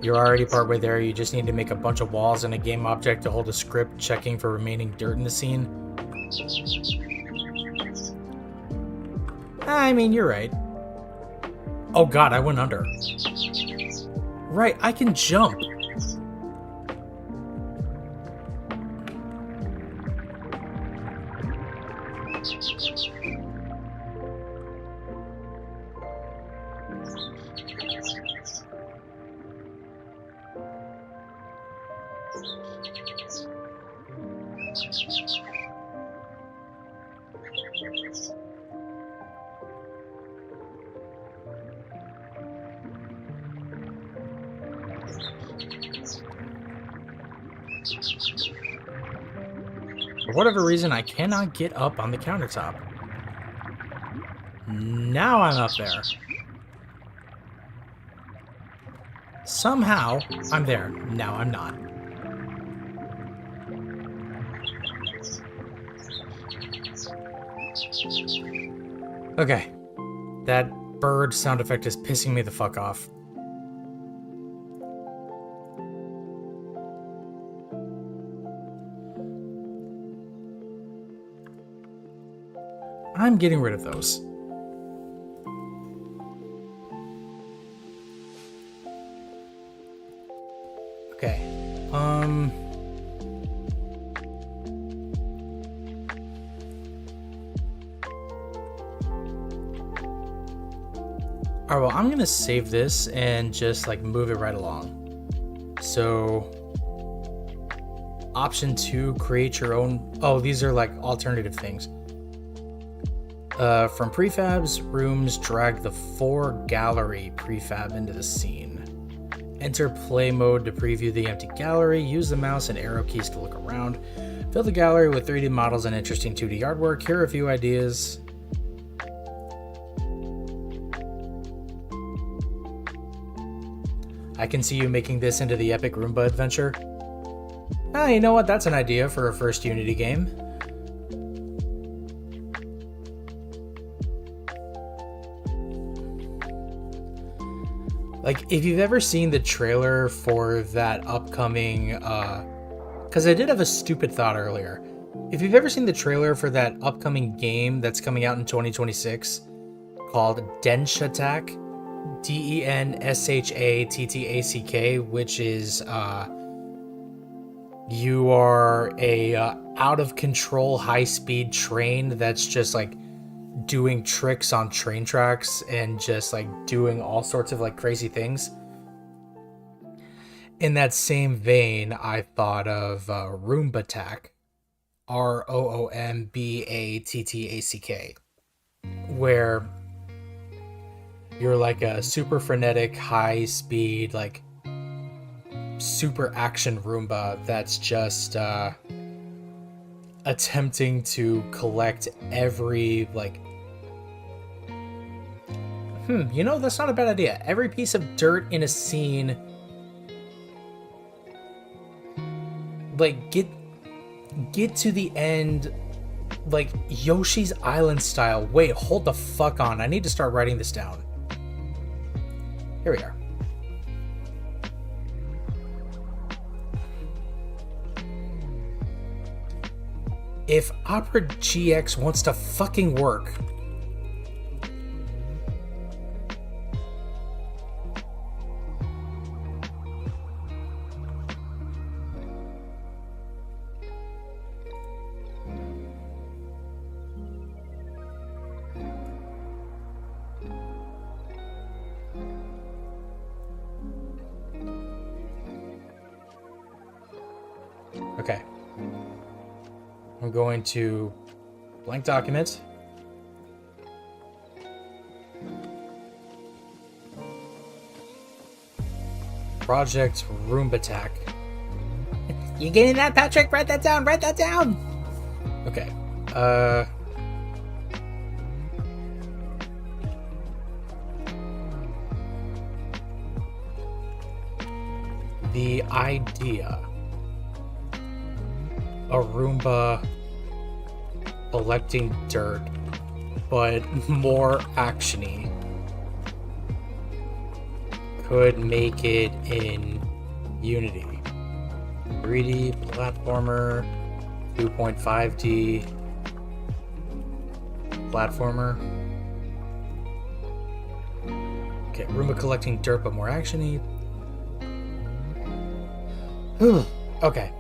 You're already partway there, you just need to make a bunch of walls and a game object to hold a script checking for remaining dirt in the scene. I mean, you're right. Oh god, I went under. Right, I can jump. For whatever reason, I cannot get up on the countertop. Now I'm up there. Somehow, I'm there. Now I'm not. Okay. That bird sound effect is pissing me the fuck off. I'm getting rid of those. Okay. Alright, well, I'm gonna save this and just like move it right along. So option 2, create your own. Oh, these are like alternative things. From prefabs, rooms, drag the 4 gallery prefab into the scene. Enter play mode to preview the empty gallery. Use the mouse and arrow keys to look around. Fill the gallery with 3D models and interesting 2D artwork. Here are a few ideas. I can see you making this into the epic Roomba adventure. Ah, you know what? That's an idea for a first Unity game. Like, if you've ever seen the trailer for that upcoming, because I did have a stupid thought earlier. If you've ever seen the trailer for that upcoming game that's coming out in 2026 called Denshattack, Denshattack, which is, you are a out of control high-speed train that's just like doing tricks on train tracks and just like doing all sorts of like crazy things. In that same vein, I thought of Roombattack, Roombattack, where you're like a super frenetic, high speed, like super action Roomba that's just attempting to collect every like you know, that's not a bad idea. Every piece of dirt in a scene, like get to the end like Yoshi's Island style. Wait, hold the fuck on. I need to start writing this down. Here we are. If Opera GX wants to fucking work, okay. I'm going to Blank document. Project Room Attack. You getting that, Patrick? Write that down. Write that down. Okay. The idea. A Roomba collecting dirt, but more actiony. Could make it in Unity. 3D platformer, 2.5D platformer. Okay, Roomba collecting dirt but more actiony. Okay.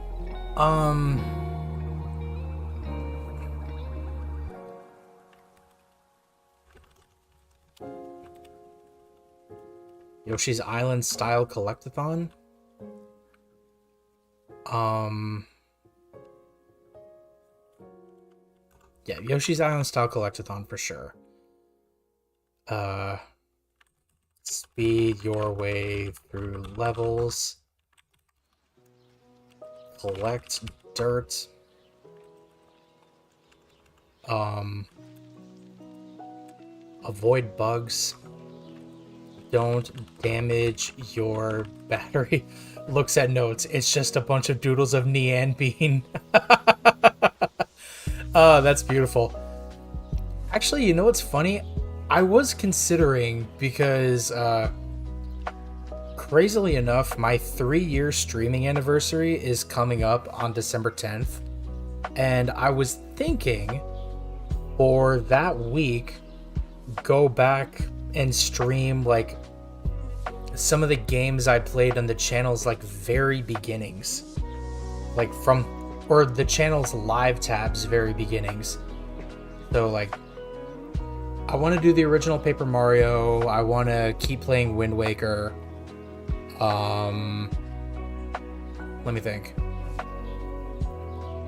Yoshi's Island style collectathon. Yeah, Yoshi's Island style collectathon for sure. Speed your way through levels. Collect dirt. Avoid bugs. Don't damage your battery. Looks at notes. It's just a bunch of doodles of Nean Bean. Oh, that's beautiful. Actually, you know what's funny? I was considering, because crazily enough, my 3-year streaming anniversary is coming up on December 10th. And I was thinking for that week, go back and stream like some of the games I played on the channel's like very beginnings, like from, or the channel's live tabs very beginnings. So like, I want to do the original Paper Mario. I want to keep playing Wind Waker. Let me think.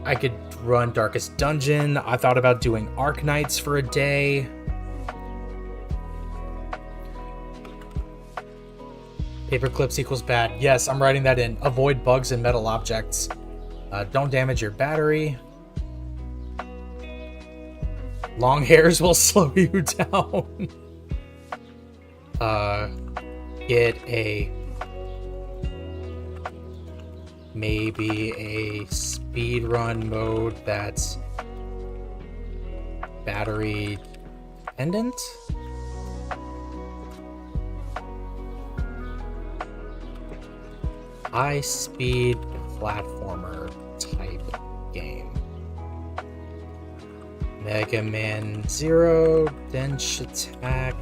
I could run Darkest Dungeon. I thought about doing Arc Knights for a day. Paperclips equals bad. Yes, I'm writing that in. Avoid bugs and metal objects. Don't damage your battery. Long hairs will slow you down. Get a... maybe a speedrun mode that's battery dependent? High speed platformer type game. Mega Man Zero, Dench Attack.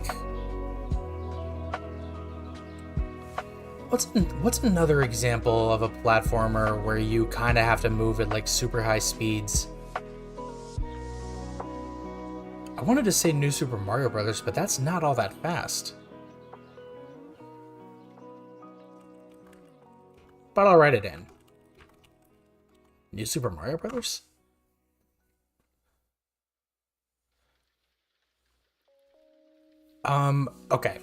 What's another example of a platformer where you kind of have to move at like super high speeds? I wanted to say New Super Mario Brothers, but that's not all that fast. But I'll write it in. New Super Mario Brothers? Okay.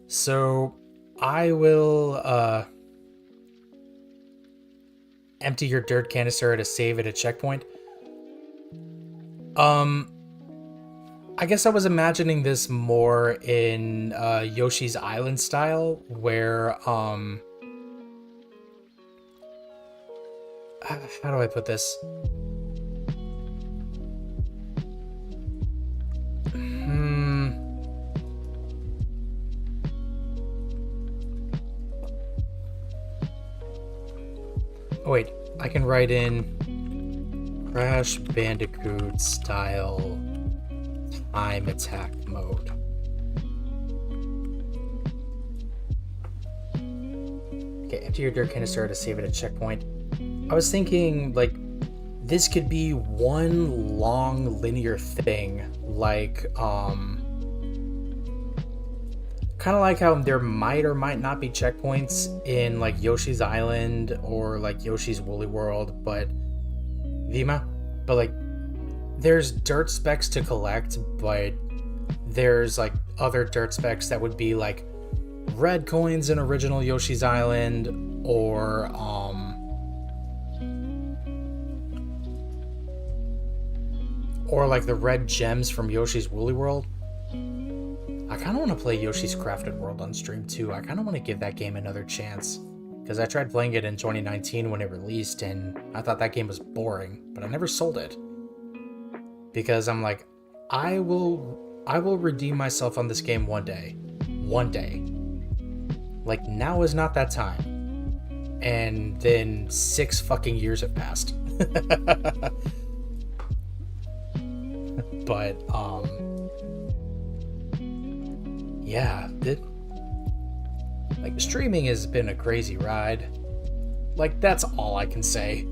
So I will empty your dirt canister at a save at a checkpoint. I guess I was imagining this more in Yoshi's Island style, where how do I put this? Oh wait, I can write in Crash Bandicoot style time attack mode. Okay, empty your dirt canister to save it at checkpoint. I was thinking, like, this could be one long linear thing, like, kind of like how there might or might not be checkpoints in, like, Yoshi's Island or, like, Yoshi's Woolly World, but, like, there's dirt specs to collect, but there's like other dirt specs that would be like red coins in original Yoshi's Island, or like the red gems from Yoshi's Woolly World. I kind of want to play Yoshi's Crafted World on stream too. I kind of want to give that game another chance, because I tried playing it in 2019 when it released, and I thought that game was boring, but I never sold it. Because I'm like, I will redeem myself on this game one day. One day. Like, now is not that time. And then 6 fucking years have passed. But, yeah, like, streaming has been a crazy ride. Like, that's all I can say.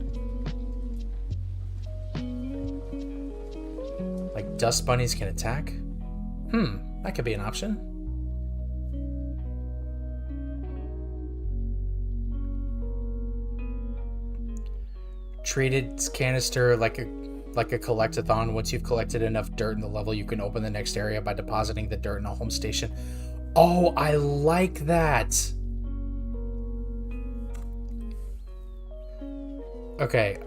Like, dust bunnies can attack? That could be an option. Treated canister like a collectathon. Once you've collected enough dirt in the level, you can open the next area by depositing the dirt in a home station. Oh, I like that. Okay,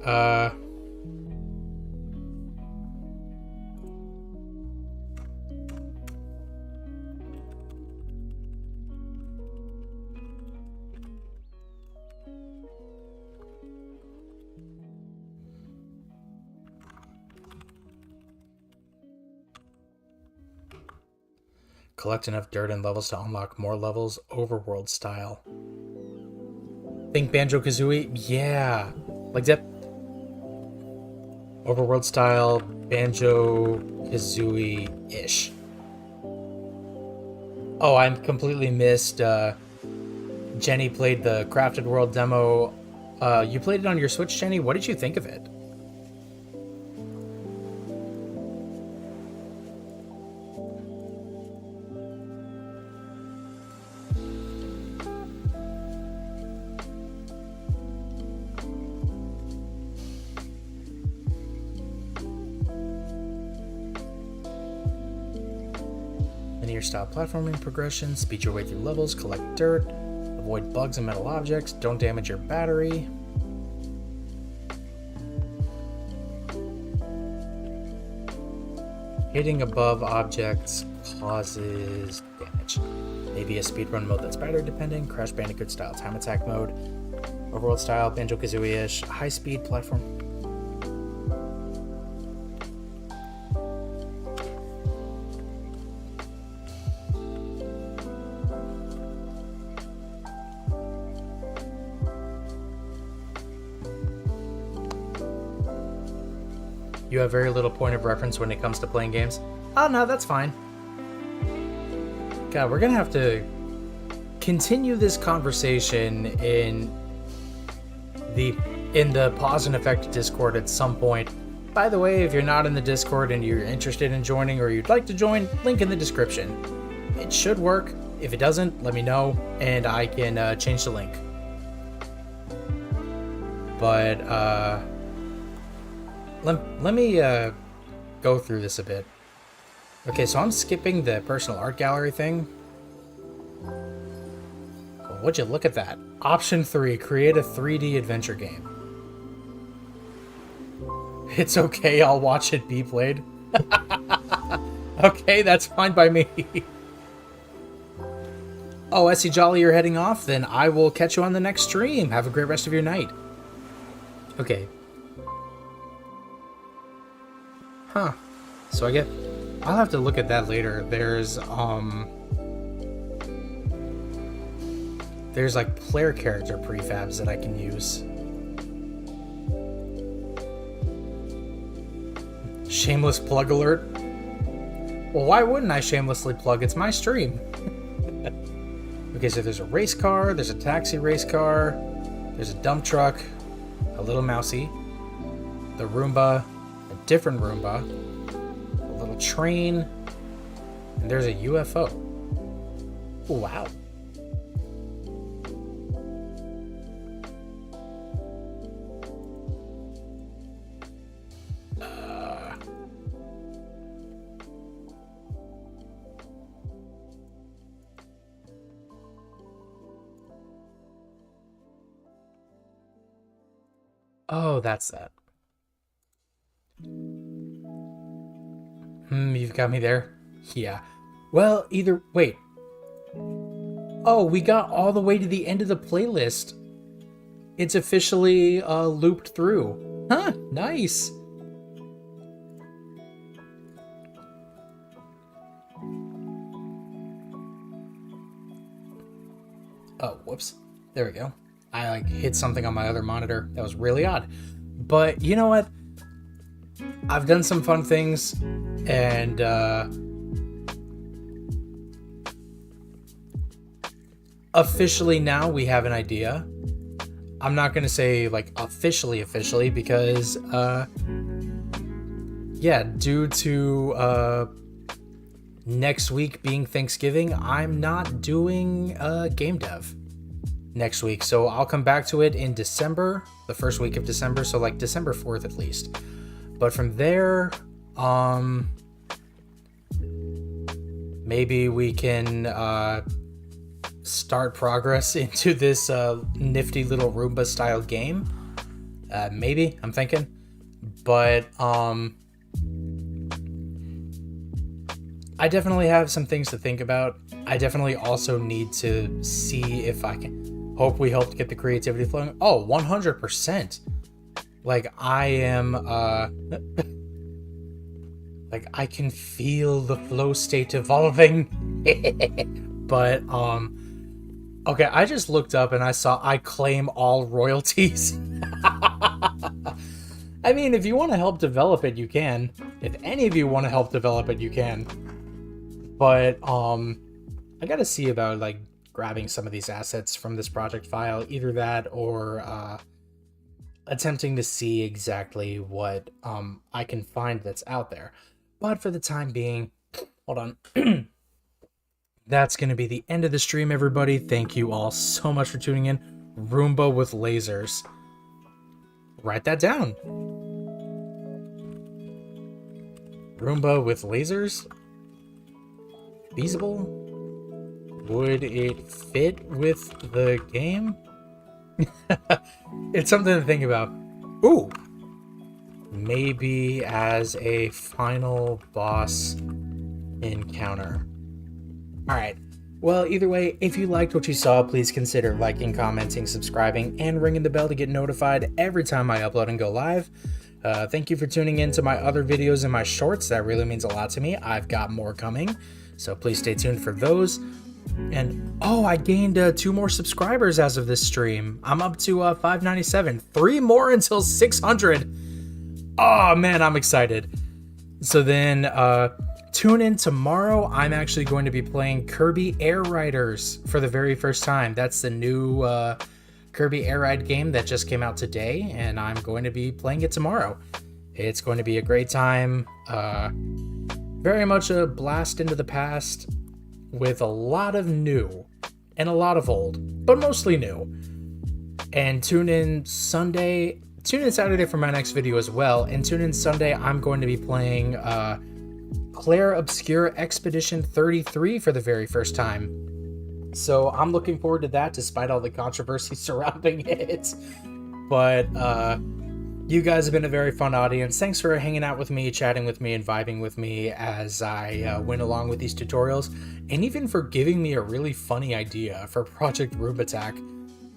collect enough dirt and levels to unlock more levels, overworld style. Think Banjo-Kazooie? Yeah. Like that. Overworld style, Banjo-Kazooie-ish. Oh, I completely missed. Jenny played the Crafted World demo. You played it on your Switch, Jenny? What did you think of it? Style platforming progression, speed your way through levels, collect dirt, avoid bugs and metal objects, don't damage your battery. Hitting above objects causes damage. Maybe a speedrun mode that's battery dependent, Crash Bandicoot style time attack mode, overworld style, Banjo-Kazooie-ish, high speed platform. You have very little point of reference when it comes to playing games. Oh no, that's fine. God, we're gonna have to continue this conversation in the Pause and Effect Discord at some point. By the way, if you're not in the Discord and you're interested in joining or you'd like to join, link in the description. It should work. If it doesn't, let me know and I can change the link. But let me go through this a bit. Okay, so I'm skipping the personal art gallery thing. Well, would you look at that? Option 3, create a 3D adventure game. It's okay, I'll watch it be played. Okay, that's fine by me. Oh, Essie Jolly, you're heading off? Then I will catch you on the next stream. Have a great rest of your night. Okay. Huh. So I'll have to look at that later. There's like player character prefabs that I can use. Shameless plug alert. Well, why wouldn't I shamelessly plug? It's my stream. Okay, so there's a race car, there's a taxi race car, there's a dump truck, a little mousey, the Roomba, a different Roomba, a little train, and there's a UFO. Wow. Oh, that's that. You've got me there. Yeah. Well, wait. Oh, we got all the way to the end of the playlist. It's officially looped through. Huh, nice. Oh, whoops. There we go. I hit something on my other monitor. That was really odd. But you know what? I've done some fun things, and officially now we have an idea. I'm not gonna say like officially because due to next week being Thanksgiving, I'm not doing game dev next week. So I'll come back to it in December, the first week of December, so like December 4th at least. But from there, maybe we can start progress into this nifty little Roomba style game. Maybe, I'm thinking. But I definitely have some things to think about. I definitely also need to see if I can. Hope we helped get the creativity flowing. Oh, 100%. Like, I am, like, I can feel the flow state evolving. But, okay, I just looked up and I saw I claim all royalties. I mean, if you want to help develop it, you can. If any of you want to help develop it, you can. But, I gotta see about, like, grabbing some of these assets from this project file. Either that or, attempting to see exactly what I can find that's out there. But for the time being, hold on. That's going to be the end of the stream, everybody. Thank you all so much for tuning in. Roomba with lasers. Write that down. Roomba with lasers? Feasible? Would it fit with the game? It's something to think about. Ooh! Maybe as a final boss encounter. Alright. Well, either way, if you liked what you saw, please consider liking, commenting, subscribing, and ringing the bell to get notified every time I upload and go live. Thank you for tuning in to my other videos and my shorts. That really means a lot to me. I've got more coming, so please stay tuned for those. And oh, I gained 2 more subscribers as of this stream. I'm up to 597. 3 more until 600. Oh man, I'm excited. So then tune in tomorrow. I'm actually going to be playing Kirby Air Riders for the very first time. That's the new Kirby Air Ride game that just came out today, and I'm going to be playing it tomorrow. It's going to be a great time. Very much a blast into the past, with a lot of new and a lot of old, but mostly new. And tune in Saturday for my next video as well. And tune in Sunday, I'm going to be playing Claire Obscure Expedition 33 for the very first time. So I'm looking forward to that, despite all the controversy surrounding it. But you guys have been a very fun audience. Thanks for hanging out with me, chatting with me, and vibing with me as I went along with these tutorials, and even for giving me a really funny idea for Project Room Attack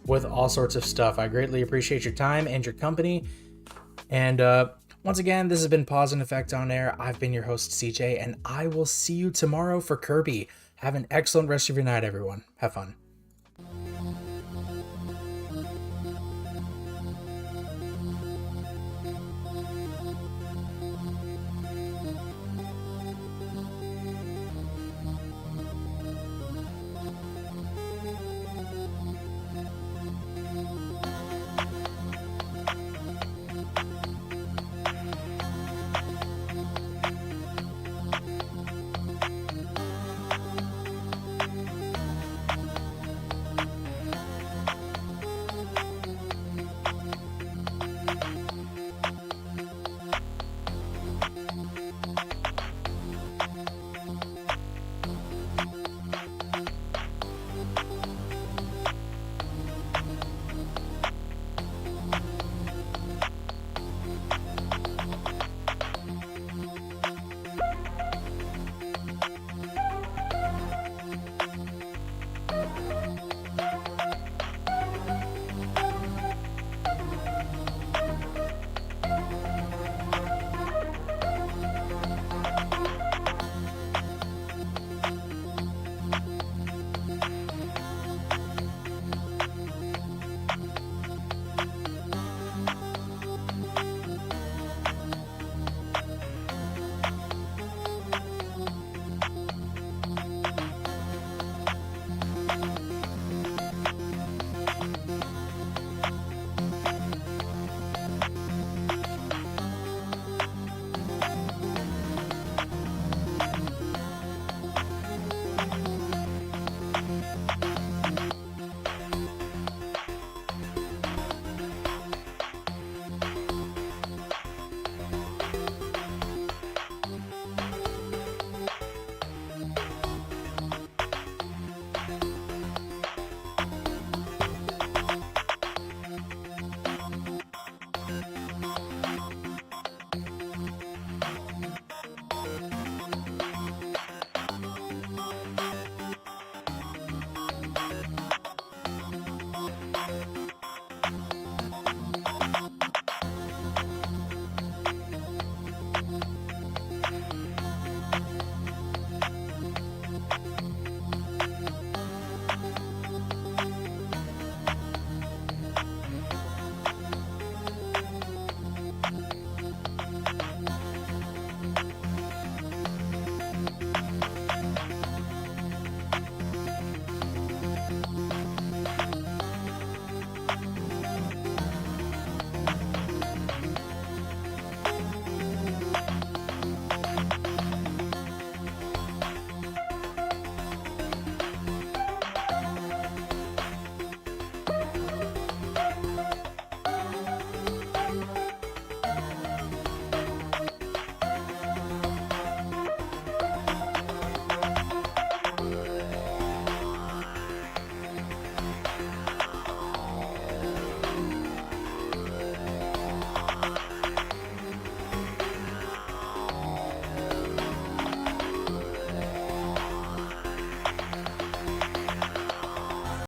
with all sorts of stuff. I greatly appreciate your time and your company. And once again, this has been Pause and Effect on Air. I've been your host, CJ, and I will see you tomorrow for Kirby. Have an excellent rest of your night, everyone. Have fun.